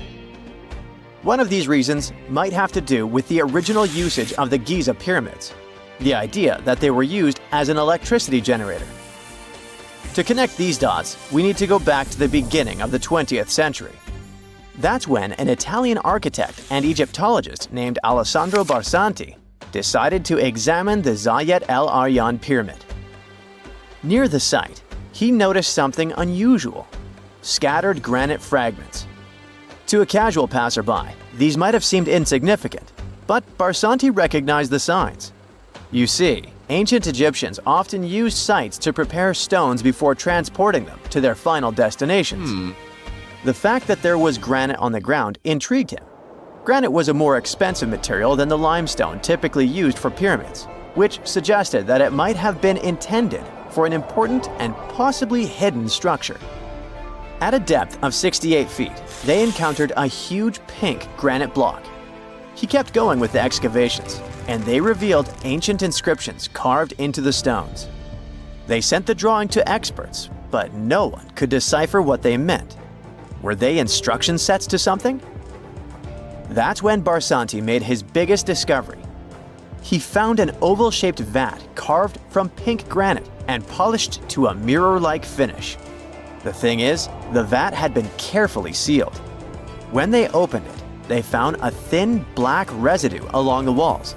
One of these reasons might have to do with the original usage of the Giza pyramids, the idea that they were used as an electricity generator. To connect these dots, we need to go back to the beginning of the 20th century. That's when an Italian architect and Egyptologist named Alessandro Barsanti decided to examine the Zayet El Aryan pyramid. Near the site, he noticed something unusual: scattered granite fragments. To a casual passerby, these might have seemed insignificant, but Barsanti recognized the signs. You see, ancient Egyptians often used sites to prepare stones before transporting them to their final destinations. The fact that there was granite on the ground intrigued him. Granite was a more expensive material than the limestone typically used for pyramids, which suggested that it might have been intended for an important and possibly hidden structure. At a depth of 68 feet, they encountered a huge pink granite block. He kept going with the excavations, and they revealed ancient inscriptions carved into the stones. They sent the drawing to experts, but no one could decipher what they meant. Were they instruction sets to something? That's when Barsanti made his biggest discovery. He found an oval-shaped vat carved from pink granite and polished to a mirror-like finish. The thing is, the vat had been carefully sealed. When they opened it, they found a thin black residue along the walls.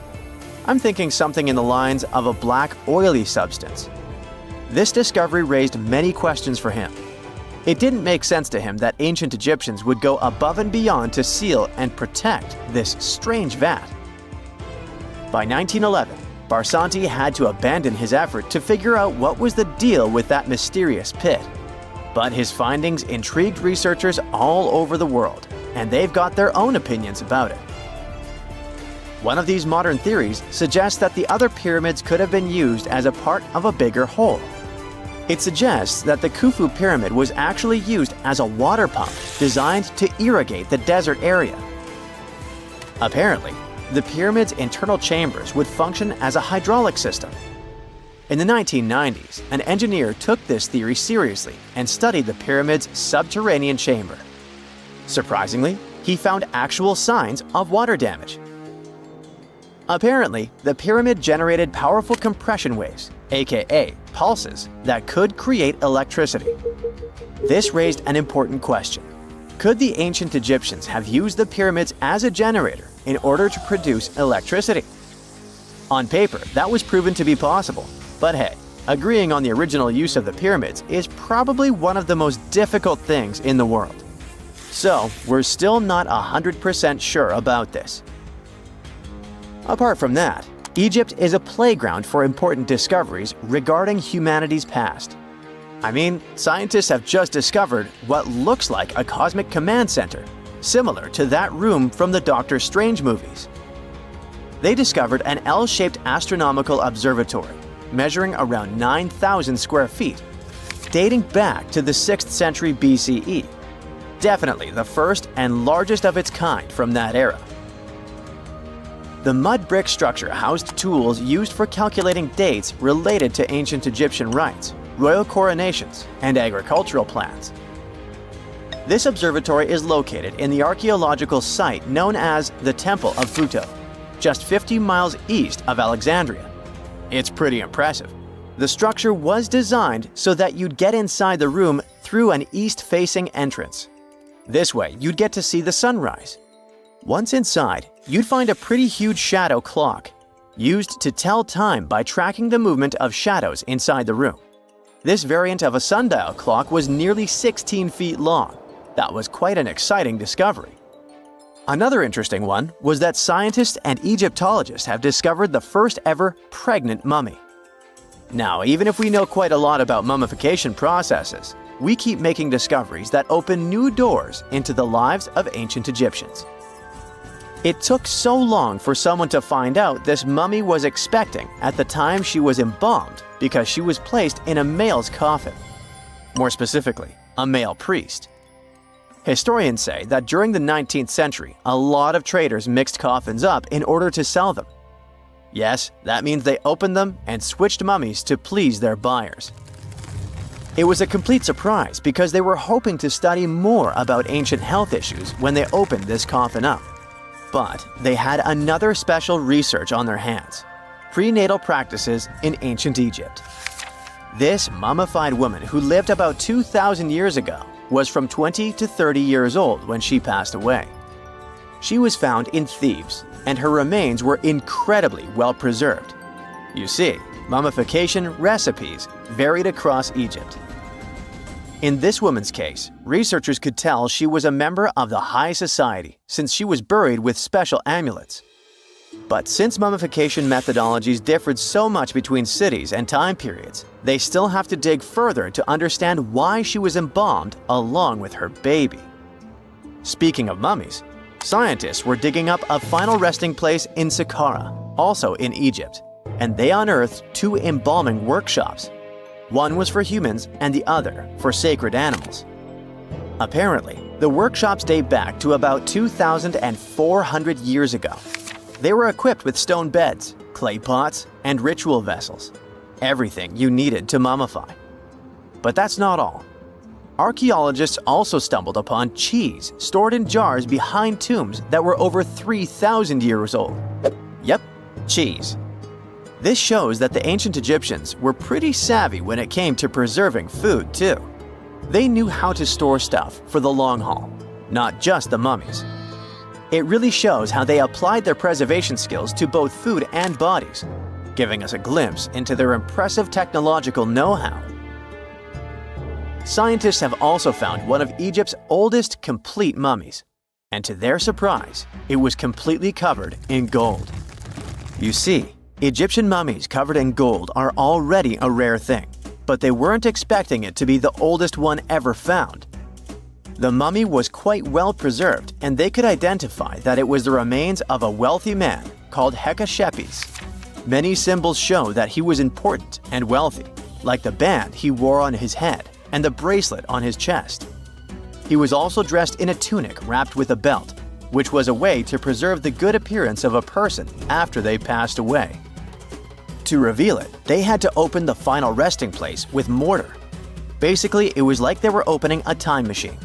I'm thinking something in the lines of a black oily substance. This discovery raised many questions for him. It didn't make sense to him that ancient Egyptians would go above and beyond to seal and protect this strange vat. By 1911, Barsanti had to abandon his effort to figure out what was the deal with that mysterious pit. But his findings intrigued researchers all over the world, and they've got their own opinions about it. One of these modern theories suggests that the other pyramids could have been used as a part of a bigger whole. It suggests that the Khufu pyramid was actually used as a water pump designed to irrigate the desert area. Apparently, the pyramid's internal chambers would function as a hydraulic system. In the 1990s, an engineer took this theory seriously and studied the pyramid's subterranean chamber. Surprisingly, he found actual signs of water damage. Apparently, the pyramid generated powerful compression waves, aka pulses, that could create electricity. This raised an important question. Could the ancient Egyptians have used the pyramids as a generator in order to produce electricity? On paper, that was proven to be possible, but hey, agreeing on the original use of the pyramids is probably one of the most difficult things in the world. So, we're still not 100% sure about this. Apart from that, Egypt is a playground for important discoveries regarding humanity's past. I mean, scientists have just discovered what looks like a cosmic command center, similar to that room from the Doctor Strange movies. They discovered an L-shaped astronomical observatory, measuring around 9,000 square feet, dating back to the 6th century BCE. Definitely the first and largest of its kind from that era. The mud brick structure housed tools used for calculating dates related to ancient Egyptian rites, royal coronations, and agricultural plans. This observatory is located in the archaeological site known as the Temple of Phuto, just 50 miles east of Alexandria. It's pretty impressive. The structure was designed so that you'd get inside the room through an east-facing entrance. This way, you'd get to see the sunrise. Once inside, you'd find a pretty huge shadow clock, used to tell time by tracking the movement of shadows inside the room. This variant of a sundial clock was nearly 16 feet long. That was quite an exciting discovery. Another interesting one was that scientists and Egyptologists have discovered the first ever pregnant mummy. Now, even if we know quite a lot about mummification processes, we keep making discoveries that open new doors into the lives of ancient Egyptians. It took so long for someone to find out this mummy was expecting at the time she was embalmed because she was placed in a male's coffin. More specifically, a male priest. Historians say that during the 19th century, a lot of traders mixed coffins up in order to sell them. Yes, that means they opened them and switched mummies to please their buyers. It was a complete surprise because they were hoping to study more about ancient health issues when they opened this coffin up. But they had another special research on their hands: prenatal practices in ancient Egypt. This mummified woman who lived about 2,000 years ago was from 20 to 30 years old when she passed away. She was found in Thebes, and her remains were incredibly well preserved. You see, mummification recipes varied across Egypt. In this woman's case, researchers could tell she was a member of the high society since she was buried with special amulets. But since mummification methodologies differed so much between cities and time periods, they still have to dig further to understand why she was embalmed along with her baby. Speaking of mummies, scientists were digging up a final resting place in Saqqara, also in Egypt, and they unearthed 2 embalming workshops. One was for humans and the other for sacred animals. Apparently, the workshops date back to about 2,400 years ago. They were equipped with stone beds, clay pots, and ritual vessels. Everything you needed to mummify. But that's not all. Archaeologists also stumbled upon cheese stored in jars behind tombs that were over 3,000 years old. Yep, cheese. This shows that the ancient Egyptians were pretty savvy when it came to preserving food, too. They knew how to store stuff for the long haul, not just the mummies. It really shows how they applied their preservation skills to both food and bodies, giving us a glimpse into their impressive technological know-how. Scientists have also found one of Egypt's oldest complete mummies, and to their surprise, it was completely covered in gold. You see, Egyptian mummies covered in gold are already a rare thing, but they weren't expecting it to be the oldest one ever found. The mummy was quite well preserved, and they could identify that it was the remains of a wealthy man called Hekashepes. Many symbols show that he was important and wealthy, like the band he wore on his head and the bracelet on his chest. He was also dressed in a tunic wrapped with a belt, which was a way to preserve the good appearance of a person after they passed away. To reveal it, they had to open the final resting place with mortar. Basically, it was like they were opening a time machine,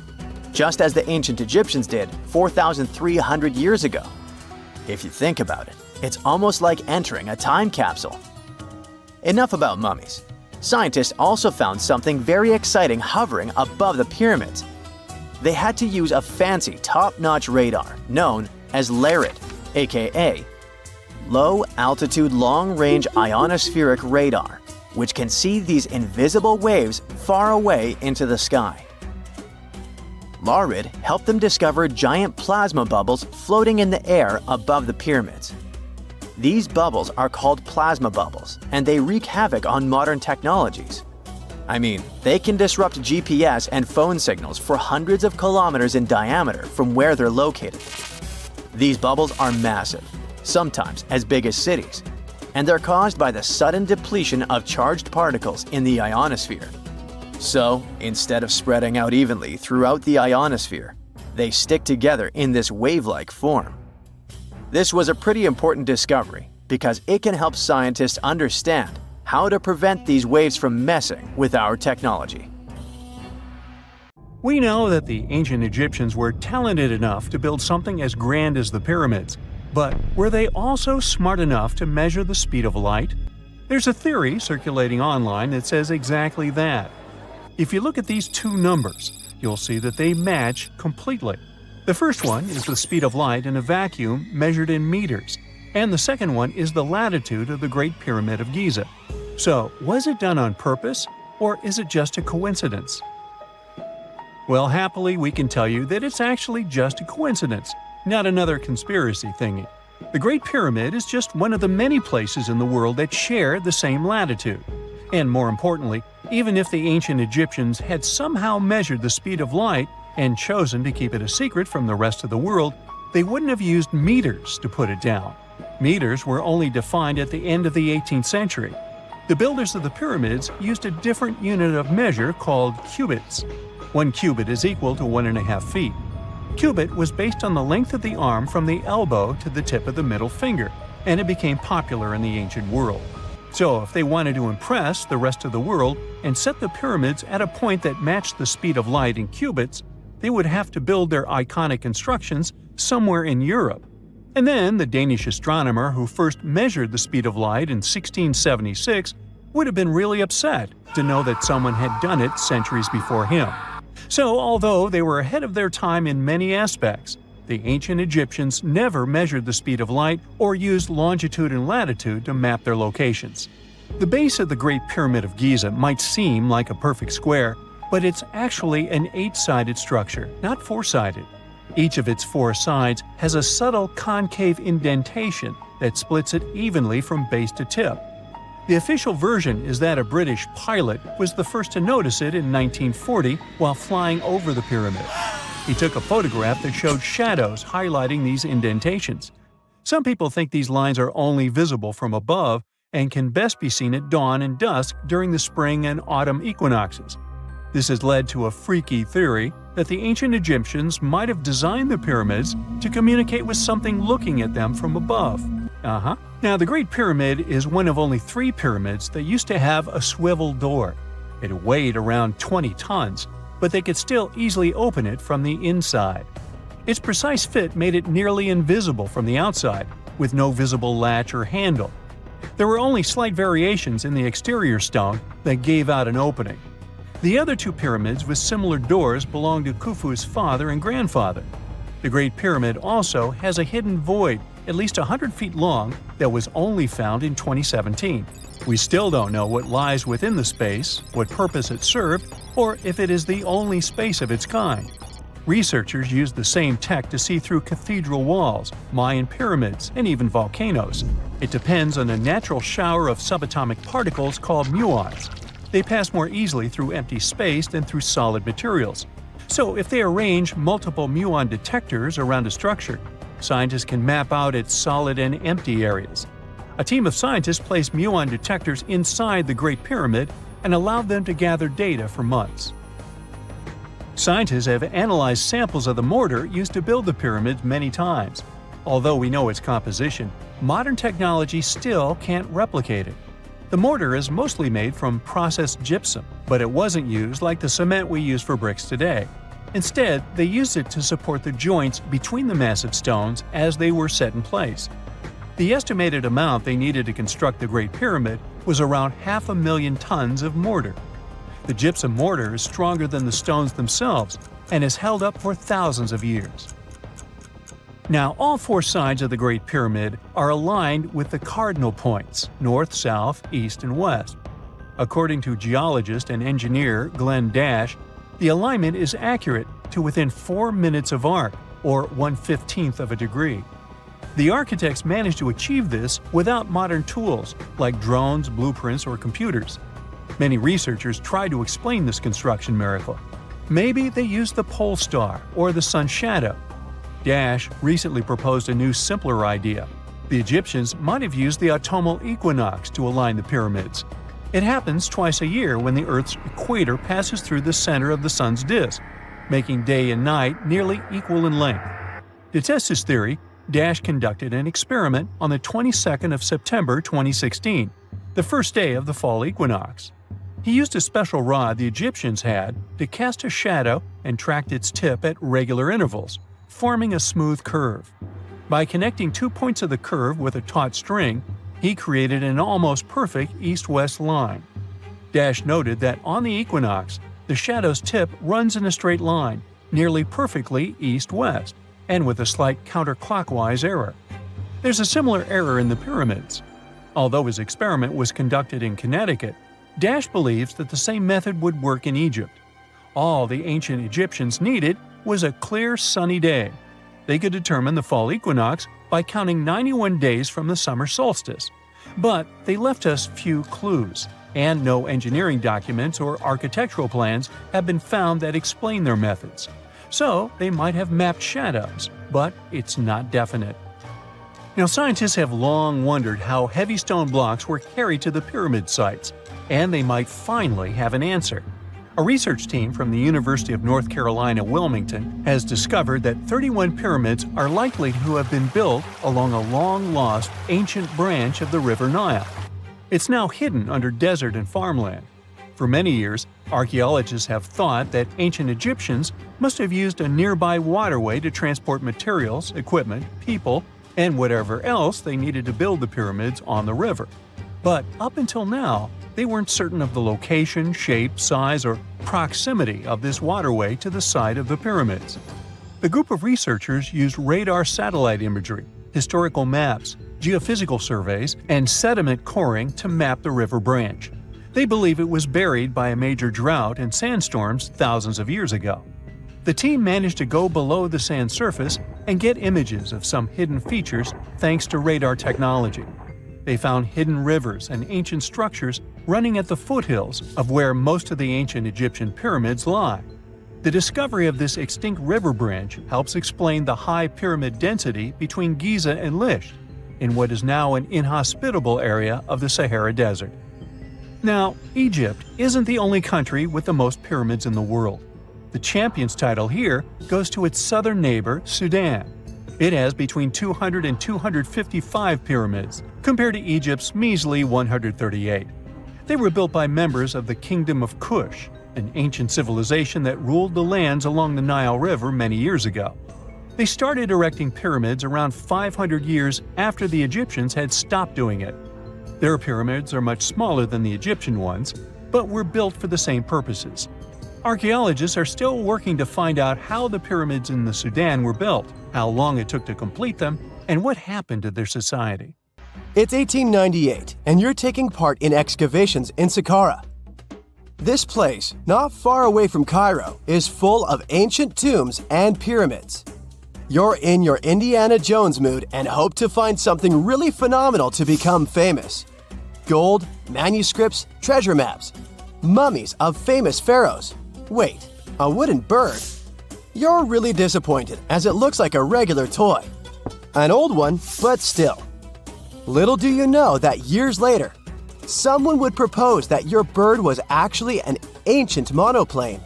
just as the ancient Egyptians did 4,300 years ago. If you think about it, it's almost like entering a time capsule. Enough about mummies. Scientists also found something very exciting hovering above the pyramids. They had to use a fancy top-notch radar known as LARIT, aka Low Altitude Long Range Ionospheric Radar, which can see these invisible waves far away into the sky. LARIT helped them discover giant plasma bubbles floating in the air above the pyramids. These bubbles are called plasma bubbles, and they wreak havoc on modern technologies. I mean, they can disrupt GPS and phone signals for hundreds of kilometers in diameter from where they're located. These bubbles are massive, sometimes as big as cities, and they're caused by the sudden depletion of charged particles in the ionosphere. So, instead of spreading out evenly throughout the ionosphere, they stick together in this wave-like form. This was a pretty important discovery because it can help scientists understand how to prevent these waves from messing with our technology. We know that the ancient Egyptians were talented enough to build something as grand as the pyramids, but were they also smart enough to measure the speed of light? There's a theory circulating online that says exactly that. If you look at these two numbers, you'll see that they match completely. The first one is the speed of light in a vacuum measured in meters, and the second one is the latitude of the Great Pyramid of Giza. So, was it done on purpose, or is it just a coincidence? Well, happily, we can tell you that it's actually just a coincidence, not another conspiracy thingy. The Great Pyramid is just one of the many places in the world that share the same latitude. And more importantly, even if the ancient Egyptians had somehow measured the speed of light and chosen to keep it a secret from the rest of the world, they wouldn't have used meters to put it down. Meters were only defined at the end of the 18th century. The builders of the pyramids used a different unit of measure called cubits. 1 cubit is equal to 1.5 feet. Cubit was based on the length of the arm from the elbow to the tip of the middle finger, and it became popular in the ancient world. So if they wanted to impress the rest of the world and set the pyramids at a point that matched the speed of light in cubits, they would have to build their iconic constructions somewhere in Europe. And then the Danish astronomer who first measured the speed of light in 1676 would have been really upset to know that someone had done it centuries before him. So although they were ahead of their time in many aspects, the ancient Egyptians never measured the speed of light or used longitude and latitude to map their locations. The base of the Great Pyramid of Giza might seem like a perfect square, but it's actually an 8-sided structure, not 4-sided. Each of its 4 sides has a subtle concave indentation that splits it evenly from base to tip. The official version is that a British pilot was the first to notice it in 1940 while flying over the pyramid. He took a photograph that showed shadows highlighting these indentations. Some people think these lines are only visible from above and can best be seen at dawn and dusk during the spring and autumn equinoxes. This has led to a freaky theory that the ancient Egyptians might have designed the pyramids to communicate with something looking at them from above. Now, the Great Pyramid is one of only 3 pyramids that used to have a swivel door. It weighed around 20 tons, but they could still easily open it from the inside. Its precise fit made it nearly invisible from the outside, with no visible latch or handle. There were only slight variations in the exterior stone that gave out an opening. The other 2 pyramids with similar doors belonged to Khufu's father and grandfather. The Great Pyramid also has a hidden void at least 100 feet long that was only found in 2017. We still don't know what lies within the space, what purpose it served, or if it is the only space of its kind. Researchers used the same tech to see through cathedral walls, Mayan pyramids, and even volcanoes. It depends on a natural shower of subatomic particles called muons. They pass more easily through empty space than through solid materials. So if they arrange multiple muon detectors around a structure, scientists can map out its solid and empty areas. A team of scientists placed muon detectors inside the Great Pyramid and allowed them to gather data for months. Scientists have analyzed samples of the mortar used to build the pyramids many times. Although we know its composition, modern technology still can't replicate it. The mortar is mostly made from processed gypsum, but it wasn't used like the cement we use for bricks today. Instead, they used it to support the joints between the massive stones as they were set in place. The estimated amount they needed to construct the Great Pyramid was around 500,000 tons of mortar. The gypsum mortar is stronger than the stones themselves and has held up for thousands of years. Now, all four sides of the Great Pyramid are aligned with the cardinal points – north, south, east, and west. According to geologist and engineer Glenn Dash, the alignment is accurate to within 4 minutes of arc, or 1/15th of a degree. The architects managed to achieve this without modern tools like drones, blueprints, or computers. Many researchers try to explain this construction miracle. Maybe they used the pole star or the sun's shadow. Dash recently proposed a new, simpler idea. The Egyptians might have used the autumnal equinox to align the pyramids. It happens twice a year when the Earth's equator passes through the center of the sun's disk, making day and night nearly equal in length. To test his theory, Dash conducted an experiment on the 22nd of September 2016, the first day of the fall equinox. He used a special rod the Egyptians had to cast a shadow and tracked its tip at regular intervals, forming a smooth curve. By connecting 2 points of the curve with a taut string, he created an almost perfect east-west line. Dash noted that on the equinox, the shadow's tip runs in a straight line, nearly perfectly east-west, and with a slight counterclockwise error. There's a similar error in the pyramids. Although his experiment was conducted in Connecticut, Dash believes that the same method would work in Egypt. All the ancient Egyptians needed was a clear, sunny day. They could determine the fall equinox by counting 91 days from the summer solstice. But they left us few clues, and no engineering documents or architectural plans have been found that explain their methods. So they might have mapped shadows, but it's not definite. Now, scientists have long wondered how heavy stone blocks were carried to the pyramid sites, and they might finally have an answer. A research team from the University of North Carolina, Wilmington, has discovered that 31 pyramids are likely to have been built along a long-lost ancient branch of the River Nile. It's now hidden under desert and farmland. For many years, archaeologists have thought that ancient Egyptians must have used a nearby waterway to transport materials, equipment, people, and whatever else they needed to build the pyramids on the river. But up until now, they weren't certain of the location, shape, size, or proximity of this waterway to the site of the pyramids. The group of researchers used radar satellite imagery, historical maps, geophysical surveys, and sediment coring to map the river branch. They believe it was buried by a major drought and sandstorms thousands of years ago. The team managed to go below the sand surface and get images of some hidden features thanks to radar technology. They found hidden rivers and ancient structures running at the foothills of where most of the ancient Egyptian pyramids lie. The discovery of this extinct river branch helps explain the high pyramid density between Giza and Lisht, in what is now an inhospitable area of the Sahara Desert. Now, Egypt isn't the only country with the most pyramids in the world. The champion's title here goes to its southern neighbor, Sudan. It has between 200 and 255 pyramids, compared to Egypt's measly 138. They were built by members of the Kingdom of Kush, an ancient civilization that ruled the lands along the Nile River many years ago. They started erecting pyramids around 500 years after the Egyptians had stopped doing it. Their pyramids are much smaller than the Egyptian ones, but were built for the same purposes. Archaeologists are still working to find out how the pyramids in the Sudan were built, how long it took to complete them, and what happened to their society. It's 1898, and you're taking part in excavations in Saqqara. This place, not far away from Cairo, is full of ancient tombs and pyramids. You're in your Indiana Jones mood and hope to find something really phenomenal to become famous. Gold, manuscripts, treasure maps, mummies of famous pharaohs. Wait, a wooden bird? You're really disappointed as it looks like a regular toy. An old one, but still. Little do you know that years later, someone would propose that your bird was actually an ancient monoplane.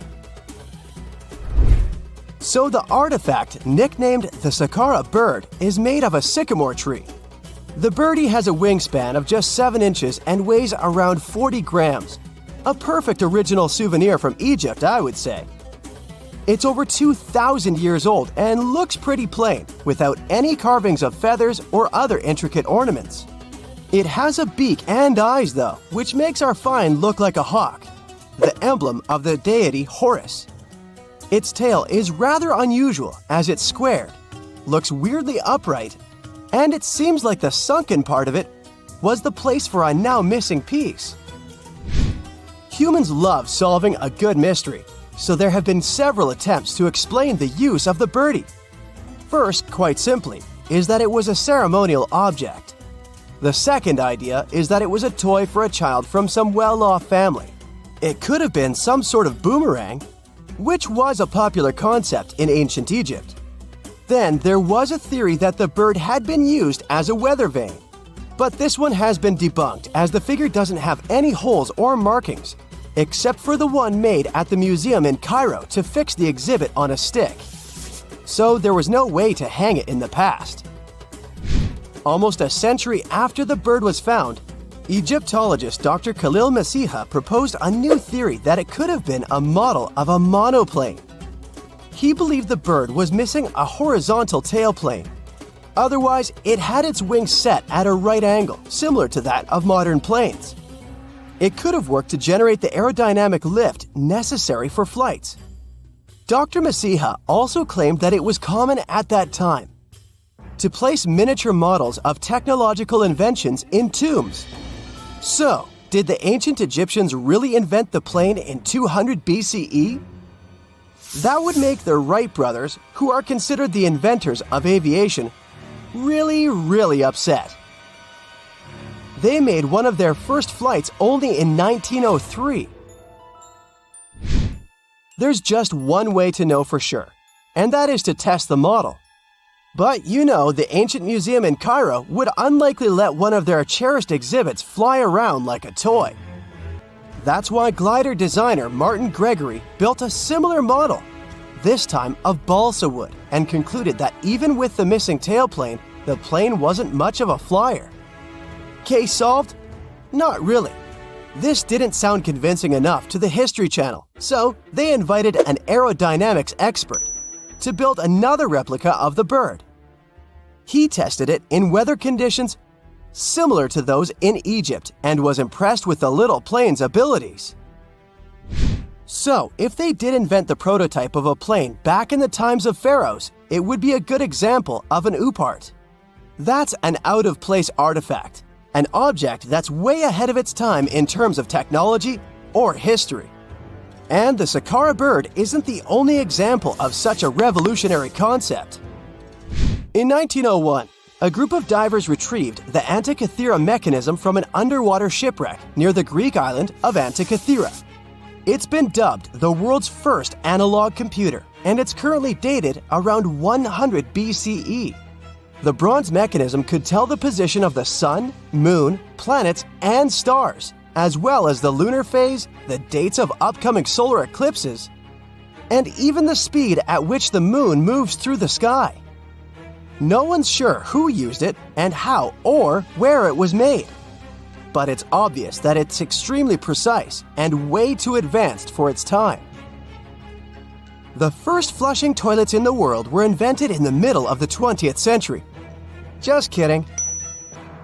So the artifact, nicknamed the Saqqara bird, is made of a sycamore tree. The birdie has a wingspan of just 7 inches and weighs around 40 grams. A perfect original souvenir from Egypt, I would say. It's over 2,000 years old and looks pretty plain, without any carvings of feathers or other intricate ornaments. It has a beak and eyes, though, which makes our find look like a hawk, the emblem of the deity Horus. Its tail is rather unusual as it's squared, looks weirdly upright, and it seems like the sunken part of it was the place for a now missing piece. Humans love solving a good mystery, so there have been several attempts to explain the use of the birdie. First, quite simply, is that it was a ceremonial object. The second idea is that it was a toy for a child from some well-off family. It could have been some sort of boomerang, which was a popular concept in ancient Egypt. Then there was a theory that the bird had been used as a weather vane. But this one has been debunked as the figure doesn't have any holes or markings, except for the one made at the museum in Cairo to fix the exhibit on a stick. So there was no way to hang it in the past. Almost a century after the bird was found, Egyptologist Dr. Khalil Masiha proposed a new theory that it could have been a model of a monoplane. He believed the bird was missing a horizontal tailplane. Otherwise, it had its wings set at a right angle, similar to that of modern planes. It could have worked to generate the aerodynamic lift necessary for flights. Dr. Masiha also claimed that it was common at that time to place miniature models of technological inventions in tombs. So, did the ancient Egyptians really invent the plane in 200 BCE? That would make the Wright brothers, who are considered the inventors of aviation, really upset. They made one of their first flights only in 1903. There's just one way to know for sure, and that is to test the model. But you know, the ancient museum in Cairo would unlikely let one of their cherished exhibits fly around like a toy. That's why glider designer Martin Gregory built a similar model, this time of balsa wood, and concluded that even with the missing tailplane, the plane wasn't much of a flyer. Case solved? Not really. This didn't sound convincing enough to the History Channel, so they invited an aerodynamics expert to build another replica of the bird. He tested it in weather conditions similar to those in Egypt and was impressed with the little plane's abilities. So, if they did invent the prototype of a plane back in the times of pharaohs, it would be a good example of an oupart. That's an out-of-place artifact, an object that's way ahead of its time in terms of technology or history. And the Saqqara bird isn't the only example of such a revolutionary concept. In 1901, a group of divers retrieved the Antikythera mechanism from an underwater shipwreck near the Greek island of Antikythera. It's been dubbed the world's first analog computer, and it's currently dated around 100 BCE. The bronze mechanism could tell the position of the sun, moon, planets, and stars, as well as the lunar phase, the dates of upcoming solar eclipses, and even the speed at which the moon moves through the sky. No one's sure who used it and how or where it was made, but it's obvious that it's extremely precise and way too advanced for its time. The first flushing toilets in the world were invented in the middle of the 20th century. Just kidding.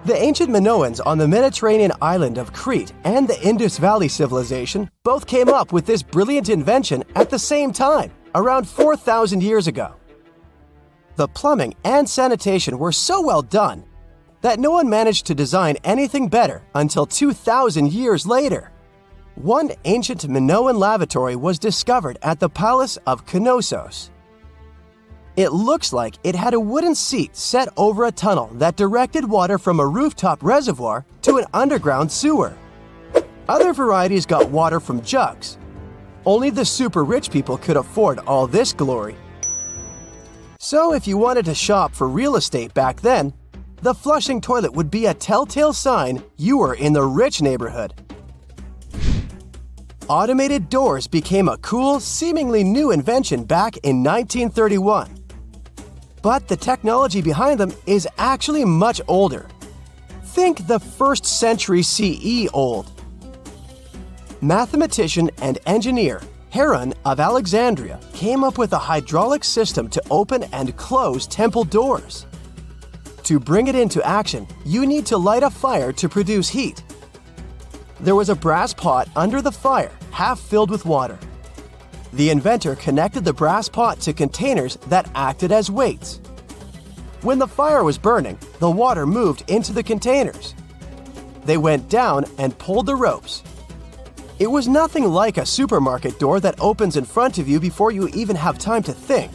The ancient Minoans on the Mediterranean island of Crete and the Indus Valley civilization both came up with this brilliant invention at the same time, around 4,000 years ago. The plumbing and sanitation were so well done that no one managed to design anything better until 2,000 years later. One ancient Minoan lavatory was discovered at the Palace of Knossos. It looks like it had a wooden seat set over a tunnel that directed water from a rooftop reservoir to an underground sewer. Other varieties got water from jugs. Only the super rich people could afford all this glory. So if you wanted to shop for real estate back then, the flushing toilet would be a telltale sign you were in the rich neighborhood. Automated doors became a cool, seemingly new invention back in 1931. But the technology behind them is actually much older. Think the 1st century CE old. Mathematician and engineer Heron of Alexandria came up with a hydraulic system to open and close temple doors. To bring it into action, you need to light a fire to produce heat. There was a brass pot under the fire, half filled with water. The inventor connected the brass pot to containers that acted as weights. When the fire was burning, the water moved into the containers. They went down and pulled the ropes. It was nothing like a supermarket door that opens in front of you before you even have time to think.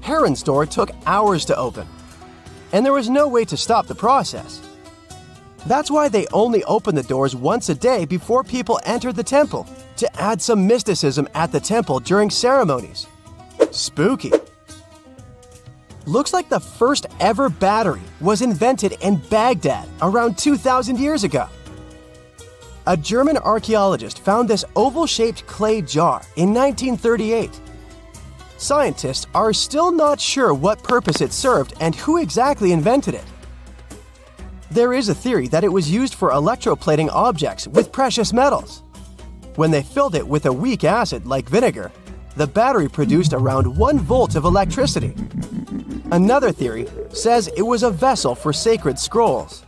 Heron's door took hours to open, and there was no way to stop the process. That's why they only opened the doors once a day before people entered the temple, to add some mysticism at the temple during ceremonies. Spooky. Looks like the first ever battery was invented in Baghdad around 2,000 years ago. A German archaeologist found this oval-shaped clay jar in 1938. Scientists are still not sure what purpose it served and who exactly invented it. There is a theory that it was used for electroplating objects with precious metals. When they filled it with a weak acid like vinegar, the battery produced around 1 volt of electricity. Another theory says it was a vessel for sacred scrolls.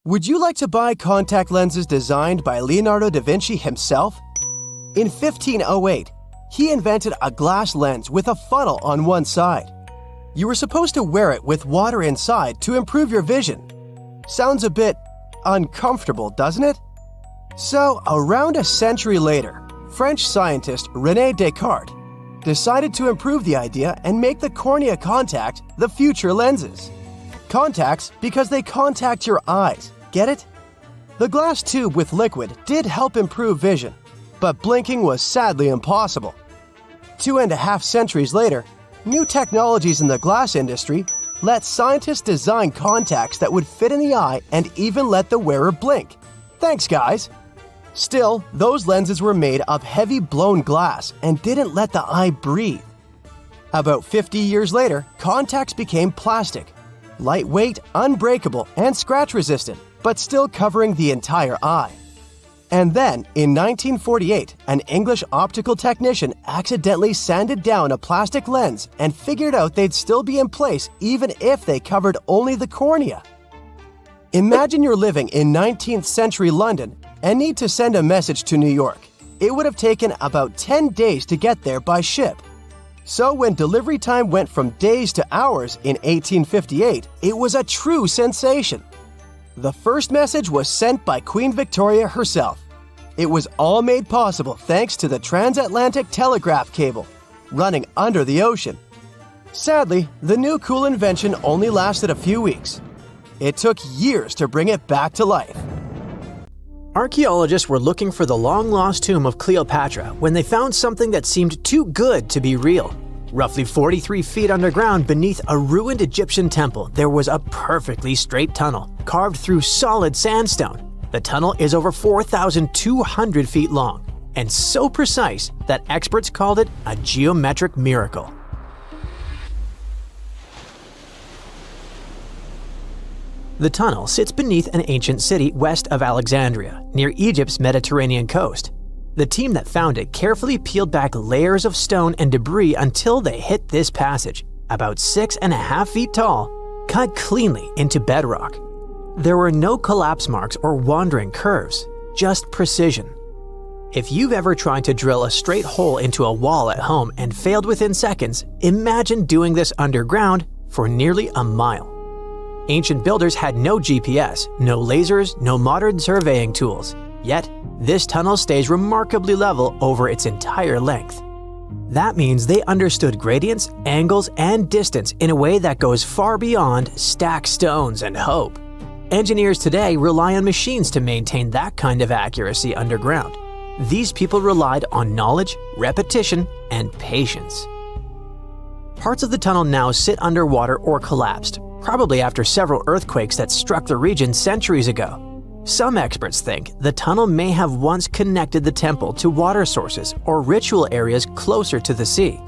Would you like to buy contact lenses designed by Leonardo da Vinci himself? In 1508, he invented a glass lens with a funnel on one side. You were supposed to wear it with water inside to improve your vision. Sounds a bit uncomfortable, doesn't it? So, around a century later, French scientist René Descartes decided to improve the idea and make the cornea contact the future lenses. Contacts because they contact your eyes, get it? The glass tube with liquid did help improve vision, but blinking was sadly impossible. 2.5 centuries later, new technologies in the glass industry let scientists design contacts that would fit in the eye and even let the wearer blink. Thanks, guys! Still, those lenses were made of heavy blown glass and didn't let the eye breathe. About 50 years later, contacts became plastic, lightweight, unbreakable, and scratch-resistant, but still covering the entire eye. And then, in 1948, an English optical technician accidentally sanded down a plastic lens and figured out they'd still be in place even if they covered only the cornea. Imagine you're living in 19th century London and need to send a message to New York. It would have taken about 10 days to get there by ship. So when delivery time went from days to hours in 1858, it was a true sensation. The first message was sent by Queen Victoria herself. It was all made possible thanks to the transatlantic telegraph cable, running under the ocean. Sadly, the new cool invention only lasted a few weeks. It took years to bring it back to life. Archaeologists were looking for the long-lost tomb of Cleopatra when they found something that seemed too good to be real. Roughly 43 feet underground beneath a ruined Egyptian temple, there was a perfectly straight tunnel, carved through solid sandstone. The tunnel is over 4,200 feet long, and so precise that experts called it a geometric miracle. The tunnel sits beneath an ancient city west of Alexandria, near Egypt's Mediterranean coast. The team that found it carefully peeled back layers of stone and debris until they hit this passage, about 6.5 feet tall, cut cleanly into bedrock. There were no collapse marks or wandering curves, just precision. If you've ever tried to drill a straight hole into a wall at home and failed within seconds, imagine doing this underground for nearly a mile. Ancient builders had no GPS, no lasers, no modern surveying tools. Yet, this tunnel stays remarkably level over its entire length. That means they understood gradients, angles, and distance in a way that goes far beyond stack stones and hope. Engineers today rely on machines to maintain that kind of accuracy underground. These people relied on knowledge, repetition, and patience. Parts of the tunnel now sit underwater or collapsed, probably after several earthquakes that struck the region centuries ago. Some experts think the tunnel may have once connected the temple to water sources or ritual areas closer to the sea.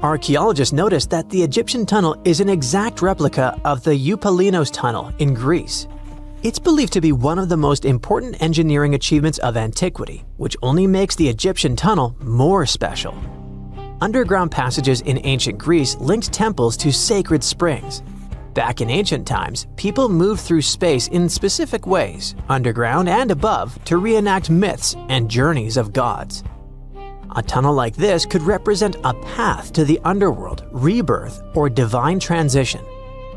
Archaeologists noticed that the Egyptian tunnel is an exact replica of the Eupalinos tunnel in Greece. It's believed to be one of the most important engineering achievements of antiquity, which only makes the Egyptian tunnel more special. Underground passages in ancient Greece linked temples to sacred springs. Back in ancient times, people moved through space in specific ways, underground and above, to reenact myths and journeys of gods. A tunnel like this could represent a path to the underworld, rebirth, or divine transition.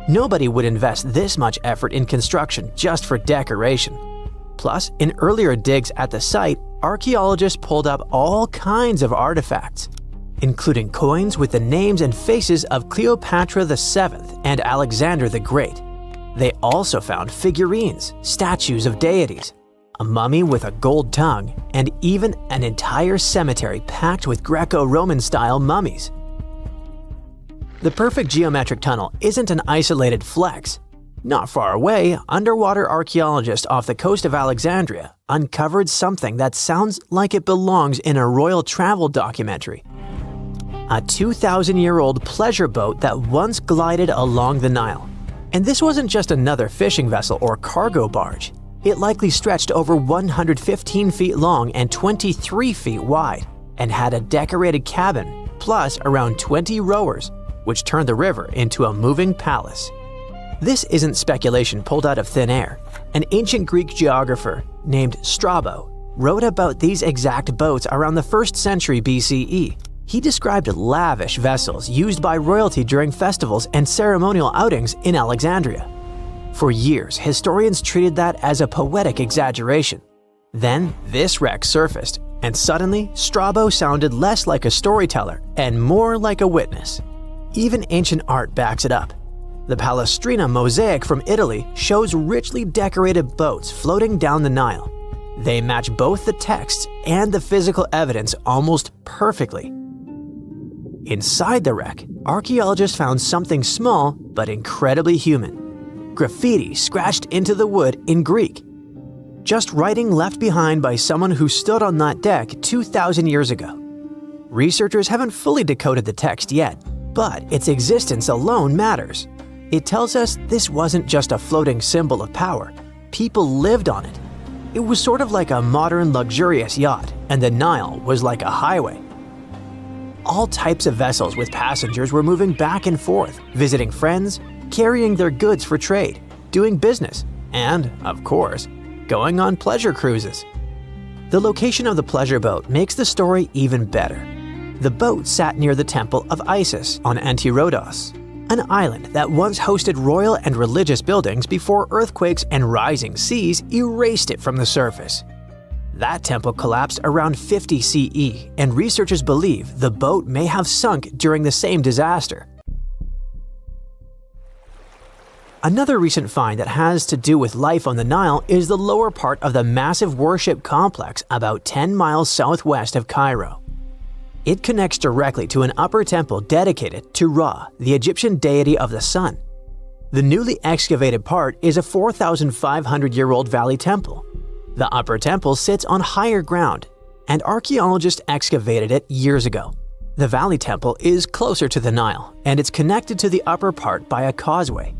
Nobody would invest this much effort in construction just for decoration. Plus, in earlier digs at the site, archaeologists pulled up all kinds of artifacts, including coins with the names and faces of Cleopatra VII and Alexander the Great. They also found figurines, statues of deities, a mummy with a gold tongue, and even an entire cemetery packed with Greco-Roman style mummies. The perfect geometric tunnel isn't an isolated flex. Not far away, underwater archaeologists off the coast of Alexandria uncovered something that sounds like it belongs in a royal travel documentary. A 2,000-year-old pleasure boat that once glided along the Nile. And this wasn't just another fishing vessel or cargo barge. It likely stretched over 115 feet long and 23 feet wide, and had a decorated cabin, plus around 20 rowers, which turned the river into a moving palace. This isn't speculation pulled out of thin air. An ancient Greek geographer named Strabo wrote about these exact boats around the 1st century BCE. He described lavish vessels used by royalty during festivals and ceremonial outings in Alexandria. For years, historians treated that as a poetic exaggeration. Then, this wreck surfaced, and suddenly, Strabo sounded less like a storyteller and more like a witness. Even ancient art backs it up. The Palestrina mosaic from Italy shows richly decorated boats floating down the Nile. They match both the texts and the physical evidence almost perfectly. Inside the wreck, archaeologists found something small but incredibly human. Graffiti scratched into the wood in Greek. Just writing left behind by someone who stood on that deck 2,000 years ago. Researchers haven't fully decoded the text yet, but its existence alone matters. It tells us this wasn't just a floating symbol of power. People lived on it. It was sort of like a modern luxurious yacht, and the Nile was like a highway. All types of vessels with passengers were moving back and forth, visiting friends, carrying their goods for trade, doing business, and, of course, going on pleasure cruises. The location of the pleasure boat makes the story even better. The boat sat near the temple of Isis on Antirodos, an island that once hosted royal and religious buildings before earthquakes and rising seas erased it from the surface. That temple collapsed around 50 CE, and researchers believe the boat may have sunk during the same disaster. Another recent find that has to do with life on the Nile is the lower part of the massive worship complex about 10 miles southwest of Cairo. It connects directly to an upper temple dedicated to Ra, the Egyptian deity of the sun. The newly excavated part is a 4,500-year-old valley temple. The upper temple sits on higher ground, and archaeologists excavated it years ago. The valley temple is closer to the Nile, and it's connected to the upper part by a causeway.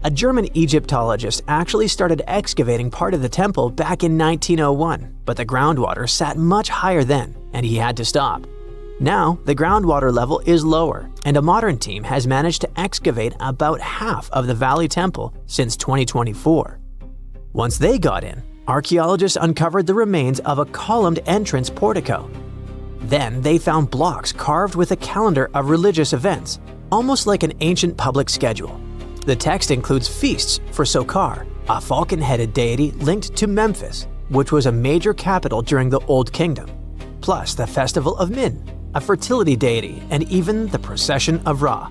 A German Egyptologist actually started excavating part of the temple back in 1901, but the groundwater sat much higher then, and he had to stop. Now, the groundwater level is lower, and a modern team has managed to excavate about half of the valley temple since 2024. Once they got in, archaeologists uncovered the remains of a columned entrance portico. Then they found blocks carved with a calendar of religious events, almost like an ancient public schedule. The text includes feasts for Sokar, a falcon-headed deity linked to Memphis, which was a major capital during the Old Kingdom, plus the festival of Min, a fertility deity, and even the procession of Ra.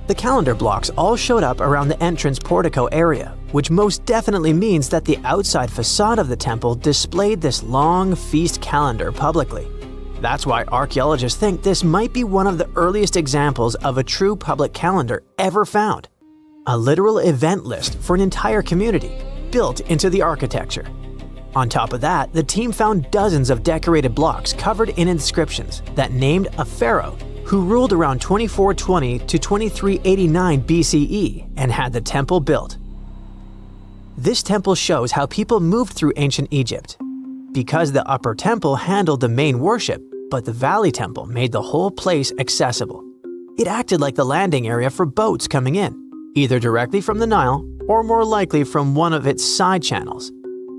The calendar blocks all showed up around the entrance portico area, which most definitely means that the outside facade of the temple displayed this long feast calendar publicly. That's why archaeologists think this might be one of the earliest examples of a true public calendar ever found. A literal event list for an entire community, built into the architecture. On top of that, the team found dozens of decorated blocks covered in inscriptions that named a pharaoh who ruled around 2420 to 2389 BCE and had the temple built. This temple shows how people moved through ancient Egypt. Because the upper temple handled the main worship, but the valley temple made the whole place accessible. It acted like the landing area for boats coming in. either directly from the Nile or more likely from one of its side channels.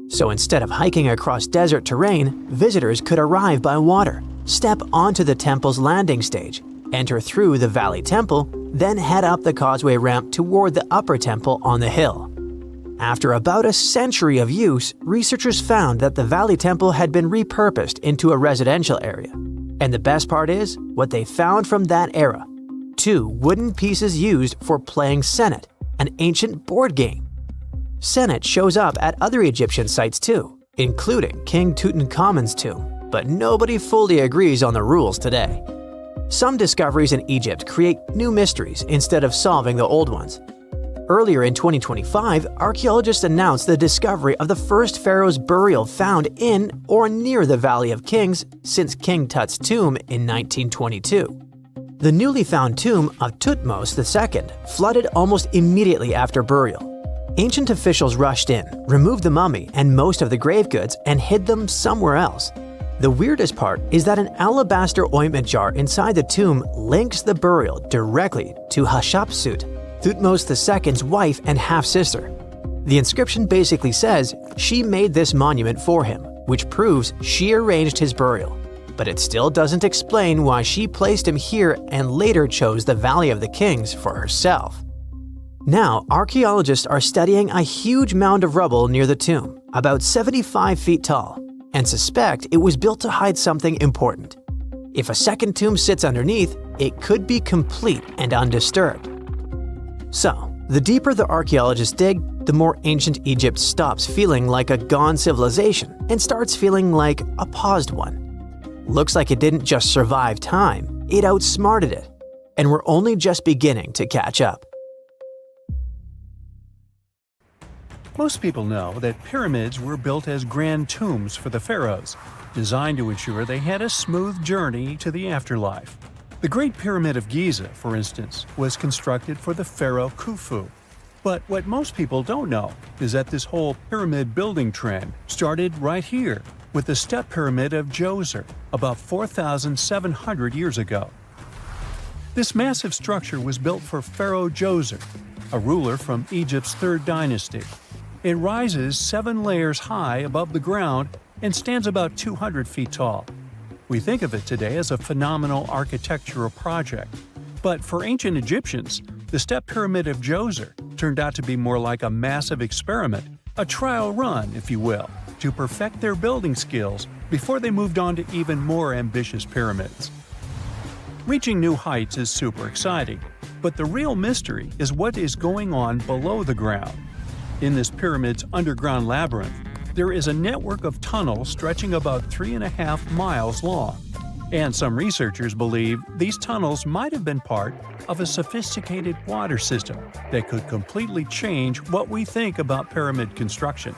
So instead of hiking across desert terrain, visitors could arrive by water, step onto the temple's landing stage, enter through the Valley Temple, then head up the causeway ramp toward the upper temple on the hill. After about a century of use, researchers found that the Valley Temple had been repurposed into a residential area. And the best part is, what they found from that era: 2 wooden pieces used for playing Senet, an ancient board game. Senet shows up at other Egyptian sites too, including King Tutankhamun's tomb, but nobody fully agrees on the rules today. Some discoveries in Egypt create new mysteries instead of solving the old ones. Earlier in 2025, archaeologists announced the discovery of the first pharaoh's burial found in or near the Valley of Kings since King Tut's tomb in 1922. The newly found tomb of Thutmose II flooded almost immediately after burial. Ancient officials rushed in, removed the mummy and most of the grave goods, and hid them somewhere else. The weirdest part is that an alabaster ointment jar inside the tomb links the burial directly to Hatshepsut, Thutmose II's wife and half-sister. The inscription basically says she made this monument for him, which proves she arranged his burial. But it still doesn't explain why she placed him here and later chose the Valley of the Kings for herself. Now, archaeologists are studying a huge mound of rubble near the tomb, about 75 feet tall, and suspect it was built to hide something important. If a second tomb sits underneath, it could be complete and undisturbed. So, the deeper the archaeologists dig, the more ancient Egypt stops feeling like a gone civilization and starts feeling like a paused one. Looks like it didn't just survive time, it outsmarted it. And we're only just beginning to catch up. Most people know that pyramids were built as grand tombs for the pharaohs, designed to ensure they had a smooth journey to the afterlife. The Great Pyramid of Giza, for instance, was constructed for the pharaoh Khufu. But what most people don't know is that this whole pyramid building trend started right here with the step pyramid of Djoser about 4,700 years ago. This massive structure was built for Pharaoh Djoser, a ruler from Egypt's 3rd dynasty. It rises 7 layers high above the ground and stands about 200 feet tall. We think of it today as a phenomenal architectural project. But for ancient Egyptians, the step pyramid of Djoser turned out to be more like a massive experiment, a trial run, if you will, to perfect their building skills before they moved on to even more ambitious pyramids. Reaching new heights is super exciting, but the real mystery is what is going on below the ground. In this pyramid's underground labyrinth, there is a network of tunnels stretching about 3.5 miles long, and some researchers believe these tunnels might have been part of a sophisticated water system that could completely change what we think about pyramid construction.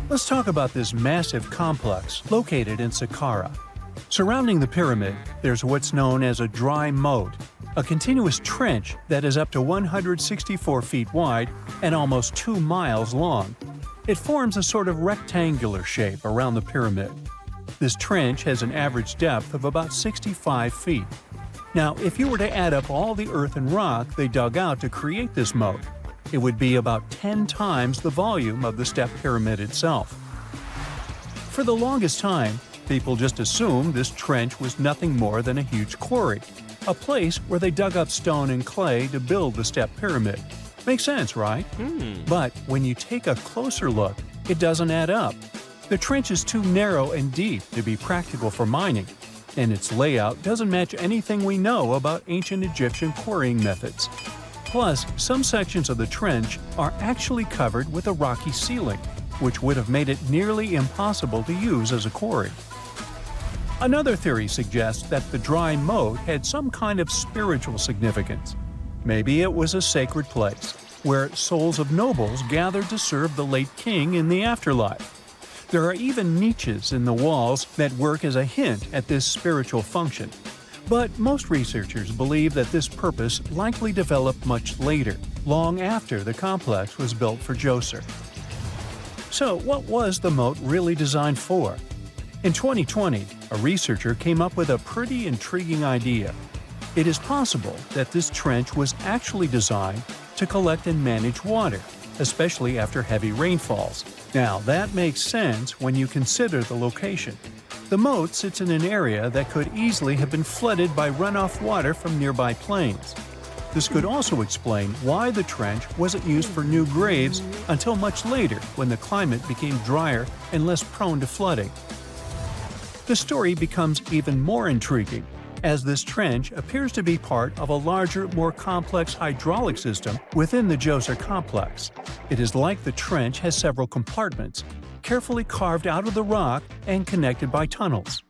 Let's talk about this massive complex located in Saqqara. Surrounding the pyramid, there's what's known as a dry moat, a continuous trench that is up to 164 feet wide and almost 2 miles long. It forms a sort of rectangular shape around the pyramid. This trench has an average depth of about 65 feet. Now, if you were to add up all the earth and rock they dug out to create this moat, it would be about 10 times the volume of the step pyramid itself. For the longest time, people just assumed this trench was nothing more than a huge quarry, a place where they dug up stone and clay to build the step pyramid. Makes sense, right? But when you take a closer look, it doesn't add up. The trench is too narrow and deep to be practical for mining, and its layout doesn't match anything we know about ancient Egyptian quarrying methods. Plus, some sections of the trench are actually covered with a rocky ceiling, which would have made it nearly impossible to use as a quarry. Another theory suggests that the dry moat had some kind of spiritual significance. Maybe it was a sacred place, where souls of nobles gathered to serve the late king in the afterlife. There are even niches in the walls that work as a hint at this spiritual function. But most researchers believe that this purpose likely developed much later, long after the complex was built for Djoser. So, what was the moat really designed for? In 2020, a researcher came up with a pretty intriguing idea. It is possible that this trench was actually designed to collect and manage water, especially after heavy rainfalls. Now, that makes sense when you consider the location. The moat sits in an area that could easily have been flooded by runoff water from nearby plains. This could also explain why the trench wasn't used for new graves until much later when the climate became drier and less prone to flooding. The story becomes even more intriguing as this trench appears to be part of a larger, more complex hydraulic system within the Djoser complex. It is like the trench has several compartments, carefully carved out of the rock and connected by tunnels.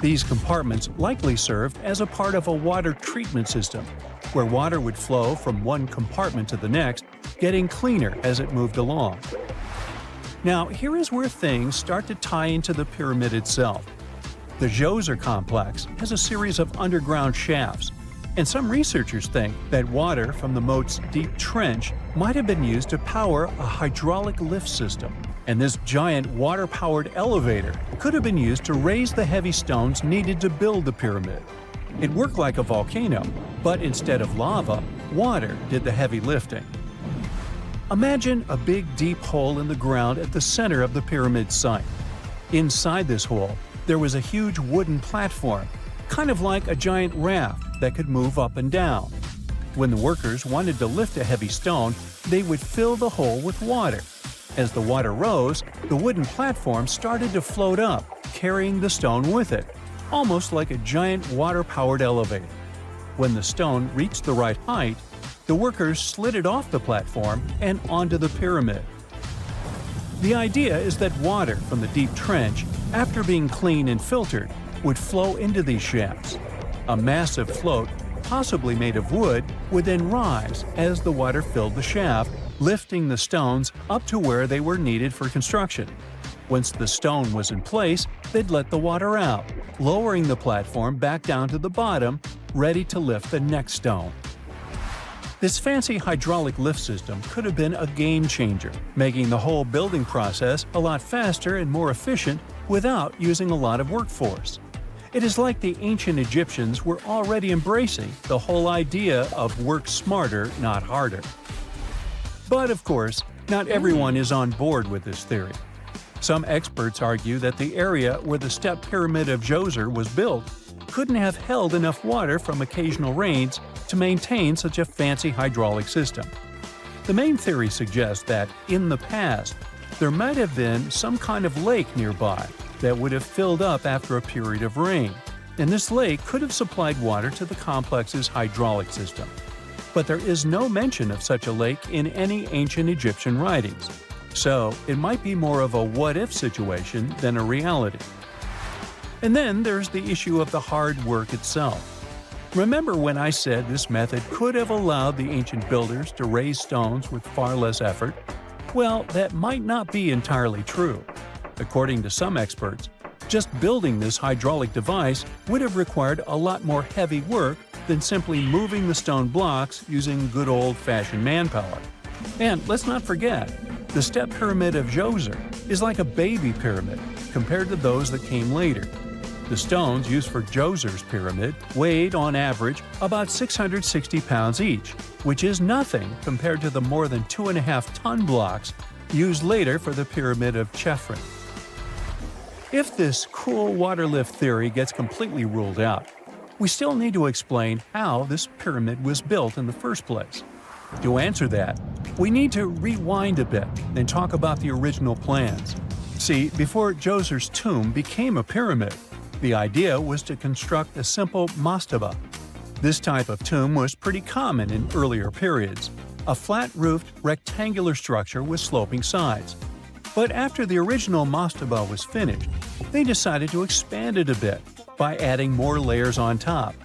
These compartments likely served as a part of a water treatment system, where water would flow from one compartment to the next, getting cleaner as it moved along. Now, here is where things start to tie into the pyramid itself. The Djoser complex has a series of underground shafts, and some researchers think that water from the moat's deep trench might have been used to power a hydraulic lift system. And this giant water-powered elevator could have been used to raise the heavy stones needed to build the pyramid. It worked like a volcano, but instead of lava, water did the heavy lifting. Imagine a big deep hole in the ground at the center of the pyramid site. Inside this hole, there was a huge wooden platform, kind of like a giant raft that could move up and down. When the workers wanted to lift a heavy stone, they would fill the hole with water. As the water rose, the wooden platform started to float up, carrying the stone with it, almost like a giant water-powered elevator. When the stone reached the right height, the workers slid it off the platform and onto the pyramid. The idea is that water from the deep trench, after being cleaned and filtered, would flow into these shafts. A massive float, possibly made of wood, would then rise as the water filled the shaft, lifting the stones up to where they were needed for construction. Once the stone was in place, they'd let the water out, lowering the platform back down to the bottom, ready to lift the next stone. This fancy hydraulic lift system could have been a game changer, making the whole building process a lot faster and more efficient without using a lot of workforce. It is like the ancient Egyptians were already embracing the whole idea of work smarter, not harder. But of course, not everyone is on board with this theory. Some experts argue that the area where the step pyramid of Djoser was built couldn't have held enough water from occasional rains to maintain such a fancy hydraulic system. The main theory suggests that, in the past, there might have been some kind of lake nearby that would have filled up after a period of rain, and this lake could have supplied water to the complex's hydraulic system. But there is no mention of such a lake in any ancient Egyptian writings, so it might be more of a what-if situation than a reality. And then there's the issue of the hard work itself. Remember when I said this method could have allowed the ancient builders to raise stones with far less effort? Well, that might not be entirely true. According to some experts, just building this hydraulic device would have required a lot more heavy work than simply moving the stone blocks using good old-fashioned manpower. And let's not forget, the step pyramid of Djoser is like a baby pyramid compared to those that came later. The stones used for Djoser's pyramid weighed, on average, about 660 pounds each, which is nothing compared to the more than 2.5-ton blocks used later for the pyramid of Chephren. If this cool water lift theory gets completely ruled out, we still need to explain how this pyramid was built in the first place. To answer that, we need to rewind a bit and talk about the original plans. See, before Djoser's tomb became a pyramid, the idea was to construct a simple mastaba. This type of tomb was pretty common in earlier periods, a flat-roofed, rectangular structure with sloping sides. But after the original mastaba was finished, they decided to expand it a bit by adding more layers on top.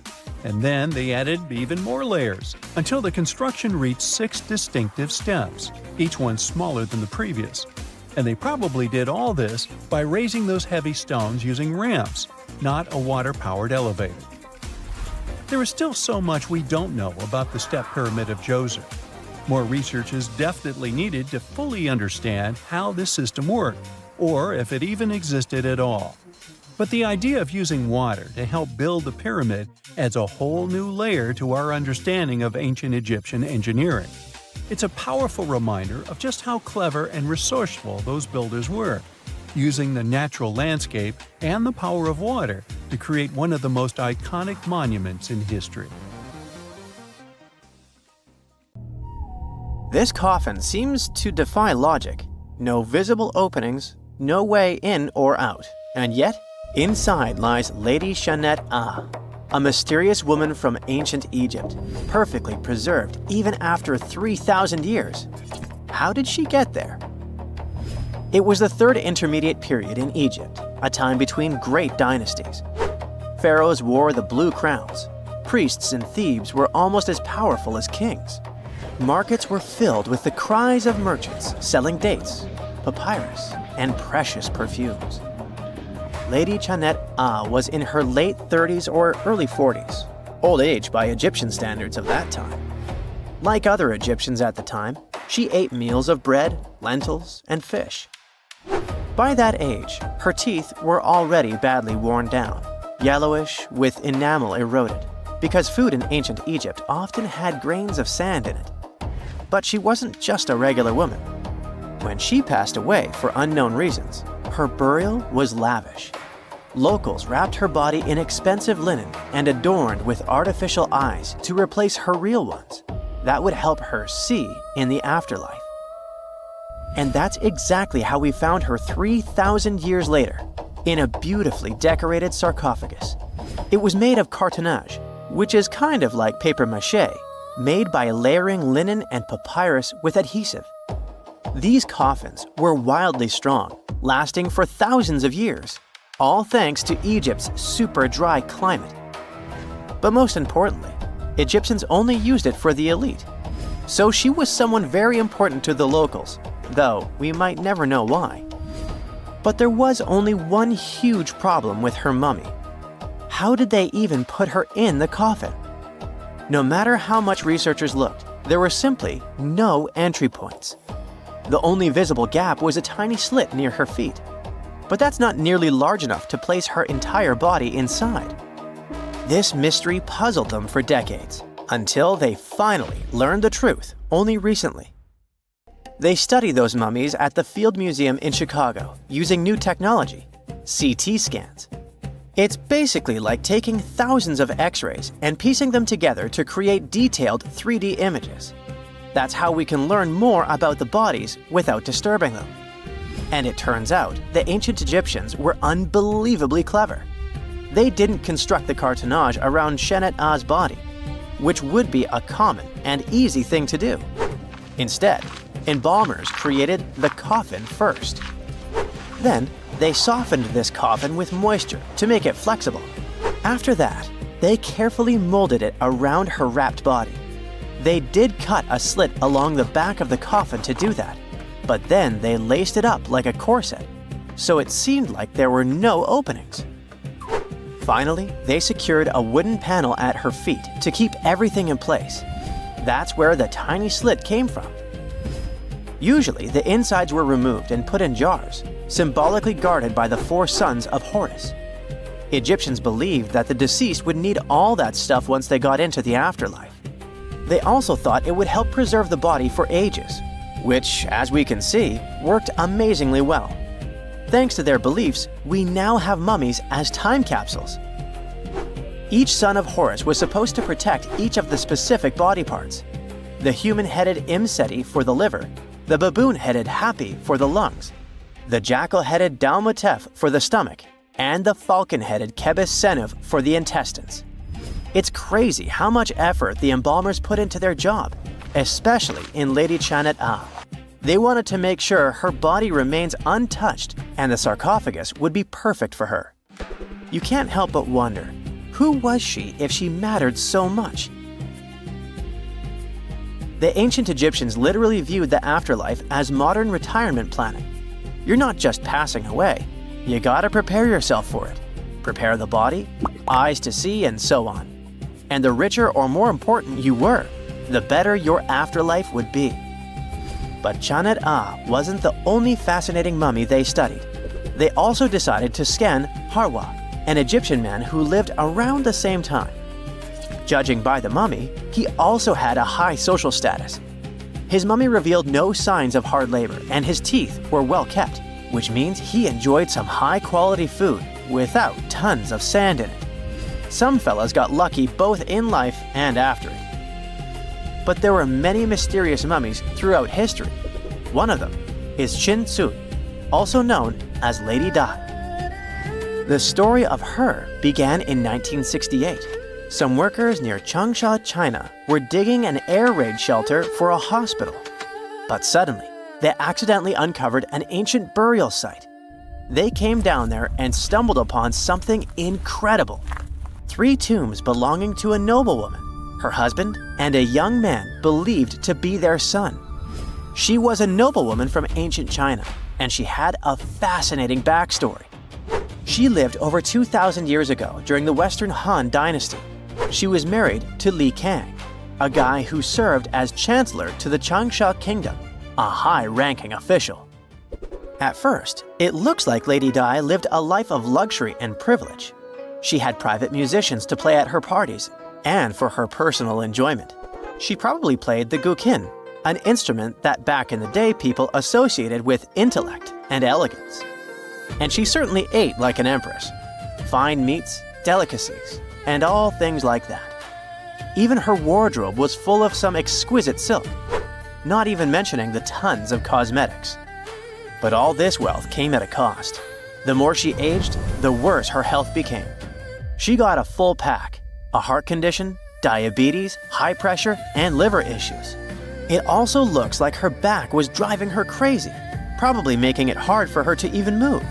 And then they added even more layers, until the construction reached 6 distinctive steps, each one smaller than the previous. And they probably did all this by raising those heavy stones using ramps, not a water-powered elevator. There is still so much we don't know about the step pyramid of Djoser. More research is definitely needed to fully understand how this system worked, or if it even existed at all. But the idea of using water to help build the pyramid adds a whole new layer to our understanding of ancient Egyptian engineering. It's a powerful reminder of just how clever and resourceful those builders were, using the natural landscape and the power of water to create one of the most iconic monuments in history. This coffin seems to defy logic. No visible openings, no way in or out. And yet, inside lies Lady Shanet Ah, a mysterious woman from ancient Egypt, perfectly preserved even after 3,000 years. How did she get there? It was the third intermediate period in Egypt, a time between great dynasties. Pharaohs wore the blue crowns. Priests in Thebes were almost as powerful as kings. Markets were filled with the cries of merchants selling dates, papyrus, and precious perfumes. Lady Shanet Ah was in her late 30s or early 40s, old age by Egyptian standards of that time. Like other Egyptians at the time, she ate meals of bread, lentils, and fish. By that age, her teeth were already badly worn down, yellowish with enamel eroded, because food in ancient Egypt often had grains of sand in it. But she wasn't just a regular woman. When she passed away for unknown reasons, her burial was lavish. Locals wrapped her body in expensive linen and adorned with artificial eyes to replace her real ones that would help her see in the afterlife. And that's exactly how we found her 3,000 years later, in a beautifully decorated sarcophagus. It was made of cartonnage, which is kind of like papier-mâché, made by layering linen and papyrus with adhesive. These coffins were wildly strong, lasting for thousands of years, all thanks to Egypt's super dry climate. But most importantly, Egyptians only used it for the elite. So she was someone very important to the locals, though we might never know why. But there was only one huge problem with her mummy. How did they even put her in the coffin? No matter how much researchers looked, there were simply no entry points. The only visible gap was a tiny slit near her feet. But that's not nearly large enough to place her entire body inside. This mystery puzzled them for decades, until they finally learned the truth only recently. They study those mummies at the Field Museum in Chicago using new technology, CT scans. It's basically like taking thousands of X-rays and piecing them together to create detailed 3D images. That's how we can learn more about the bodies without disturbing them. And it turns out the ancient Egyptians were unbelievably clever. They didn't construct the cartonnage around Shanet Ah's body, which would be a common and easy thing to do. Instead, embalmers created the coffin first. Then, they softened this coffin with moisture to make it flexible. After that, they carefully molded it around her wrapped body. They did cut a slit along the back of the coffin to do that, but then they laced it up like a corset, so it seemed like there were no openings. Finally, they secured a wooden panel at her feet to keep everything in place. That's where the tiny slit came from. Usually, the insides were removed and put in jars, symbolically guarded by the 4 sons of Horus. Egyptians believed that the deceased would need all that stuff once they got into the afterlife. They also thought it would help preserve the body for ages, which, as we can see, worked amazingly well. Thanks to their beliefs, we now have mummies as time capsules. Each son of Horus was supposed to protect each of the specific body parts. The human-headed Imseti for the liver, the baboon-headed Hapi for the lungs, the jackal-headed Dalmutef for the stomach, and the falcon-headed Kebis Senuv for the intestines. It's crazy how much effort the embalmers put into their job, especially in Lady Shanet Ah. They wanted to make sure her body remains untouched and the sarcophagus would be perfect for her. You can't help but wonder, who was she if she mattered so much? The ancient Egyptians literally viewed the afterlife as modern retirement planning. You're not just passing away, you gotta prepare yourself for it. Prepare the body, eyes to see, and so on. And the richer or more important you were, the better your afterlife would be. But Shanet Ah wasn't the only fascinating mummy they studied. They also decided to scan Harwa, an Egyptian man who lived around the same time. Judging by the mummy, he also had a high social status. His mummy revealed no signs of hard labor, and his teeth were well kept, which means he enjoyed some high-quality food without tons of sand in it. Some fellas got lucky both in life and after it. But there were many mysterious mummies throughout history. One of them is Chin Tzu, also known as Lady Di. The story of her began in 1968. Some workers near Changsha, China, were digging an air raid shelter for a hospital. But suddenly, they accidentally uncovered an ancient burial site. They came down there and stumbled upon something incredible. 3 tombs belonging to a noblewoman, her husband, and a young man believed to be their son. She was a noblewoman from ancient China, and she had a fascinating backstory. She lived over 2,000 years ago during the Western Han Dynasty. She was married to Li Kang, a guy who served as chancellor to the Changsha Kingdom, a high-ranking official. At first, it looks like Lady Di lived a life of luxury and privilege. She had private musicians to play at her parties, and for her personal enjoyment. She probably played the guqin, an instrument that back in the day people associated with intellect and elegance. And she certainly ate like an empress. Fine meats, delicacies, and all things like that. Even her wardrobe was full of some exquisite silk, not even mentioning the tons of cosmetics. But all this wealth came at a cost. The more she aged, the worse her health became. She got a full pack: a heart condition, diabetes, high pressure, and liver issues. It also looks like her back was driving her crazy, probably making it hard for her to even move.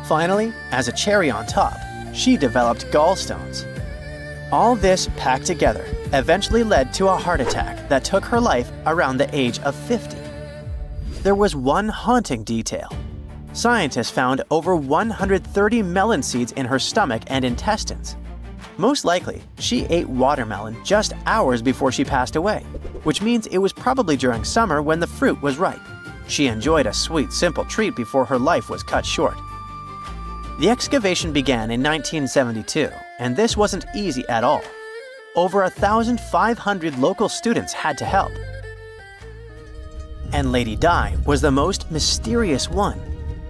Finally, as a cherry on top, she developed gallstones. All this packed together eventually led to a heart attack that took her life around the age of 50. There was one haunting detail. Scientists found over 130 melon seeds in her stomach and intestines. Most likely, she ate watermelon just hours before she passed away, which means it was probably during summer when the fruit was ripe. She enjoyed a sweet, simple treat before her life was cut short. The excavation began in 1972, and this wasn't easy at all. Over 1,500 local students had to help. And Lady Di was the most mysterious one.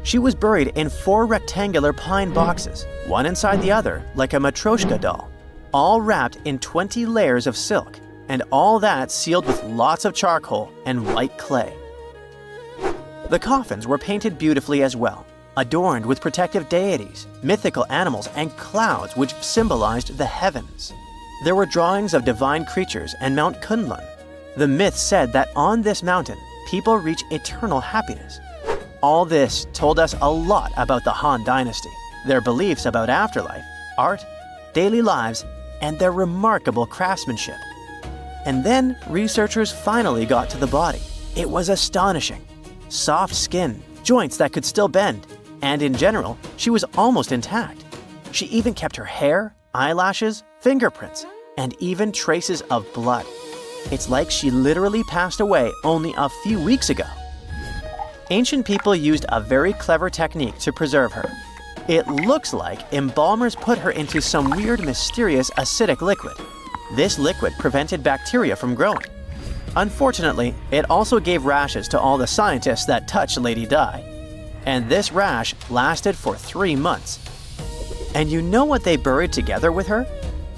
She was buried in 4 rectangular pine boxes, one inside the other like a Matryoshka doll, all wrapped in 20 layers of silk, and all that sealed with lots of charcoal and white clay. The coffins were painted beautifully as well, adorned with protective deities, mythical animals, and clouds which symbolized the heavens. There were drawings of divine creatures and Mount Kunlun. The myth said that on this mountain, people reach eternal happiness. All this told us a lot about the Han Dynasty, their beliefs about afterlife, art, daily lives, and their remarkable craftsmanship. And then researchers finally got to the body. It was astonishing. Soft skin, joints that could still bend, and in general, she was almost intact. She even kept her hair, eyelashes, fingerprints, and even traces of blood. It's like she literally passed away only a few weeks ago. Ancient people used a very clever technique to preserve her. It looks like embalmers put her into some weird, mysterious acidic liquid. This liquid prevented bacteria from growing. Unfortunately, it also gave rashes to all the scientists that touched Lady Di. And this rash lasted for 3 months. And you know what they buried together with her?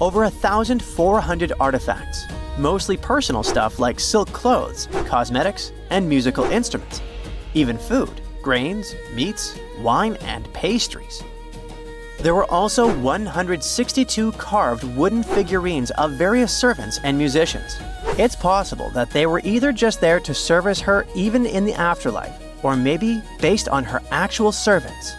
Over 1,400 artifacts, mostly personal stuff like silk clothes, cosmetics, and musical instruments. Even food, grains, meats, wine, and pastries. There were also 162 carved wooden figurines of various servants and musicians. It's possible that they were either just there to service her even in the afterlife, or maybe based on her actual servants.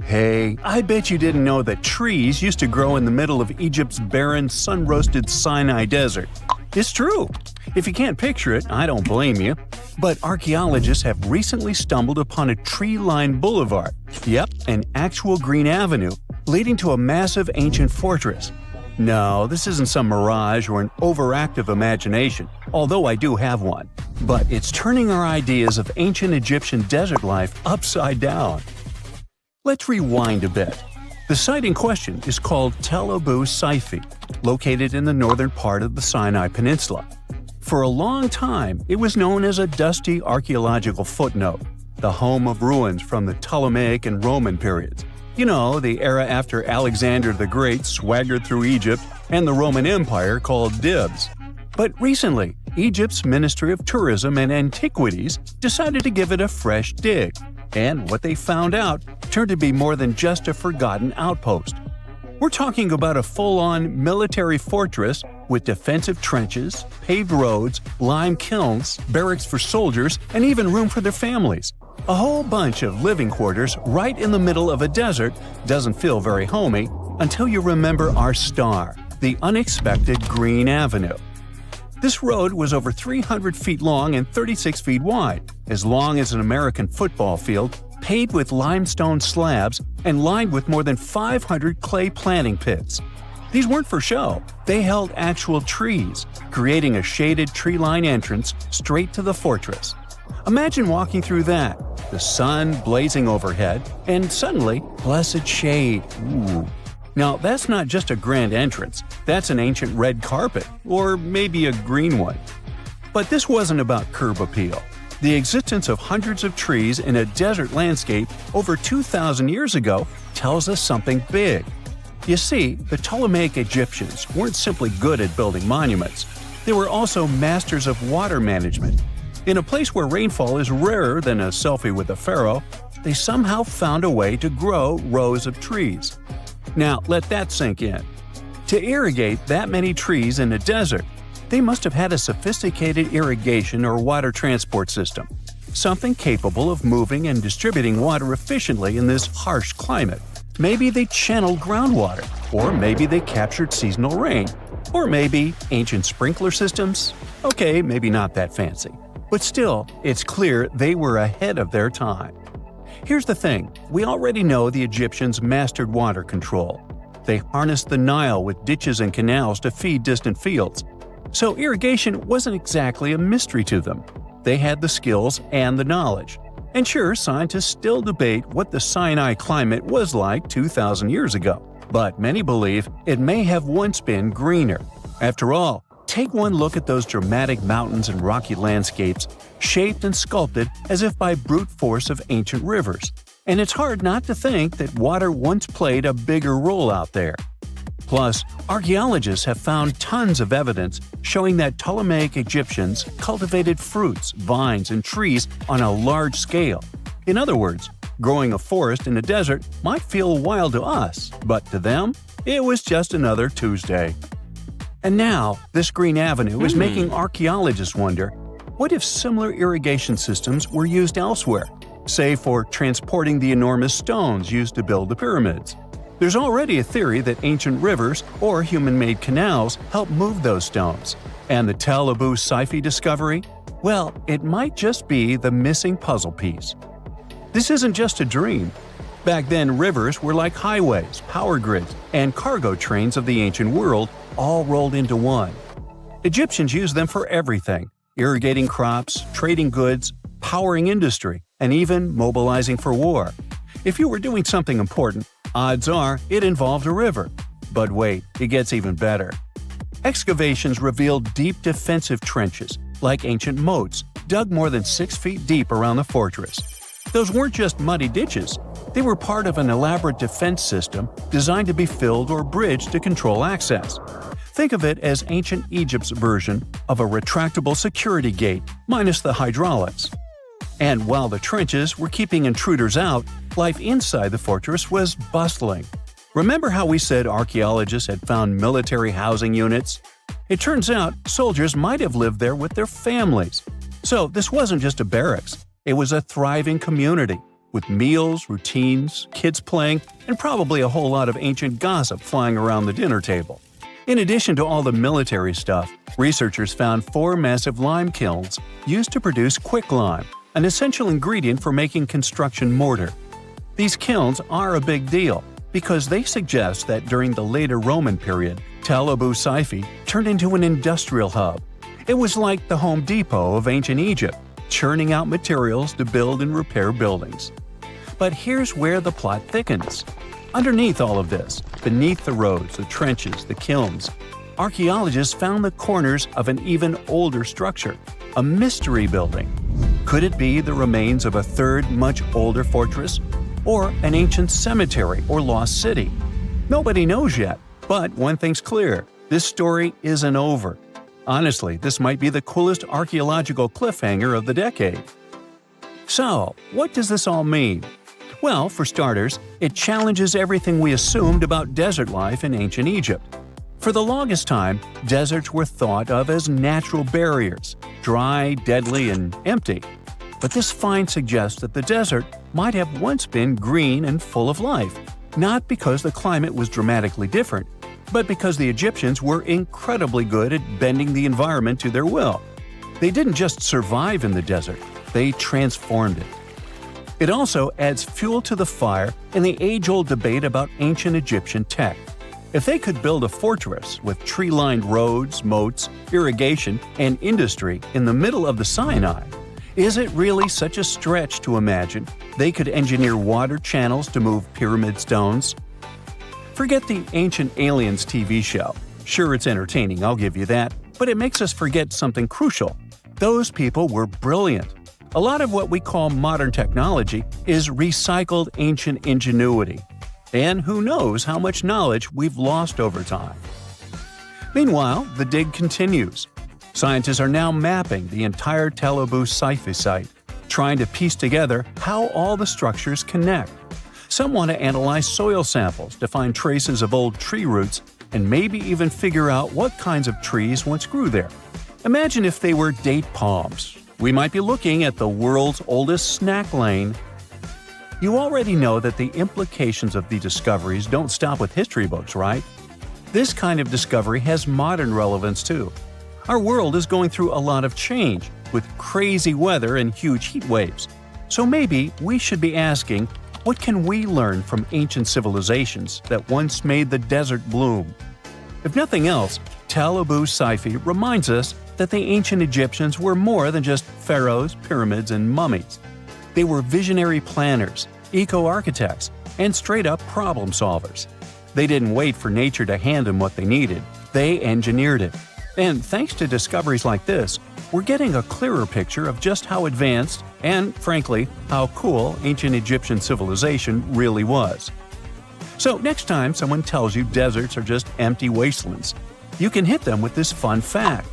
Hey, I bet you didn't know that trees used to grow in the middle of Egypt's barren, sun-roasted Sinai desert. It's true. If you can't picture it, I don't blame you. But archaeologists have recently stumbled upon a tree-lined boulevard. Yep, an actual green avenue, leading to a massive ancient fortress. No, this isn't some mirage or an overactive imagination, although I do have one. But it's turning our ideas of ancient Egyptian desert life upside down. Let's rewind a bit. The site in question is called Tel Abu Saifi, located in the northern part of the Sinai Peninsula. For a long time, it was known as a dusty archaeological footnote, the home of ruins from the Ptolemaic and Roman periods. You know, the era after Alexander the Great swaggered through Egypt and the Roman Empire called dibs. But recently, Egypt's Ministry of Tourism and Antiquities decided to give it a fresh dig. And what they found out turned to be more than just a forgotten outpost. We're talking about a full-on military fortress with defensive trenches, paved roads, lime kilns, barracks for soldiers, and even room for their families. A whole bunch of living quarters right in the middle of a desert doesn't feel very homey until you remember our star, the unexpected Green Avenue. This road was over 300 feet long and 36 feet wide, as long as an American football field, paved with limestone slabs and lined with more than 500 clay planting pits. These weren't for show. They held actual trees, creating a shaded tree-line entrance straight to the fortress. Imagine walking through that, the sun blazing overhead, and suddenly, blessed shade. Ooh. Now, that's not just a grand entrance, that's an ancient red carpet, or maybe a green one. But this wasn't about curb appeal. The existence of hundreds of trees in a desert landscape over 2,000 years ago tells us something big. You see, the Ptolemaic Egyptians weren't simply good at building monuments. They were also masters of water management. In a place where rainfall is rarer than a selfie with a pharaoh, they somehow found a way to grow rows of trees. Now, let that sink in. To irrigate that many trees in a desert, they must have had a sophisticated irrigation or water transport system, something capable of moving and distributing water efficiently in this harsh climate. Maybe they channeled groundwater, or maybe they captured seasonal rain, or maybe ancient sprinkler systems. Okay, maybe not that fancy. But still, it's clear they were ahead of their time. Here's the thing, we already know the Egyptians mastered water control. They harnessed the Nile with ditches and canals to feed distant fields. So irrigation wasn't exactly a mystery to them. They had the skills and the knowledge. And sure, scientists still debate what the Sinai climate was like 2,000 years ago. But many believe it may have once been greener. After all, take one look at those dramatic mountains and rocky landscapes, shaped and sculpted as if by brute force of ancient rivers. And it's hard not to think that water once played a bigger role out there. Plus, archaeologists have found tons of evidence showing that Ptolemaic Egyptians cultivated fruits, vines, and trees on a large scale. In other words, growing a forest in a desert might feel wild to us, but to them, it was just another Tuesday. And now, this Green Avenue is making archaeologists wonder, what if similar irrigation systems were used elsewhere, say for transporting the enormous stones used to build the pyramids? There's already a theory that ancient rivers or human-made canals helped move those stones. And the Tel Abu Saifi discovery? Well, it might just be the missing puzzle piece. This isn't just a dream. Back then, rivers were like highways, power grids, and cargo trains of the ancient world, all rolled into one. Egyptians used them for everything: irrigating crops, trading goods, powering industry, and even mobilizing for war. If you were doing something important, odds are it involved a river. But wait, it gets even better. Excavations revealed deep defensive trenches, like ancient moats, dug more than 6 feet deep around the fortress. Those weren't just muddy ditches. They were part of an elaborate defense system designed to be filled or bridged to control access. Think of it as ancient Egypt's version of a retractable security gate, minus the hydraulics. And while the trenches were keeping intruders out, life inside the fortress was bustling. Remember how we said archaeologists had found military housing units? It turns out soldiers might have lived there with their families. So this wasn't just a barracks, it was a thriving community, with meals, routines, kids playing, and probably a whole lot of ancient gossip flying around the dinner table. In addition to all the military stuff, researchers found 4 massive lime kilns used to produce quicklime, an essential ingredient for making construction mortar. These kilns are a big deal, because they suggest that during the later Roman period, Tel Abu Saifi turned into an industrial hub. It was like the Home Depot of ancient Egypt, churning out materials to build and repair buildings. But here's where the plot thickens. Underneath all of this, beneath the roads, the trenches, the kilns, archaeologists found the corners of an even older structure, a mystery building. Could it be the remains of a third, much older fortress? Or an ancient cemetery or lost city? Nobody knows yet, but one thing's clear: this story isn't over. Honestly, this might be the coolest archaeological cliffhanger of the decade. So, what does this all mean? Well, for starters, it challenges everything we assumed about desert life in ancient Egypt. For the longest time, deserts were thought of as natural barriers, dry, deadly, and empty. But this find suggests that the desert might have once been green and full of life, not because the climate was dramatically different, but because the Egyptians were incredibly good at bending the environment to their will. They didn't just survive in the desert, they transformed it. It also adds fuel to the fire in the age-old debate about ancient Egyptian tech. If they could build a fortress with tree-lined roads, moats, irrigation, and industry in the middle of the Sinai, is it really such a stretch to imagine they could engineer water channels to move pyramid stones? Forget the Ancient Aliens TV show. Sure, it's entertaining, I'll give you that, but it makes us forget something crucial. Those people were brilliant. A lot of what we call modern technology is recycled ancient ingenuity. And who knows how much knowledge we've lost over time. Meanwhile, the dig continues. Scientists are now mapping the entire Tel Abu Saifi site, trying to piece together how all the structures connect. Some want to analyze soil samples to find traces of old tree roots and maybe even figure out what kinds of trees once grew there. Imagine if they were date palms. We might be looking at the world's oldest snack lane. You already know that the implications of the discoveries don't stop with history books, right? This kind of discovery has modern relevance too. Our world is going through a lot of change, with crazy weather and huge heat waves. So maybe we should be asking, what can we learn from ancient civilizations that once made the desert bloom? If nothing else, Tel Abu Saifi reminds us that the ancient Egyptians were more than just pharaohs, pyramids, and mummies. They were visionary planners, eco-architects, and straight-up problem solvers. They didn't wait for nature to hand them what they needed. They engineered it. And thanks to discoveries like this, we're getting a clearer picture of just how advanced and, frankly, how cool ancient Egyptian civilization really was. So next time someone tells you deserts are just empty wastelands, you can hit them with this fun fact.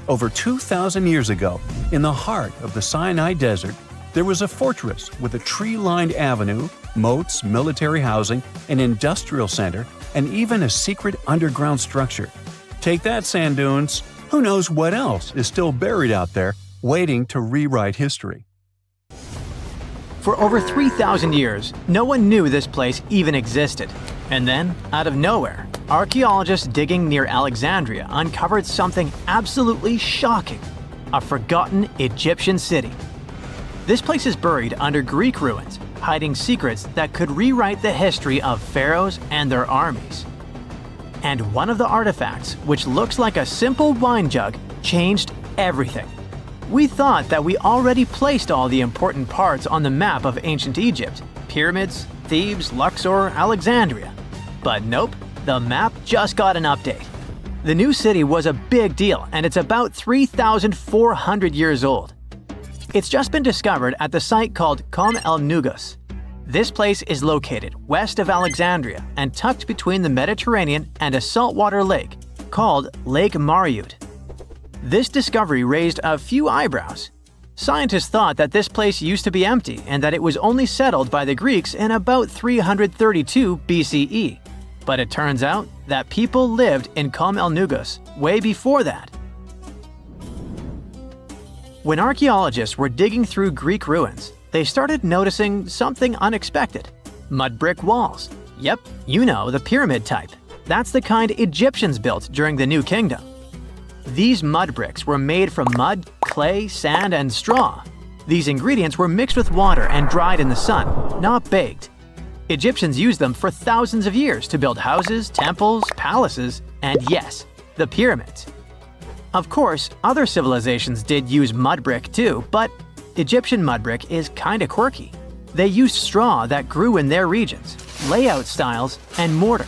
Over 2,000 years ago, in the heart of the Sinai Desert, there was a fortress with a tree-lined avenue, moats, military housing, an industrial center, and even a secret underground structure. Take that, sand dunes! Who knows what else is still buried out there, waiting to rewrite history? For over 3,000 years, no one knew this place even existed. And then, out of nowhere, archaeologists digging near Alexandria uncovered something absolutely shocking: a forgotten Egyptian city. This place is buried under Greek ruins, hiding secrets that could rewrite the history of pharaohs and their armies. And one of the artifacts, which looks like a simple wine jug, changed everything. We thought that we already placed all the important parts on the map of ancient Egypt: pyramids, Thebes, Luxor, Alexandria. But nope, the map just got an update. The new city was a big deal, and it's about 3,400 years old. It's just been discovered at the site called Kom el Nugus. This place is located west of Alexandria and tucked between the Mediterranean and a saltwater lake called Lake Mariut. This discovery raised a few eyebrows. Scientists thought that this place used to be empty and that it was only settled by the Greeks in about 332 BCE. But it turns out that people lived in Kom el Nugus way before that. When archaeologists were digging through Greek ruins, they started noticing something unexpected: mud brick walls. Yep, you know, the pyramid type. That's the kind Egyptians built during the New Kingdom. These mud bricks were made from mud, clay, sand, and straw. These ingredients were mixed with water and dried in the sun, not baked. Egyptians used them for thousands of years to build houses, temples, palaces, and yes, the pyramids. Of course, other civilizations did use mud brick too, but Egyptian mud brick is kinda quirky. They used straw that grew in their regions, layout styles, and mortar.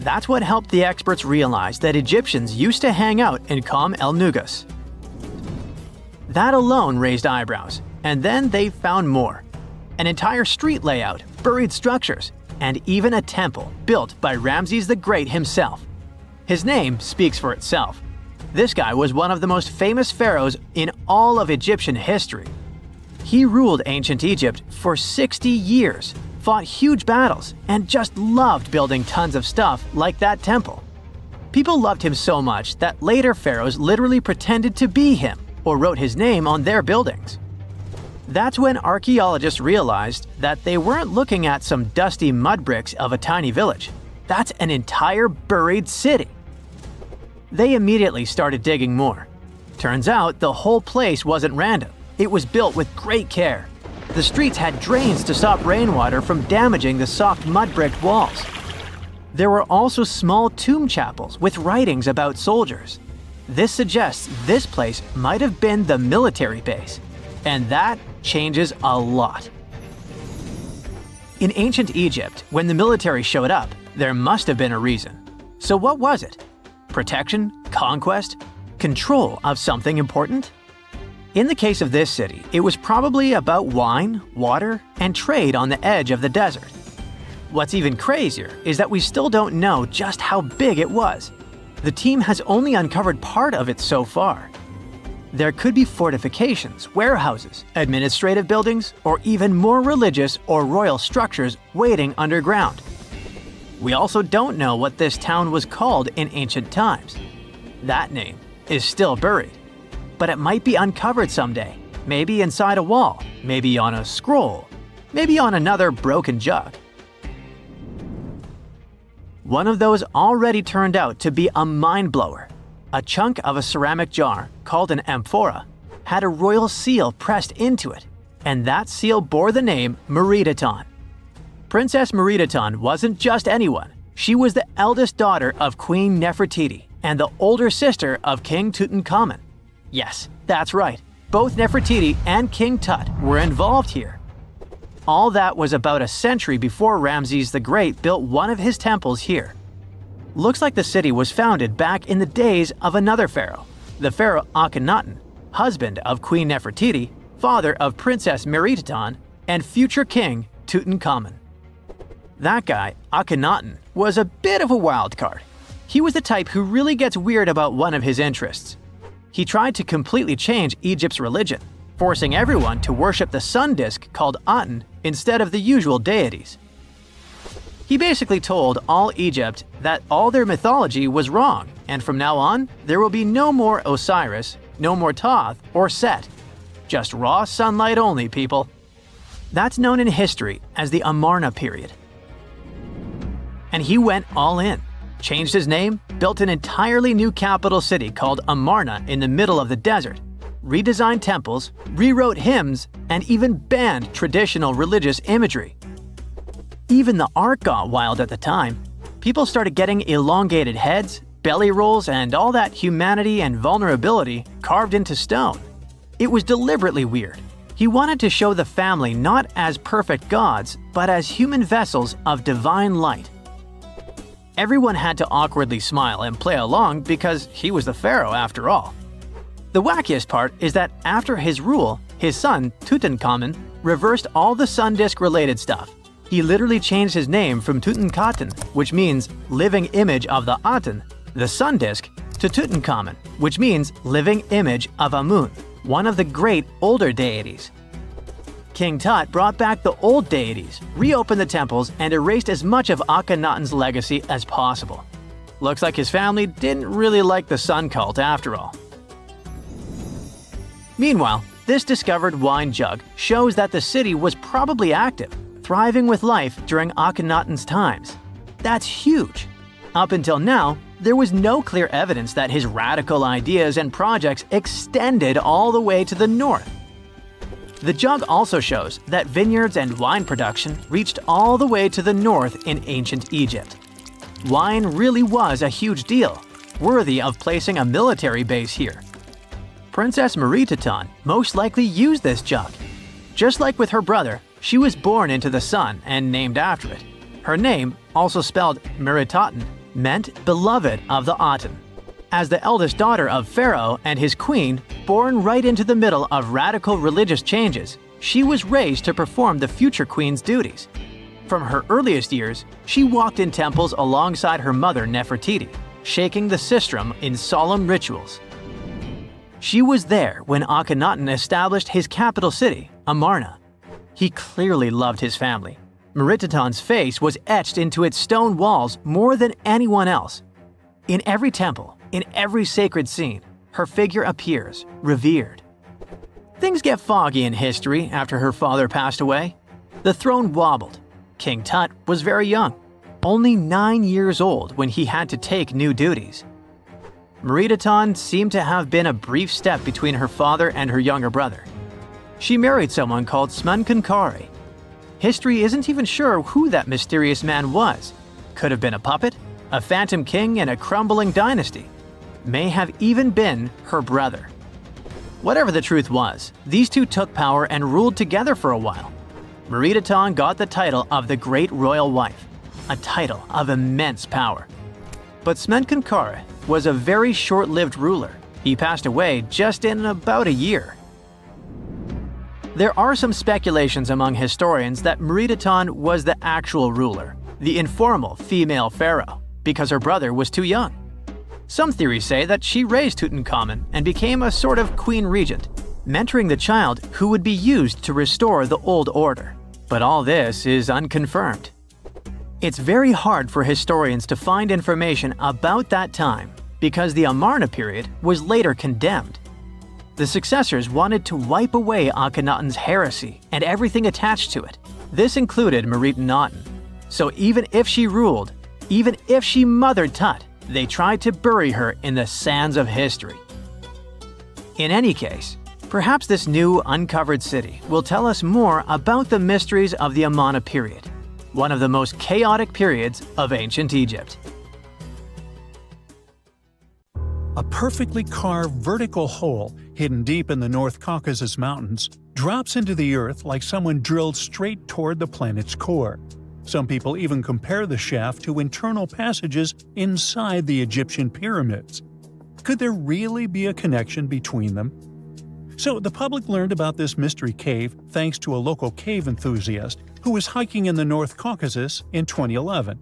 That's what helped the experts realize that Egyptians used to hang out in Qom el-Nugus. That alone raised eyebrows, and then they found more. An entire street layout, buried structures, and even a temple built by Ramses the Great himself. His name speaks for itself. This guy was one of the most famous pharaohs in all of Egyptian history. He ruled ancient Egypt for 60 years, fought huge battles, and just loved building tons of stuff like that temple. People loved him so much that later pharaohs literally pretended to be him or wrote his name on their buildings. That's when archaeologists realized that they weren't looking at some dusty mud bricks of a tiny village. That's an entire buried city. They immediately started digging more. Turns out the whole place wasn't random. It was built with great care. The streets had drains to stop rainwater from damaging the soft mud-brick walls. There were also small tomb chapels with writings about soldiers. This suggests this place might have been the military base, and that changes a lot. In ancient Egypt, when the military showed up, there must have been a reason. So what was it? Protection? Conquest? Control of something important? In the case of this city, it was probably about wine, water, and trade on the edge of the desert. What's even crazier is that we still don't know just how big it was. The team has only uncovered part of it so far. There could be fortifications, warehouses, administrative buildings, or even more religious or royal structures waiting underground. We also don't know what this town was called in ancient times. That name is still buried, but it might be uncovered someday, maybe inside a wall, maybe on a scroll, maybe on another broken jug. One of those already turned out to be a mind-blower. A chunk of a ceramic jar, called an amphora, had a royal seal pressed into it, and that seal bore the name Meredaton. Princess Meredaton wasn't just anyone. She was the eldest daughter of Queen Nefertiti and the older sister of King Tutankhamun. Yes, that's right. Both Nefertiti and King Tut were involved here. All that was about a century before Ramses the Great built one of his temples here. Looks like the city was founded back in the days of another pharaoh, the pharaoh Akhenaten, husband of Queen Nefertiti, father of Princess Meredaton, and future king Tutankhamun. That guy, Akhenaten, was a bit of a wild card. He was the type who really gets weird about one of his interests. He tried to completely change Egypt's religion, forcing everyone to worship the sun disk called Aten instead of the usual deities. He basically told all Egypt that all their mythology was wrong, and from now on, there will be no more Osiris, no more Thoth or Set. Just raw sunlight only, people. That's known in history as the Amarna period. And he went all in, changed his name, built an entirely new capital city called Amarna in the middle of the desert, redesigned temples, rewrote hymns, and even banned traditional religious imagery. Even the art got wild at the time. People started getting elongated heads, belly rolls, and all that humanity and vulnerability carved into stone. It was deliberately weird. He wanted to show the family not as perfect gods, but as human vessels of divine light. Everyone had to awkwardly smile and play along because he was the pharaoh after all. The wackiest part is that after his rule, his son, Tutankhamun, reversed all the sun disk-related stuff. He literally changed his name from Tutankhaten, which means living image of the Aten, the sun disk, to Tutankhamun, which means living image of Amun, one of the great older deities. King Tut brought back the old deities, reopened the temples, and erased as much of Akhenaten's legacy as possible. Looks like his family didn't really like the sun cult after all. Meanwhile, this discovered wine jug shows that the city was probably active, thriving with life during Akhenaten's times. That's huge. Up until now, there was no clear evidence that his radical ideas and projects extended all the way to the north. The jug also shows that vineyards and wine production reached all the way to the north in ancient Egypt. Wine really was a huge deal, worthy of placing a military base here. Princess Marie Teton most likely used this jug. Just like with her brother, she was born into the sun and named after it. Her name, also spelled Meritaten, meant beloved of the Aten. As the eldest daughter of Pharaoh and his queen, born right into the middle of radical religious changes, she was raised to perform the future queen's duties. From her earliest years, she walked in temples alongside her mother Nefertiti, shaking the sistrum in solemn rituals. She was there when Akhenaten established his capital city, Amarna. He clearly loved his family. Meritaten's face was etched into its stone walls more than anyone else. In every temple, in every sacred scene, her figure appears, revered. Things get foggy in history after her father passed away. The throne wobbled. King Tut was very young, only 9 years old when he had to take new duties. Meritaten seemed to have been a brief step between her father and her younger brother. She married someone called Smenkhkare. History isn't even sure who that mysterious man was. Could have been a puppet, a phantom king in a crumbling dynasty. May have even been her brother. Whatever the truth was, these two took power and ruled together for a while. Meritaten got the title of the Great Royal Wife, a title of immense power. But Smenkhkare was a very short-lived ruler. He passed away just in about a year. There are some speculations among historians that Meritaten was the actual ruler, the informal female pharaoh, because her brother was too young. Some theories say that she raised Tutankhamun and became a sort of queen regent, mentoring the child who would be used to restore the old order. But all this is unconfirmed. It's very hard for historians to find information about that time because the Amarna period was later condemned. The successors wanted to wipe away Akhenaten's heresy and everything attached to it. This included Meritaten. So even if she ruled, even if she mothered Tut, they tried to bury her in the sands of history. In any case, perhaps this new uncovered city will tell us more about the mysteries of the Amarna period, one of the most chaotic periods of ancient Egypt. A perfectly carved vertical hole hidden deep in the North Caucasus Mountains drops into the earth like someone drilled straight toward the planet's core. Some people even compare the shaft to internal passages inside the Egyptian pyramids. Could there really be a connection between them? So the public learned about this mystery cave thanks to a local cave enthusiast who was hiking in the North Caucasus in 2011.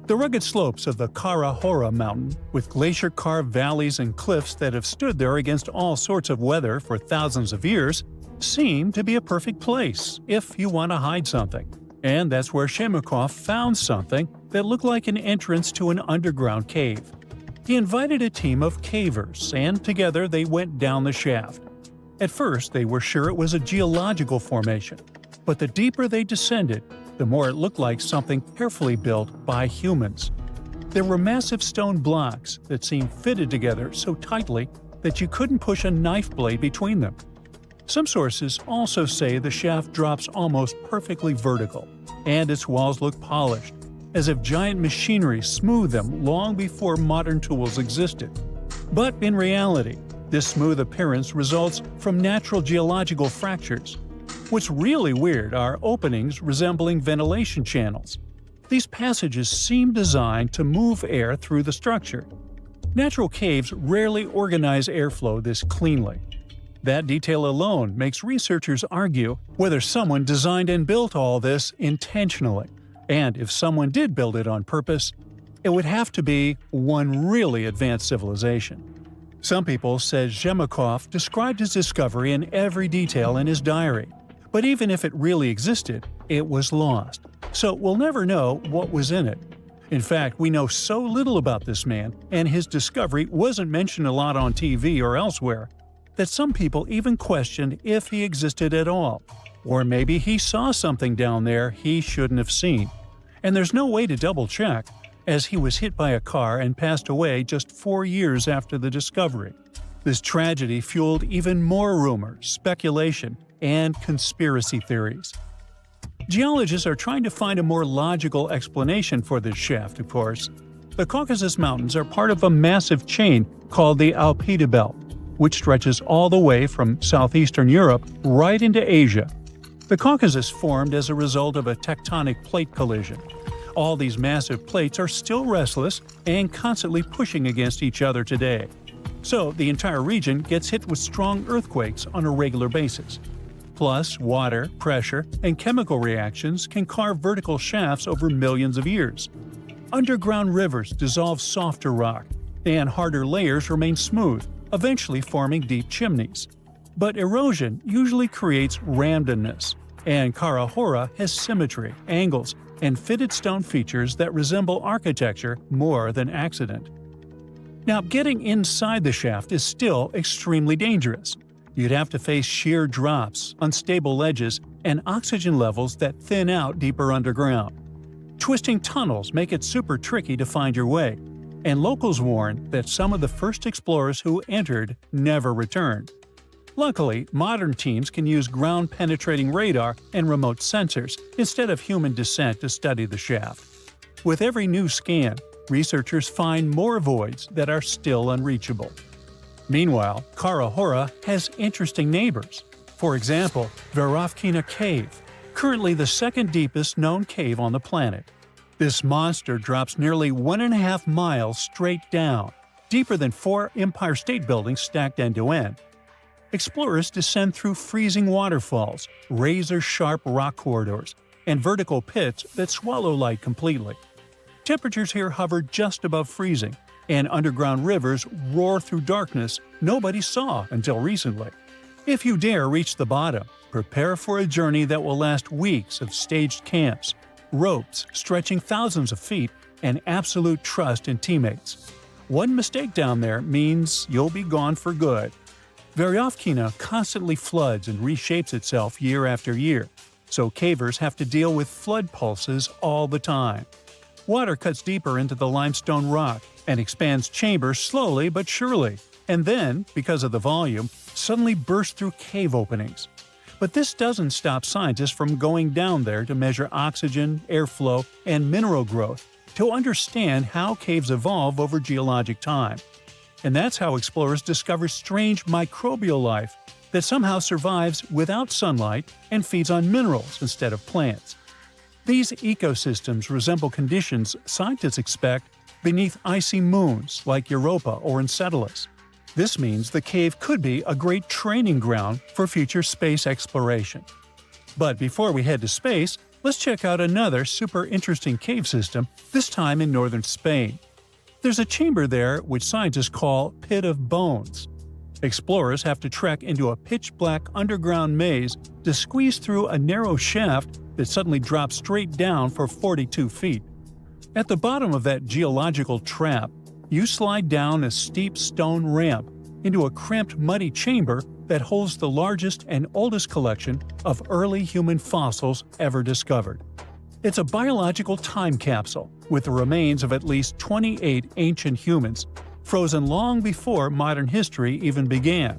The rugged slopes of the Kara Hora mountain, with glacier-carved valleys and cliffs that have stood there against all sorts of weather for thousands of years, seem to be a perfect place if you want to hide something. And that's where Shemukov found something that looked like an entrance to an underground cave. He invited a team of cavers, and together they went down the shaft. At first, they were sure it was a geological formation, but the deeper they descended, the more it looked like something carefully built by humans. There were massive stone blocks that seemed fitted together so tightly that you couldn't push a knife blade between them. Some sources also say the shaft drops almost perfectly vertical, and its walls look polished, as if giant machinery smoothed them long before modern tools existed. But in reality, this smooth appearance results from natural geological fractures. What's really weird are openings resembling ventilation channels. These passages seem designed to move air through the structure. Natural caves rarely organize airflow this cleanly. That detail alone makes researchers argue whether someone designed and built all this intentionally. And if someone did build it on purpose, it would have to be one really advanced civilization. Some people said Shemukov described his discovery in every detail in his diary. But even if it really existed, it was lost. So we'll never know what was in it. In fact, we know so little about this man, and his discovery wasn't mentioned a lot on TV or elsewhere, that some people even questioned if he existed at all. Or maybe he saw something down there he shouldn't have seen. And there's no way to double-check, as he was hit by a car and passed away just 4 years after the discovery. This tragedy fueled even more rumors, speculation, and conspiracy theories. Geologists are trying to find a more logical explanation for this shaft, of course. The Caucasus Mountains are part of a massive chain called the Alpida Belt, which stretches all the way from southeastern Europe right into Asia. The Caucasus formed as a result of a tectonic plate collision. All these massive plates are still restless and constantly pushing against each other today. So the entire region gets hit with strong earthquakes on a regular basis. Plus, water, pressure, and chemical reactions can carve vertical shafts over millions of years. Underground rivers dissolve softer rock, and harder layers remain smooth, eventually forming deep chimneys. But erosion usually creates randomness, and Kara Hora has symmetry, angles, and fitted stone features that resemble architecture more than accident. Now, getting inside the shaft is still extremely dangerous. You'd have to face sheer drops, unstable ledges, and oxygen levels that thin out deeper underground. Twisting tunnels make it super tricky to find your way, and locals warn that some of the first explorers who entered never returned. Luckily, modern teams can use ground-penetrating radar and remote sensors instead of human descent to study the shaft. With every new scan, researchers find more voids that are still unreachable. Meanwhile, Kara Hora has interesting neighbors. For example, Verovkina Cave, currently the second deepest known cave on the planet. This monster drops nearly 1.5 miles straight down, deeper than 4 Empire State Buildings stacked end-to-end. Explorers descend through freezing waterfalls, razor-sharp rock corridors, and vertical pits that swallow light completely. Temperatures here hover just above freezing, and underground rivers roar through darkness nobody saw until recently. If you dare reach the bottom, prepare for a journey that will last weeks of staged camps, ropes stretching thousands of feet, and absolute trust in teammates. One mistake down there means you'll be gone for good. Veryovkina constantly floods and reshapes itself year after year, so cavers have to deal with flood pulses all the time. Water cuts deeper into the limestone rock and expands chambers slowly but surely, and then, because of the volume, suddenly bursts through cave openings. But this doesn't stop scientists from going down there to measure oxygen, airflow, and mineral growth to understand how caves evolve over geologic time. And that's how explorers discover strange microbial life that somehow survives without sunlight and feeds on minerals instead of plants. These ecosystems resemble conditions scientists expect beneath icy moons like Europa or Enceladus. This means the cave could be a great training ground for future space exploration. But before we head to space, let's check out another super interesting cave system, this time in northern Spain. There's a chamber there which scientists call Pit of Bones. Explorers have to trek into a pitch-black underground maze to squeeze through a narrow shaft that suddenly drops straight down for 42 feet. At the bottom of that geological trap, you slide down a steep stone ramp into a cramped, muddy chamber that holds the largest and oldest collection of early human fossils ever discovered. It's a biological time capsule with the remains of at least 28 ancient humans, frozen long before modern history even began.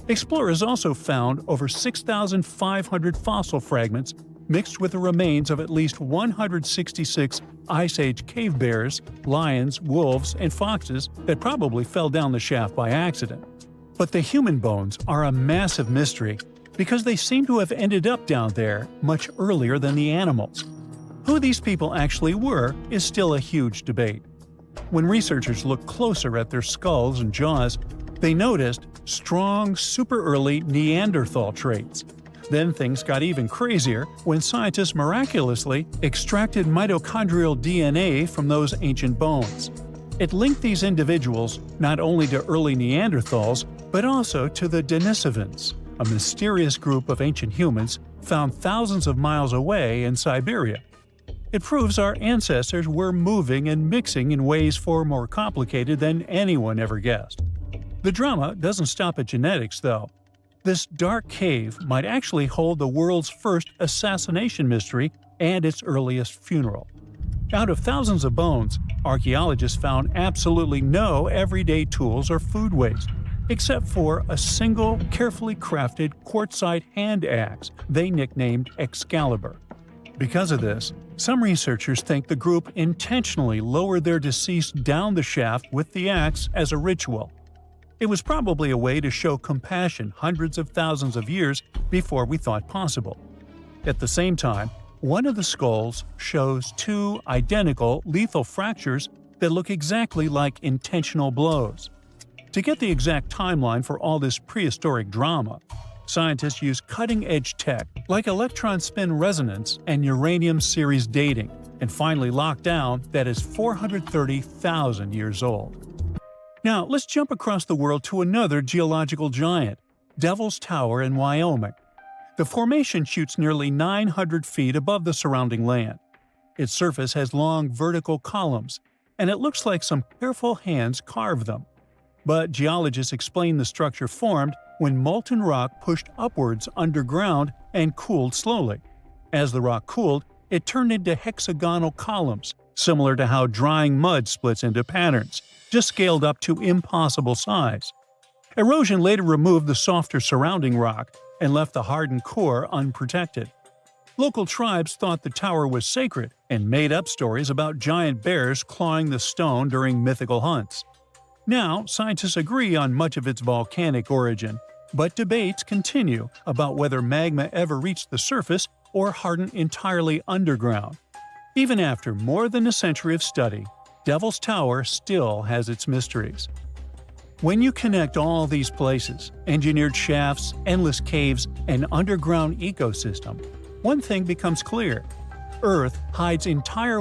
Explorers also found over 6,500 fossil fragments mixed with the remains of at least 166 Ice Age cave bears, lions, wolves, and foxes that probably fell down the shaft by accident. But the human bones are a massive mystery because they seem to have ended up down there much earlier than the animals. Who these people actually were is still a huge debate. When researchers looked closer at their skulls and jaws, they noticed strong, super early Neanderthal traits. Then things got even crazier when scientists miraculously extracted mitochondrial DNA from those ancient bones. It linked these individuals not only to early Neanderthals, but also to the Denisovans, a mysterious group of ancient humans found thousands of miles away in Siberia. It proves our ancestors were moving and mixing in ways far more complicated than anyone ever guessed. The drama doesn't stop at genetics, though. This dark cave might actually hold the world's first assassination mystery and its earliest funeral. Out of thousands of bones, archaeologists found absolutely no everyday tools or food waste. except for a single, carefully crafted quartzite hand axe they nicknamed Excalibur. Because of this, some researchers think the group intentionally lowered their deceased down the shaft with the axe as a ritual. It was probably a way to show compassion hundreds of thousands of years before we thought possible. At the same time, one of the skulls shows two identical lethal fractures that look exactly like intentional blows. To get the exact timeline for all this prehistoric drama, scientists use cutting-edge tech like electron spin resonance and uranium series dating, and finally locked down that is 430,000 years old. Now, let's jump across the world to another geological giant, Devil's Tower in Wyoming. The formation shoots nearly 900 feet above the surrounding land. Its surface has long vertical columns, and it looks like some careful hands carved them. But geologists explain the structure formed when molten rock pushed upwards underground and cooled slowly. As the rock cooled, it turned into hexagonal columns, similar to how drying mud splits into patterns, just scaled up to impossible size. Erosion later removed the softer surrounding rock and left the hardened core unprotected. Local tribes thought the tower was sacred and made up stories about giant bears clawing the stone during mythical hunts. Now, scientists agree on much of its volcanic origin, but debates continue about whether magma ever reached the surface or hardened entirely underground. Even after more than a century of study, Devil's Tower still has its mysteries. When you connect all these places, engineered shafts, endless caves, and underground ecosystem, one thing becomes clear: Earth hides entire